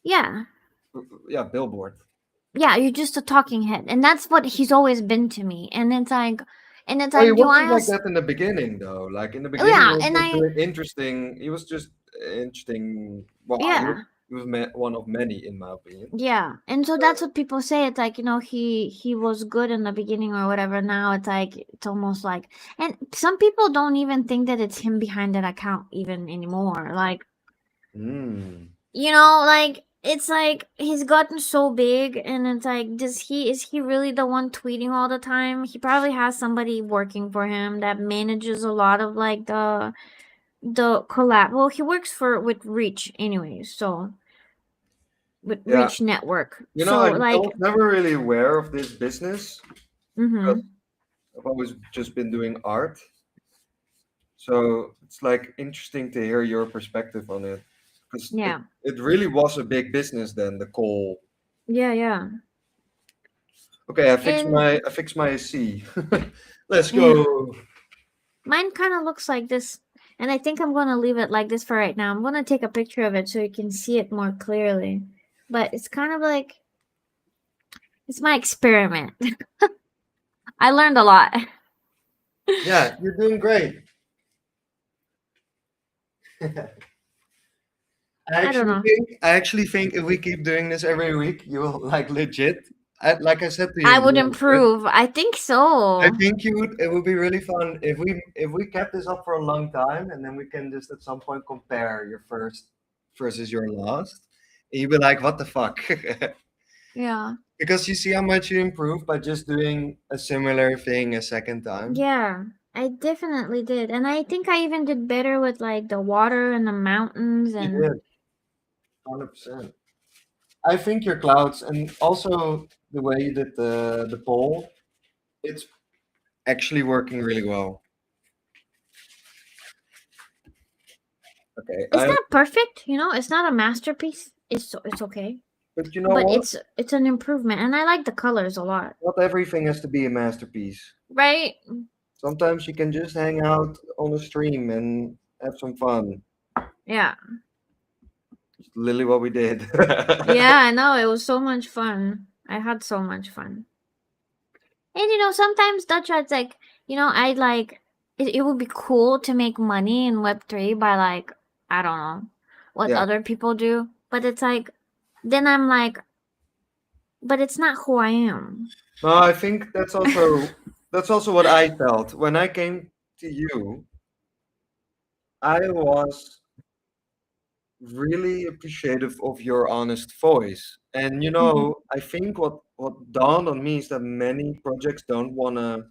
Yeah. yeah, billboard. Yeah, you're just a talking head. And that's what he's always been to me. And it's Oh, he like, do I wasn't like have that in the beginning though. Like in the Oh beginning, he yeah, was and just I doing interesting. He was just interesting. Well, yeah. he was one of many, in my opinion. Yeah. And so that's what people say. It's like, he was good in the beginning or whatever. Now it's like it's almost like and some people don't even think that it's him behind that account even anymore. Like, Mm. like it's like he's gotten so big and it's like is he really the one tweeting all the time? He probably has somebody working for him that manages a lot of like the collab. Well, he works for with Reach anyway, so with Yeah. Reach Network. You know, So I like, was never really aware of this business because mm-hmm. I've always just been doing art. So it's like interesting to hear your perspective on it because Yeah. it really was a big business then, the coal. Yeah, yeah. Okay, And I fixed my AC. Let's yeah, go. mine kind of looks like this. And I think I'm going to leave it like this for right now. I'm going to take a picture of it so you can see it more clearly. But it's kind of like, it's my experiment. I learned a lot. Yeah, you're doing great. I don't know. I actually think if we keep doing this every week, you'll like legit. Like I said to you, I would you will improve. I think I so. think you would. It would be really fun if we kept this up for a long time, and then we can just at some point compare your first versus your last. And you'd be like, "What the fuck?" Yeah. Because you see how much you improve by just doing a similar thing a second time. Yeah. I definitely did. And I think I even did better with like the water and the mountains You and did, 100%. I think your clouds and also the way you did the poll, it's actually working really well. Okay, it's not perfect, it's not a masterpiece. It's okay. but you know But what? it's an improvement and I like the colors a lot. Not everything has to be a masterpiece. Right? Sometimes you can just hang out on a stream and have some fun. Yeah. It's literally what we did. Yeah, I know. It was so much fun. I had so much fun. And sometimes Dutchtide's like, I'd like it would be cool to make money in Web3 by like, I don't know, what Yeah. other people do. But it's like then I'm like, but it's not who I am. No, I think that's also what I felt when I came to you. I was really appreciative of your honest voice. And Mhm. I think what dawned on me is that many projects don't wanna.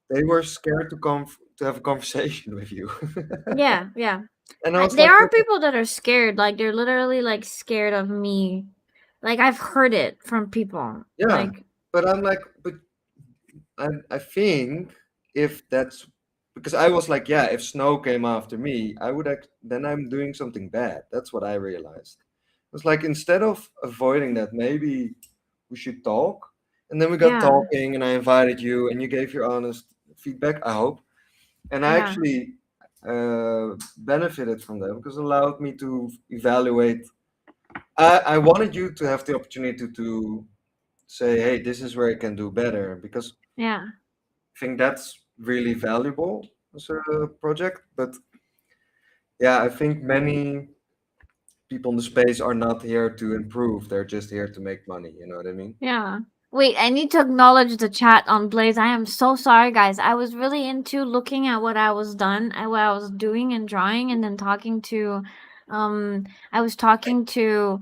They were scared to have a conversation with you. Yeah, yeah. And I was like, There are "What the-" people that are scared, like they're literally like scared of me. Like I've heard it from people. yeah, Like, but I'm like, but I think if that's because I was like, yeah, if Snow came after me, then I'm doing something bad. That's what I realized. It was like instead of avoiding that, maybe we should talk. And then we got yeah, talking, and I invited you, and you gave your honest feedback. I hope, and I yeah, actually benefited from that because it allowed me to evaluate. I wanted you to have the opportunity to say, hey, this is where I can do better because yeah, think that's really valuable as a project. But yeah, I think many people in the space are not here to improve. They're just here to make money. You know what I mean? yeah. Wait, I need to acknowledge the chat on Blaze. I am so sorry, guys. I was really into looking at what I was doing and drawing, and then I was talking to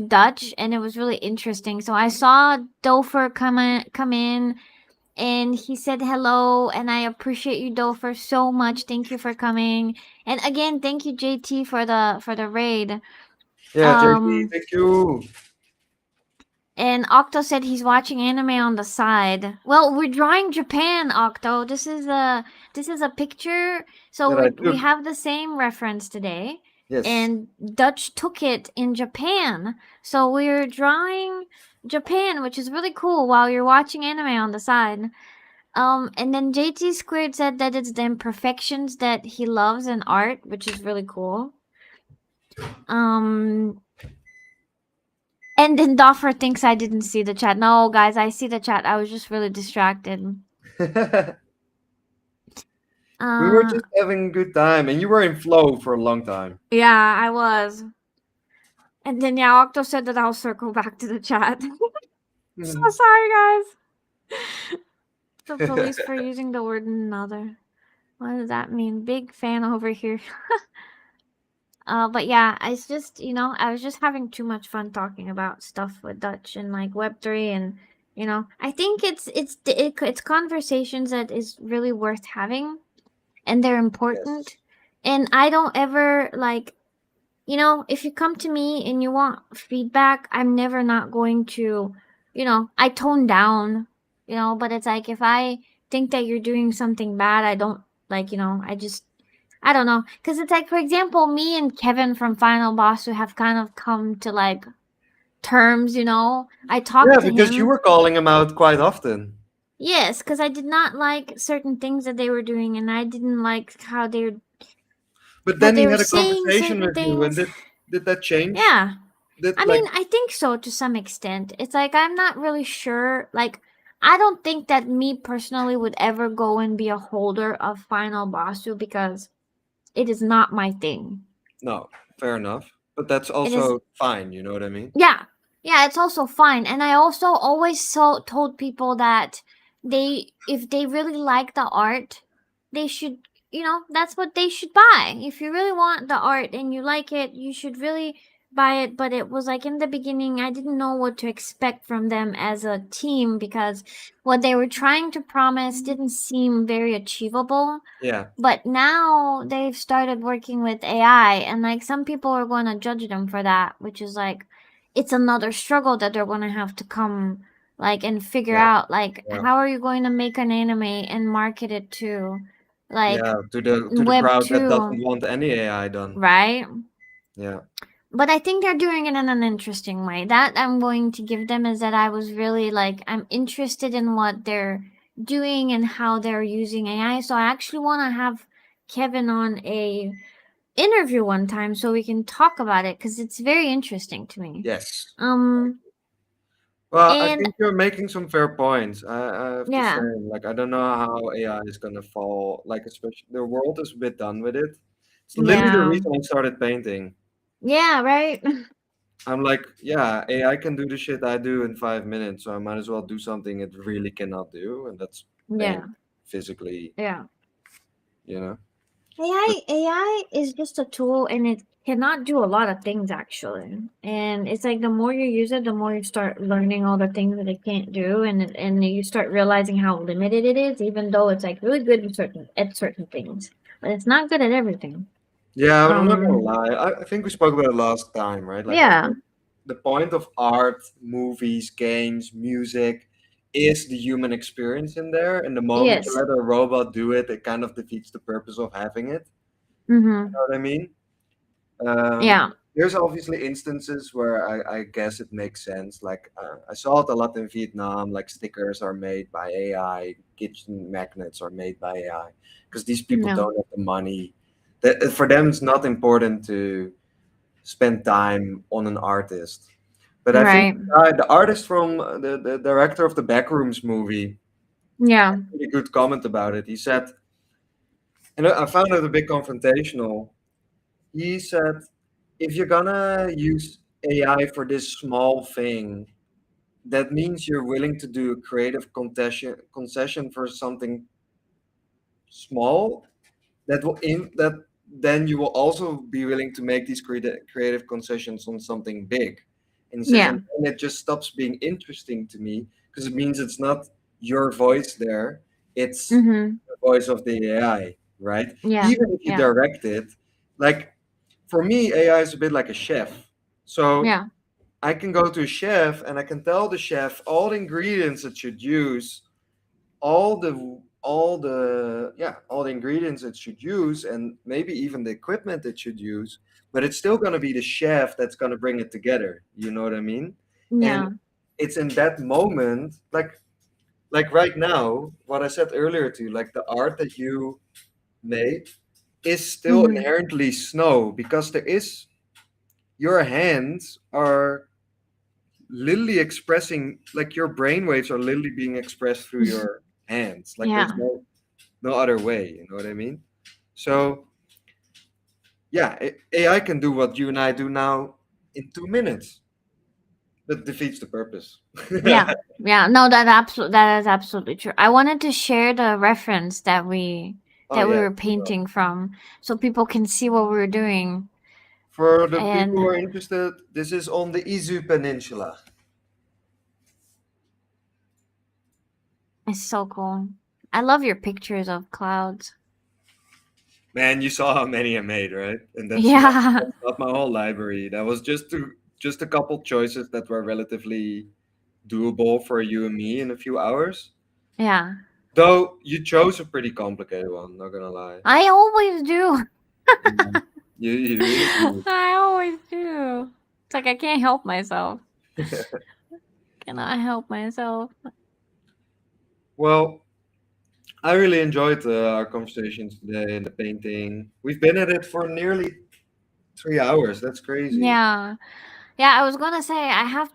Dutch, and it was really interesting. So I saw Dofer come in, and he said hello, and I appreciate you, Dofer, so much. Thank you for coming, and again, thank you, JT, for the raid. Yeah, JP, Um, thank you. and Octo said he's watching anime on the side. Well, we're drawing Japan, Octo. This is a picture. So That I we took. have the same reference today. Yes. And Dutch took it in Japan. So we're drawing Japan, which is really cool while you're watching anime on the side. And then JT Squared said that it's the imperfections that he loves in art, which is really cool. Um, And then Doffer thinks I didn't see the chat. No, guys, I see the chat. I was just really distracted. We were Uh, just having a good time, and you were in flow for a long time. yeah, I was. And then yeah, Octo said that I'll circle back to the chat. So sorry, guys. The police for using the word another. What does that mean? Big fan over here. But yeah, it's just I was just having too much fun talking about stuff with Dutch and like Web3 and I think it's conversations that is really worth having and they're Yes. important And I don't ever like, if you come to me and you want feedback, I'm never not going to, I tone down, but it's like if I think that you're doing something bad, I don't like, I don't know. Because it's like, for example, me and Kevin from Final Boss who have kind of come to like terms, I Yeah, talked to because you him. were calling him out quite often. Yes, because I did not like certain things that they were doing, and I didn't like But how then they he were had a saying conversation certain with you, and things. did that change? Yeah. Did I like mean, I think so to some extent. It's like I'm not really sure. Like, I don't think that me personally would ever go and be a holder of Final Bossu because it is not my thing. no, fair enough. But that's It is, also fine. You know what I mean? yeah, yeah. It's also fine, and I also always told people that if they really like the art, they should, that's what they should buy. If you really want the art and you like it, you should really buy it. But it was like in the beginning, I didn't know what to expect from them as a team because what they were trying to promise didn't seem very achievable. Yeah, But now they've started working with AI, and like some people are going to judge them for that, which is like it's another struggle that they're going to have to come like and figure yeah, out like yeah, how are you going to make an anime and market it to like yeah. To the web crowd that 2, doesn't want any AI done. right? Yeah. But I think they're doing it in an interesting way. That I'm going to give them is that I was really like I'm interested in what they're doing and how they're using AI. So I actually want to have Kevin on a interview one time so we can talk about it because it's very interesting to me. Yes. Um, Well, I and think you're making some fair points. I have to say, yeah, like, I don't know how AI is gonna fall. Like, especially the world is a bit done with it. It's literally the yeah, reason I started painting. yeah, right, I'm like, yeah, AI can do the shit I do in 5 minutes, so I might as well do something it really cannot do, and that's paint yeah, physically, yeah. you know? But AI is just a tool and it cannot do a lot of things actually. And it's like the more you use it, the more you start learning all the things that it can't do, and you start realizing how limited it is, even though it's like really good at certain things, but it's not good at everything. yeah, but I'm not gonna Um, lie. I think we spoke about it last time, right? Like, I yeah, think the point of art, movies, games, music is the human experience in there. And the moment you yes, let a robot do it, it kind of defeats the purpose of having it. You mm-hmm, know what I mean? yeah, There's obviously instances where I guess it makes sense. Like I saw it a lot in Vietnam. Like stickers are made by AI, kitchen magnets are made by AI, because these people no, don't have the money. That for them, it's not important to spend time on an artist. But I think right, the artist from the director of the Backrooms movie yeah, had a really good comment about it. He said, and I found it a bit confrontational. He said, if you're gonna use AI for this small thing, that means you're willing to do a creative concession for something small that then you will also be willing to make these creative concessions on something big. And he says, yeah, and then it just stops being interesting to me because it means it's not your voice there, it's mm-hmm, the voice of the AI, right? yeah, Even if you yeah, direct it, like for me, AI is a bit like a chef. So yeah, I can go to a chef and I can tell the chef all the ingredients it should use, all the ingredients it should use, and maybe even the equipment it should use, but it's still going to be the chef that's going to bring it together, you know what I mean? And yeah, it's in that moment, like right now, what I said earlier to you, like the art that you made is still mm-hmm, inherently snow because there is your hands are literally expressing, like your brain waves are literally being expressed through your hands, like there's yeah. no other way, you know what I mean? So yeah, AI can do what you and I do now in 2 minutes. That defeats the purpose. Yeah, yeah. No, that is absolutely true. I wanted to share the reference Oh that we yeah, were painting from, so people can see what we were doing, for the people and who are interested, this is on the Izu Peninsula. it's so cool. I love your pictures of clouds. Man, you saw how many I made, right? And Yeah. that's not my whole library. That was just a couple choices that were relatively doable for you and me in a few hours. Yeah. Though you chose a pretty complicated one, not gonna lie. I always do. Yeah. You really do. I always do. It's like I can't help myself. Cannot help myself. Well, I really enjoyed our conversations today and the painting. We've been at it for nearly 3 hours. That's crazy. Yeah. Yeah, I was gonna say I have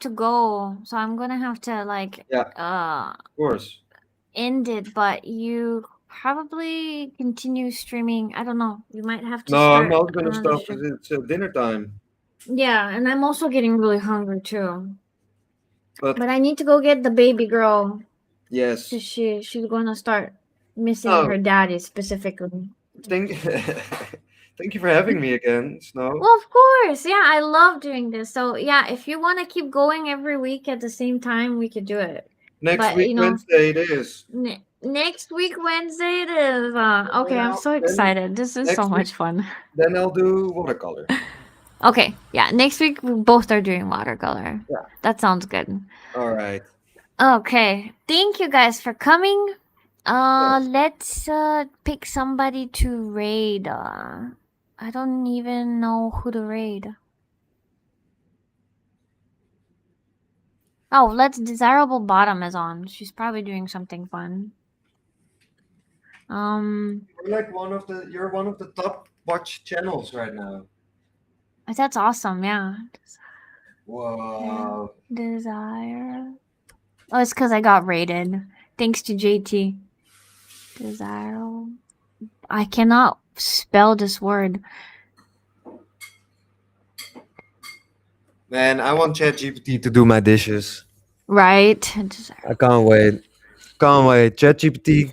to go. So I'm gonna have to like Yeah, of course. end it, but you probably continue streaming. I don't know. You might have to No, I'm start not gonna another stop because stream. it's dinner time. Yeah, and I'm also getting really hungry too. But But I need to go get the baby girl. yes. She's gonna start missing Oh, her daddy specifically. thank thank you for having me again, Snow. Well, of course. Yeah, I love doing this. So, yeah, if you want to keep going every week at the same time, we could do it. Next But, week Wednesday it is. next week Wednesday it is. And Okay, I'm so then excited. This is so next week much fun. then I'll do watercolor. Okay, yeah, next week we both are doing watercolor. Yeah. That sounds good. All right. Okay, thank you guys for coming. Yes. Let's pick somebody to raid. I don't even know who to raid. Oh, let's Desirable Bottom is on. She's probably doing something fun. You're one of the top watch channels right now. That's awesome. Yeah. Wow. Desire. Oh, it's because I got raided. Thanks to JT. Desirable. I cannot spell this word. Man, I want ChatGPT to do my dishes. Right. I can't wait. Can't wait. ChatGPT,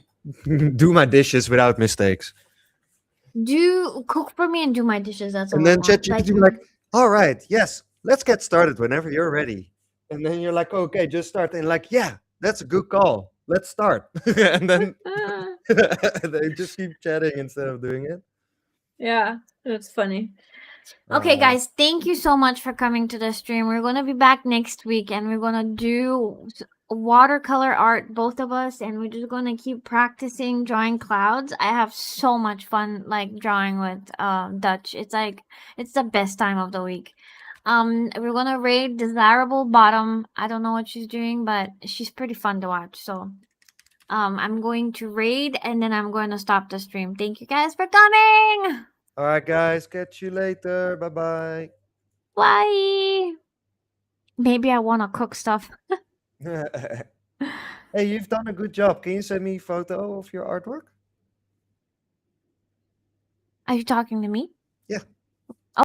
do my dishes without mistakes. Do cook for me and do my dishes. That's all And I then want. Like, ChatGPT be like, all right, yes, let's get started whenever you're ready. And then you're like, okay, just start. And like, yeah, that's a good call. Let's start. And then they just keep chatting instead of doing it. yeah, that's funny. Okay, Uh, guys, thank you so much for coming to the stream. We're gonna be back next week, and we're gonna do watercolor art, both of us, and we're just gonna keep practicing drawing clouds. I have so much fun, like drawing with Dutch. It's like it's the best time of the week. We're gonna raid Desirable Bottom. I don't know what she's doing, but she's pretty fun to watch. So, I'm going to raid, and then I'm going to stop the stream. Thank you guys for coming. all right, guys, catch you later. Bye bye. Bye. Maybe I want to cook stuff. Hey, you've done a good job. Can you send me a photo of your artwork? Are you talking to me? Yeah.